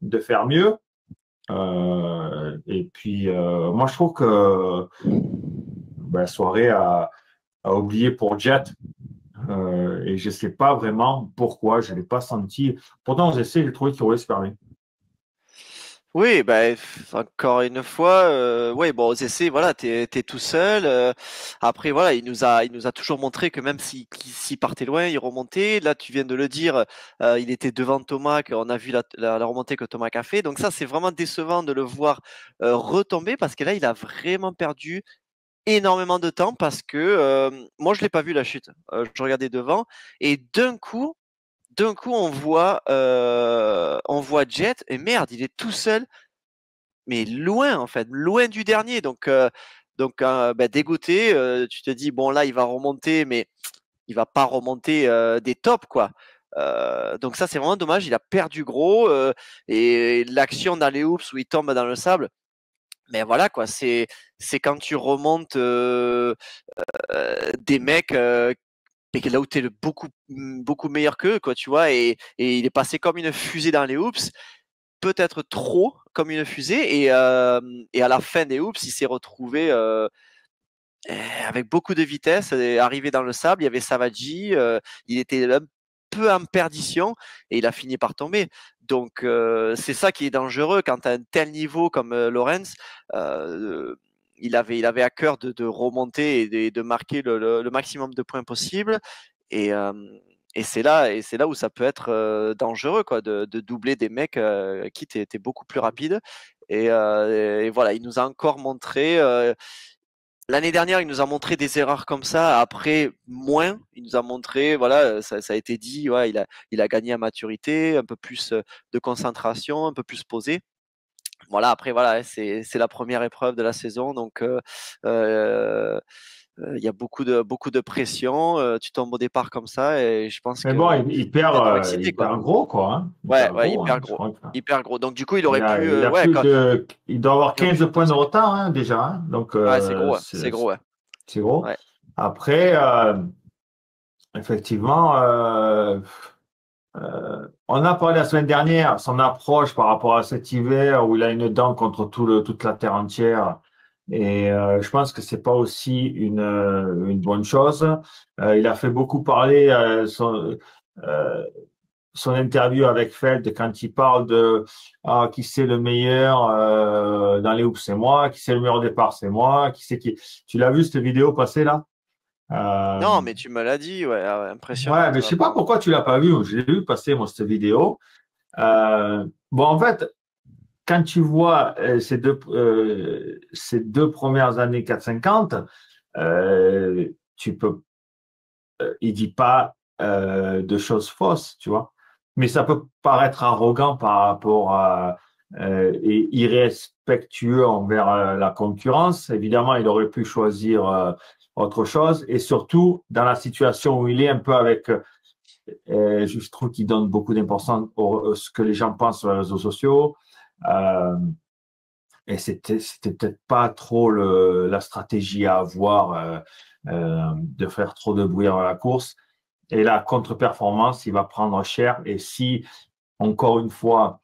de faire mieux. Et puis, moi, je trouve que soirée à oublier pour Jet. Et je ne sais pas vraiment pourquoi, je ne l'ai pas senti. Pourtant, j'essaie de trouver qu'il aurait super bien. Oui, encore une fois, bon, aux essais, voilà, t'es tout seul. Après, voilà, il nous a toujours montré que même s'il partait loin, il remontait. Là, tu viens de le dire, il était devant Tomac. On a vu la remontée que Tomac a fait. Donc ça, c'est vraiment décevant de le voir retomber parce que là, il a vraiment perdu énormément de temps parce que moi, je l'ai pas vu la chute. Je regardais devant et d'un coup, on voit Jet et merde, il est tout seul, mais loin en fait, loin du dernier. Donc dégoûté, tu te dis bon là il va remonter, mais il va pas remonter des tops quoi. Donc ça c'est vraiment dommage, il a perdu gros et l'action dans les hoops où il tombe dans le sable. Mais voilà quoi, c'est quand tu remontes des mecs et là où tu es beaucoup meilleur qu'eux, quoi, tu vois, et il est passé comme une fusée dans les hoops, peut-être trop comme une fusée, et à la fin des hoops, il s'est retrouvé avec beaucoup de vitesse, arrivé dans le sable, il y avait Savagi, il était un peu en perdition, et il a fini par tomber. Donc, c'est ça qui est dangereux quand tu as un tel niveau comme Lorenz. Il avait à cœur de remonter et de marquer le maximum de points possible. Et c'est là où ça peut être dangereux quoi, de doubler des mecs qui étaient beaucoup plus rapides. Et voilà, il nous a encore montré. L'année dernière, il nous a montré des erreurs comme ça. Après, moins. Il nous a montré, voilà, ça a été dit, ouais, il a gagné en maturité, un peu plus de concentration, un peu plus posé. Voilà, après, voilà, c'est la première épreuve de la saison, donc il y a beaucoup de pression. Tu tombes au départ comme ça, et je pense Mais que bon, il perd, excité, il quoi. perd gros, quoi. Hein. Ouais, Il hyper perd gros, gros. Hein, hyper gros. Donc du coup, il aurait pu, il a ouais, plus il doit avoir 15 points de 5. retard hein, déjà. Hein. Donc, Ouais, c'est gros, c'est gros, ouais. C'est gros. Ouais. Après, effectivement, on a parlé la semaine dernière, son approche par rapport à cet hiver où il a une dent contre toute la terre entière. Et je pense que c'est pas aussi une bonne chose. Il a fait beaucoup parler son interview avec Feld quand il parle de qui c'est le meilleur dans les hoops, c'est moi, qui c'est le meilleur au départ, c'est moi, qui c'est qui. Tu l'as vu cette vidéo passer là? Non, mais tu me l'as dit, ouais, Ouais, impressionnant. mais je sais pas pourquoi tu l'as pas vu. Je l'ai vu passer moi cette vidéo. Bon, en fait, quand tu vois ces deux premières années 450, tu peux il dit pas de choses fausses, tu vois. Mais ça peut paraître arrogant par rapport à et irrespectueux envers la concurrence. Évidemment, il aurait pu choisir autre chose. Et surtout, dans la situation où il est un peu avec, je trouve qu'il donne beaucoup d'importance à ce que les gens pensent sur les réseaux sociaux. Et c'était peut-être pas trop la stratégie à avoir de faire trop de bruit dans la course. Et la contre-performance, il va prendre cher. Et si, encore une fois,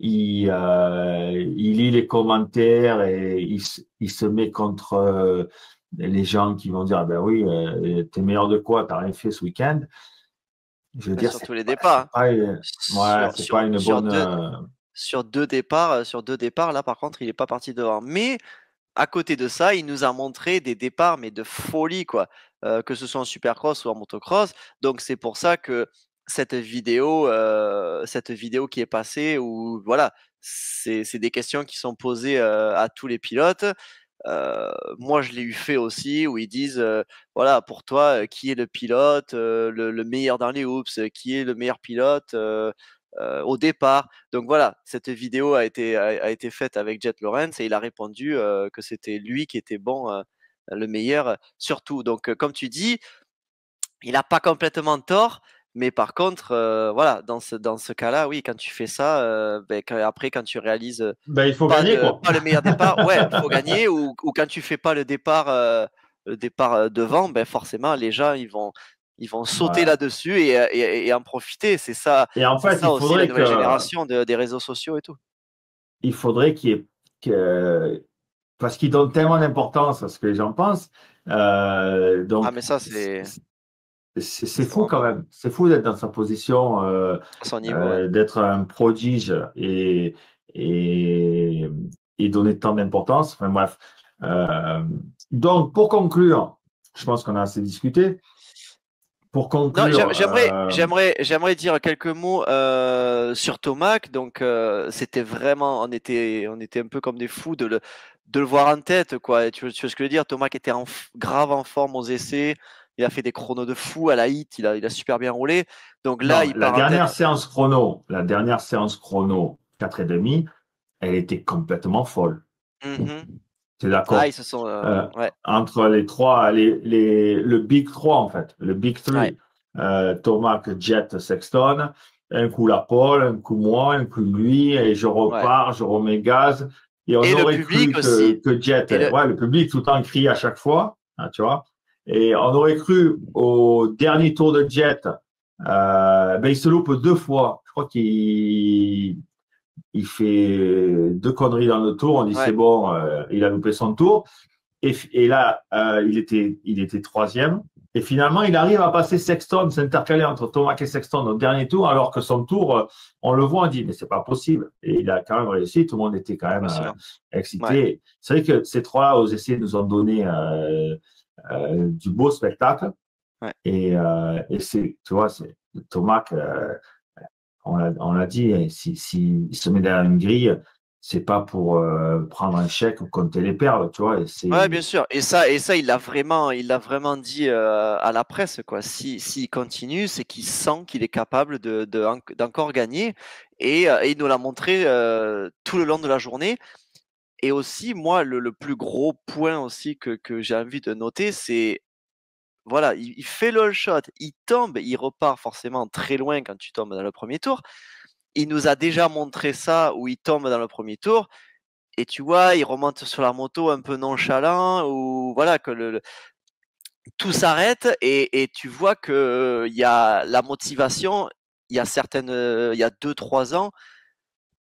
il lit les commentaires et il se met contre les gens qui vont dire, ah ben oui, t'es meilleur de quoi, t'as rien fait ce week-end. Je veux dire, Surtout les départs. c'est pas une bonne. Sur deux départs, là par contre, il n'est pas parti devant. Mais à côté de ça, il nous a montré des départs, mais de folie, quoi. Que ce soit en supercross ou en motocross. Donc c'est pour ça que cette vidéo qui est passée, où voilà, c'est des questions qui sont posées à tous les pilotes. Moi, je l'ai eu fait aussi, où ils disent, voilà, pour toi, qui est le pilote, le meilleur dans les hoops, qui est le meilleur pilote au départ. Donc voilà, cette vidéo a été faite avec Jet Lawrence et il a répondu que c'était lui qui était bon, le meilleur surtout. Donc comme tu dis, il n'a pas complètement tort, mais par contre, voilà, dans ce cas-là, oui, quand tu fais ça, après, quand tu réalises Ben, il faut gagner, quoi. pas le meilleur départ, ouais, il faut gagner, ou quand tu fais pas le départ devant, ben forcément, les gens, ils vont sauter Ouais. là-dessus et en profiter. C'est ça, Et en fait, il aussi la faudrait nouvelle génération des réseaux sociaux et tout. il faudrait qu'il y ait, parce qu'ils donnent tellement d'importance à ce que les gens pensent. Donc, Ah, mais ça, c'est c'est fou quand même. C'est fou d'être dans sa position, à son niveau. Ouais. d'être un prodige et, et donner tant d'importance. Enfin bref. Donc, pour conclure, je pense qu'on a assez discuté. Pour Non, conclure, j'aimerais dire quelques mots sur Tomac. Donc, c'était vraiment, on était un peu comme des fous de le voir en tête, quoi. Tu vois ce que je veux dire? Tomac était grave en forme aux essais. Il a fait des chronos de fou à la hit. Il a super bien roulé. Donc là, non, il part en tête. la dernière séance chrono 4,5, elle était complètement folle. Mhm. Tu es Ah, d'accord? ils se sont. Ouais, Entre les trois, le Big 3 en fait, le Big 3, ouais, Tomac, Jet, Sexton, un coup la Paul, un coup moi, un coup lui, et je ouais. repars, je remets gaz. Et on Et le aurait cru public aussi. que Jet, Et le... ouais, le public tout le temps crie à chaque fois, hein, tu vois. Et on aurait cru au dernier tour de Jet, ben il se loupe 2 fois. Je crois il fait 2 conneries dans le tour. On dit Ouais, c'est bon, il a loupé son tour. Et là, il était troisième. Et finalement, il arrive à passer Sexton, s'intercaler entre Tomac et Sexton au dernier tour, alors que son tour, on le voit, on dit, mais c'est pas possible. Et il a quand même réussi, tout le monde était quand même bien sûr. Ouais. excité. C'est vrai que ces trois-là, aux essais, nous ont donné du beau spectacle. Ouais. Et c'est, tu vois, c'est Tomac, on l'a dit, s'il se met derrière une grille, c'est pas pour prendre un chèque ou compter les perles, tu vois. Ouais, bien sûr. Et ça, il l'a vraiment dit à la presse, quoi. S'il continue, c'est qu'il sent qu'il est capable d'encore gagner. Et il nous l'a montré tout le long de la journée. Et aussi, moi, le plus gros point aussi que j'ai envie de noter, c'est, voilà, il fait le shot, il tombe, il repart forcément très loin quand tu tombes dans le premier tour. Il nous a déjà montré ça où il tombe dans le premier tour. Et tu vois, il remonte sur la moto un peu nonchalant, ou voilà, que tout s'arrête et tu vois que il y a la motivation, il y a 2-3 ans,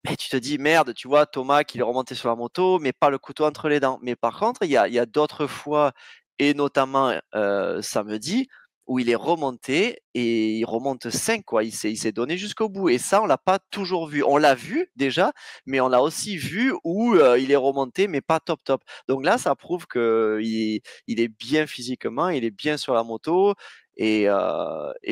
mais tu te dis merde, tu vois, Thomas qui est remonté sur la moto, mais pas le couteau entre les dents. Mais par contre, il y a d'autres fois, et notamment samedi, où il est remonté et il remonte 5, quoi. Il s'est donné jusqu'au bout. Et ça, on l'a pas toujours vu. On l'a vu déjà, mais on l'a aussi vu où il est remonté, mais pas top top. Donc là, ça prouve qu'il est bien physiquement, il est bien sur la moto. Et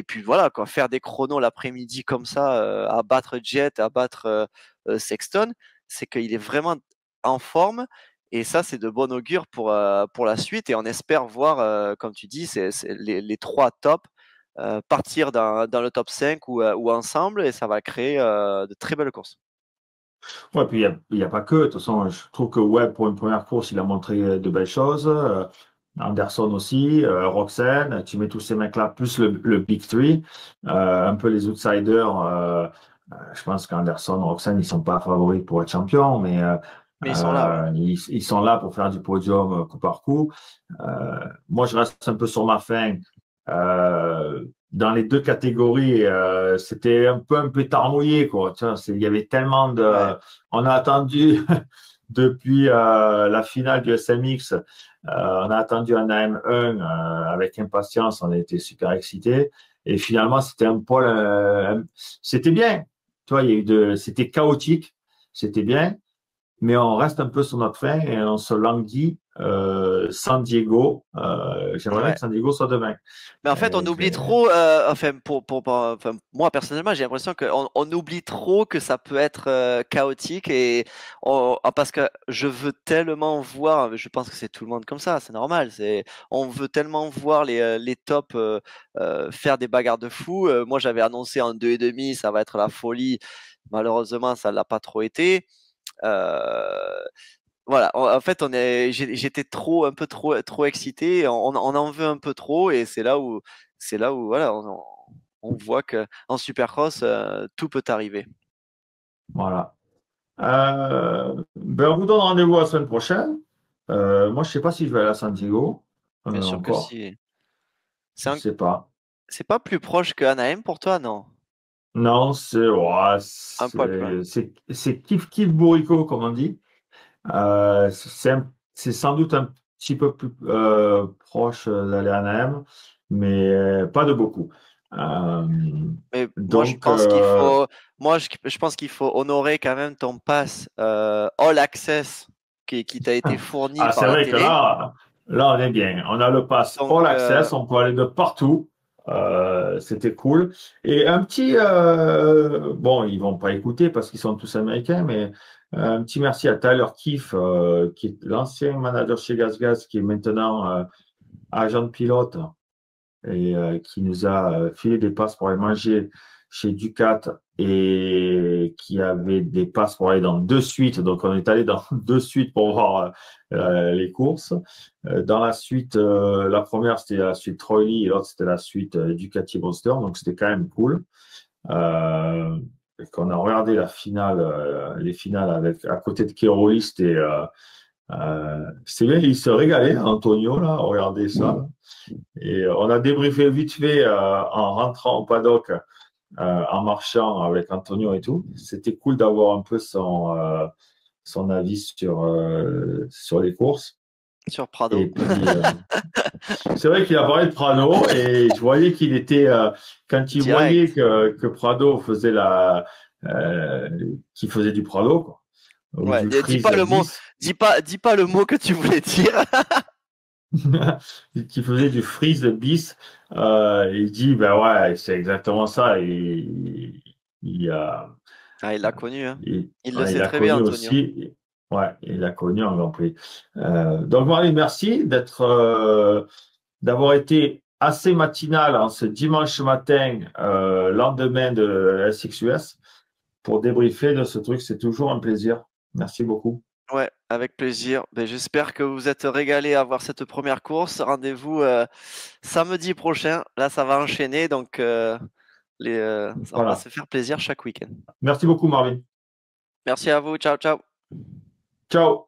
puis voilà, quoi, faire des chronos l'après-midi comme ça, à battre Jet, à battre Sexton, c'est qu'il est vraiment en forme Et ça, c'est de bon augure pour la suite. Et on espère voir, comme tu dis, les trois tops partir dans le top 5 ou ensemble. Et ça va créer de très belles courses. Ouais, puis il y a pas que. De toute façon, je trouve que Webb, pour une première course, il a montré de belles choses. Anderson aussi, Roxanne, tu mets tous ces mecs-là, plus le Big Three, un peu les outsiders. Je pense qu'Anderson, Roxanne, ils sont pas favoris pour être champions, mais Mais ils sont là, ouais. ils sont là pour faire du podium coup par coup. Moi, je reste un peu sur ma faim. Dans les deux catégories, c'était un peu un pétard mouillé, quoi. Tu vois, il y avait tellement de. Ouais. On a attendu depuis la finale du SMX, on a attendu un AM1 avec impatience, on a été super excités. Et finalement, c'était un peu. C'était bien. Tu vois, c'était chaotique, c'était bien, mais on reste un peu sur notre faim et on se languit. San Diego, j'aimerais bien Ouais. que San Diego soit demain. Mais en fait, on oublie trop. Enfin, enfin, moi personnellement, j'ai l'impression qu'on oublie trop que ça peut être chaotique parce que je veux tellement voir. Je pense que c'est tout le monde comme ça, c'est normal. On veut tellement voir les tops faire des bagarres de fou. Moi, j'avais annoncé en 2,5, ça va être la folie. Malheureusement, ça l'a pas trop été. Voilà, en fait, j'étais un peu trop excité. On en veut un peu trop, et c'est là où voilà, on voit que en Supercross, tout peut arriver. Voilà. Ben, on vous donne rendez-vous la semaine prochaine. Moi, je sais pas si je vais aller à San Diego Bien sûr que encore. si. Je sais pas. C'est pas plus proche que Anaheim pour toi, non? Non, ouais, Un poil plus loin. c'est kiff kiff bourrico, comme on dit. C'est sans doute un petit peu plus proche d'aller à Anaheim, mais pas de beaucoup. Mais moi, je Donc, pense qu'il faut, je pense qu'il faut honorer quand même ton pass All Access qui t'a été fourni ah, par c'est la vrai que télé. là, on est bien. On a le pass Donc, All Access, on peut aller de partout. C'était cool. Et un petit, bon, ils vont pas écouter parce qu'ils sont tous américains, mais un petit merci à Tyler Keefe, qui est l'ancien manager chez GasGas, qui est maintenant agent de pilote et qui nous a filé des passes pour aller manger chez Ducat et qui avait des passes pour aller dans 2 suites. Donc, on est allé dans 2 suites pour voir les courses. Dans la suite, la première, c'était la suite Troy Lee et l'autre, c'était la suite Ducati Monster. Donc, c'était quand même cool. Et qu'on a regardé la finale, les finales à côté de Keroli, c'était bien, il se régalait, Antonio, là, regardez ça. Et on a débriefé vite fait en rentrant au paddock, en marchant avec Antonio et tout. C'était cool d'avoir un peu son avis sur les courses. sur Prado. Et puis, c'est vrai qu'il a parlé de Prado et je voyais qu'il était, quand il voyait Direct. que Prado faisait qu'il faisait du Prado, quoi, ou Ouais, du dis freeze pas le mot, bis. dis pas le mot que tu voulais dire. qui faisait du freeze bis, il dit, ben ouais, c'est exactement ça. Il a, Ah, il l'a connu, hein. Il le ouais, sait il a très bien, connu Antonio. aussi. Ouais, il a connu en Grand Prix. Donc, Marie, merci d'avoir été assez matinal en ce dimanche matin, lendemain de SXUS, pour débriefer de ce truc. C'est toujours un plaisir. Merci beaucoup. Ouais, avec plaisir. Ben, j'espère que vous êtes régalés à voir cette première course. Rendez-vous samedi prochain. Là, ça va enchaîner, donc on va Voilà. se faire plaisir chaque week-end. Merci beaucoup, Marvin. Merci à vous. Ciao, ciao. Ciao.